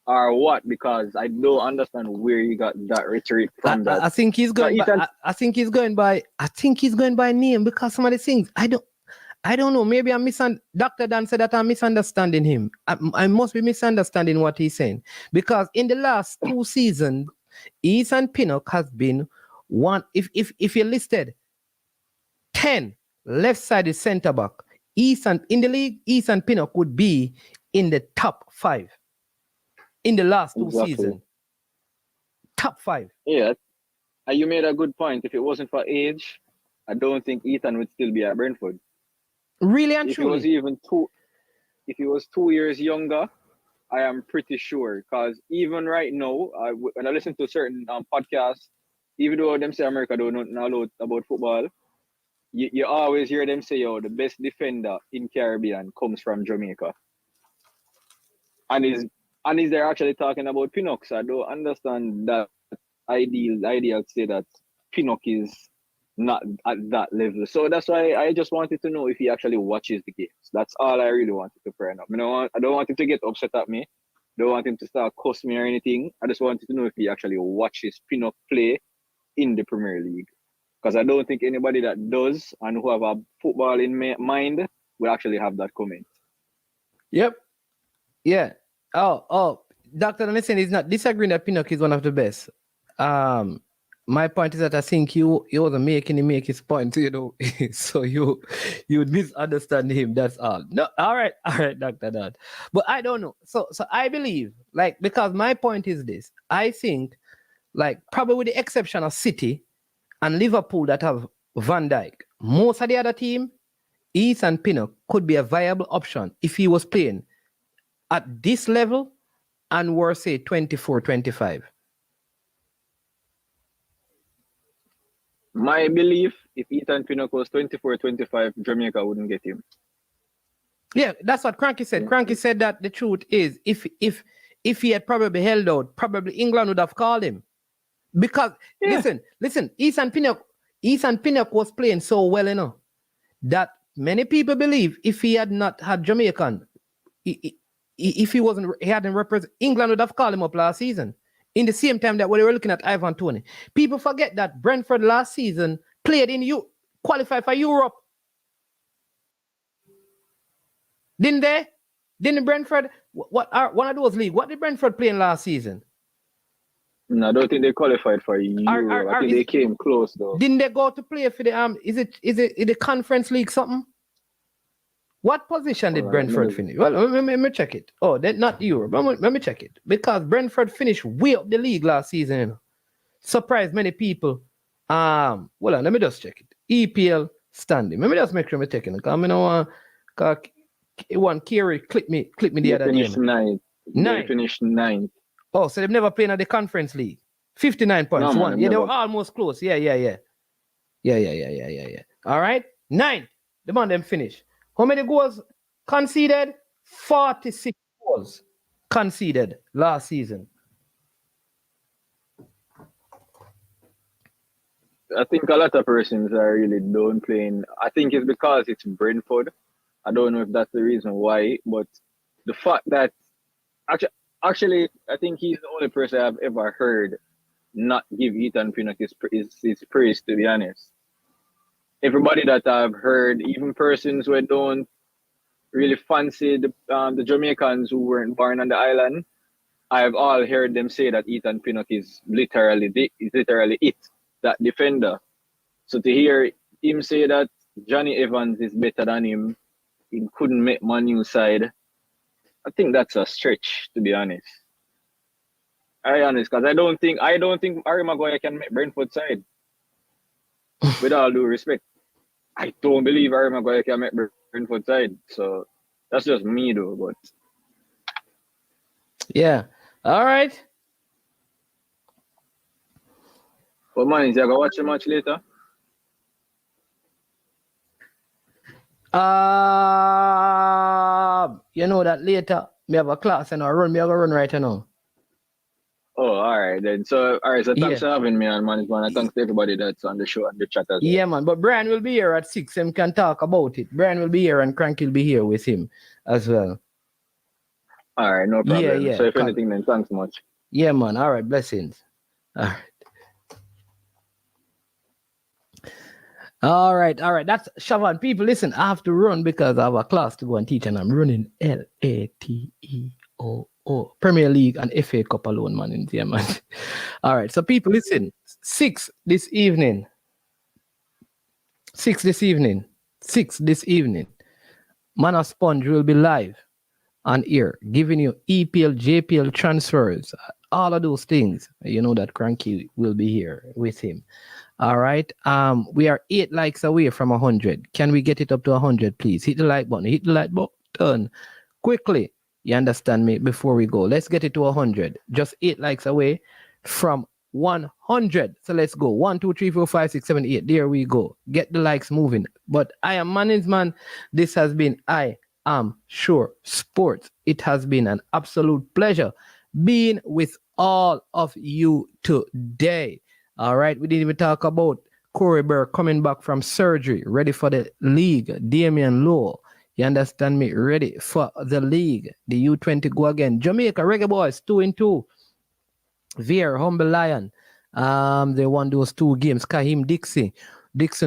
or what, because I don't understand where he got that rhetoric from. I think he's going by. I think he's going by name, because some of the things I don't know. Maybe Dr. Dan said that I'm misunderstanding him. I must be misunderstanding what he's saying, because in the last 2 seasons, Ethan Pinnock has been one. If you listed 10 left-sided centre back, in the league, Ethan Pinnock would be in the top 5 in the last 2 seasons. Top 5. Yeah, you made a good point. If it wasn't for age, I don't think Ethan would still be at Brentford. Really and truly. If he was 2 years younger, I am pretty sure. Because even right now, when I listen to certain podcasts, even though them say America don't know a lot about football, you always hear them say, "Oh, the best defender in Caribbean comes from Jamaica." And they're actually talking about Pinnock. So I don't understand that idea to say that Pinnock is not at that level. So that's why I just wanted to know if he actually watches the games. That's all I really wanted to find out. I don't want him to get upset at me. Don't want him to start cuss me or anything. I just wanted to know if he actually watches Pinnock play in the Premier League. Because I don't think anybody that does and who have a football in mind will actually have that comment. Yep. Yeah. Oh. Dr. Listen is not disagreeing that Pinnock is one of the best. My point is that I think he wasn't making him make his point, so you would misunderstand him. That's all. No, all right, Dr. Dad. But I don't know. So I believe, because my point is this. I think, probably with the exception of City and Liverpool that have Van Dijk, most of the other team, Ethan Pinnock could be a viable option if he was playing at this level and were, say, 24, 25. My belief, if Ethan Pinnock was 24, 25, Jamaica wouldn't get him. Yeah, that's what Cranky said. Yeah. Cranky said that the truth is, if he had probably held out, probably England would have called him. Because, listen, Ethan Pinnock was playing so well, that many people believe if he had not had Jamaican, if he hadn't represented, England would have called him up last season. In the same time that we were looking at Ivan Toney. People forget that Brentford last season qualified for Europe. Didn't they? Didn't Brentford, one of those leagues, what did Brentford play in last season? No, I don't think they qualified for Europe. I think they came close though. Didn't they go to play for the is it the Conference League something? What position did Brentford finish? Well, let me check it. Oh, they're not Europe. Let me check it. Because Brentford finished way up the league last season. Surprised many people. Let me just check it. EPL standing. Let me just make sure I'm taking it. Because I know one Kiri clip me the other day. They finished ninth. Oh, so they've never played at the Conference League. 59 points. No, one. Yeah, they were almost close. Yeah. All right. 9th. The man them finished. How many goals conceded? 46 goals conceded last season. I think a lot of persons are really downplaying. I think it's because it's Brentford. I don't know if that's the reason why, but the fact that actually I think he's the only person I've ever heard not give Ethan Pinnock his praise, to be honest. Everybody that I've heard, even persons who don't really fancy the Jamaicans who weren't born on the island, I've all heard them say that Ethan Pinnock is literally it, that defender. So to hear him say that Johnny Evans is better than him, he couldn't make Man U side, I think that's a stretch, to be honest. Because I don't think Harry Maguire can make Brentford side. With all due respect, I don't believe Harry Maguire can make Brentford side. So that's just me though. But yeah, all right. But man, is you gonna watch the match later? You know that later, me have a class and I run, me have a run right now. Oh, all right then. So, all right. So, thanks for having me on management. And thanks to everybody that's on the show and the chat as well. Yeah, man. But Brian will be here at 6. Him can talk about it. Brian will be here and Cranky will be here with him as well. All right, no problem. Yeah. So, if anything, then thanks much. Yeah, man. All right, blessings. All right. That's Shavan. People, listen, I have to run because I have a class to go and teach, and I'm running LATEO. Premier League and FA Cup alone, man, in there, man. All right, so people, listen. 6 this evening. Mana Sponge will be live on air, giving you EPL, JPL transfers, all of those things. You know that Cranky will be here with him. All right. We are 8 likes away from 100. Can we get it up to 100, please? Hit the like button. Hit the like button quickly. You understand me? Before we go, let's get it to 100. Just 8 likes away from 100. So let's go. 1, 2, 3, 4, 5, 6, 7, 8. There we go. Get the likes moving. But I am management. This has been I Am Sure Sports. It has been an absolute pleasure being with all of you today. All right. We didn't even talk about Corey Burke coming back from surgery, ready for the league. Damian Lowe. You understand me? Ready for the league. The U20 go again. Jamaica Reggae Boyz 2-2. Veer Humble Lion. They won those 2 games. Kahim Dixon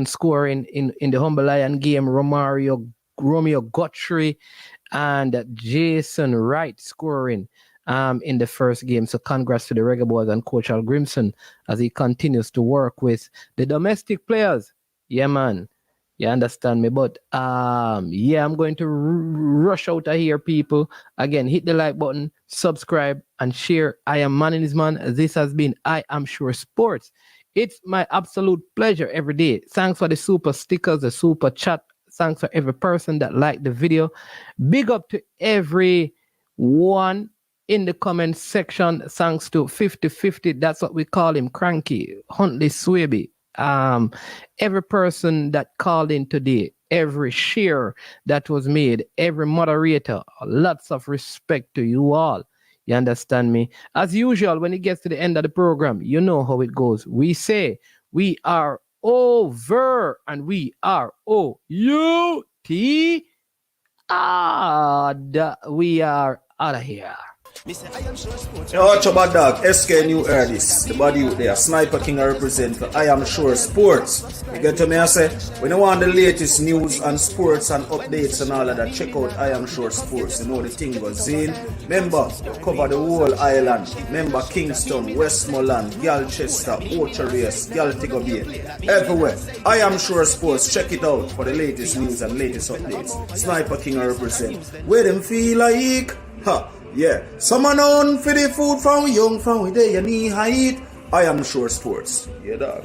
scoring in the Humble Lion game. Romeo Guthrie and Jason Wright scoring in the first game. So congrats to the Reggae Boyz and Coach Al Grimson as he continues to work with the domestic players. Yeah, man. You understand me? But yeah, I'm going to rush out of here, people. Again, hit the like button, subscribe, and share. I am Man. This has been I Am Sure Sports. It's my absolute pleasure every day. Thanks for the super stickers, the super chat. Thanks for every person that liked the video. Big up to everyone in the comment section. Thanks to 50-50. That's what we call him, Cranky, Huntley Swaby. Every person that called in today, every share that was made, every moderator, lots of respect to you all. You understand me? As usual, when it gets to the end of the program, you know how it goes. We say we are over and we are O-U-T. We are out of here. Yo, watch your bad dog, SK New Artist, the body out there, Sniper King I represent for I Am Sure Sports. You get to me, I say, when you want the latest news and sports and updates and all of that, check out I Am Sure Sports. You know the thing goes in. Remember, cover the whole island. Remember Kingston, Westmoreland, Galchester, Ocho-Race, Galtigo Bay, everywhere. I Am Sure Sports, check it out for the latest news and latest updates. Sniper King I represent. Where them feel like, yeah, someone on for the food from young, from where they knee height. I Am Sure Sports. Yeah, dog.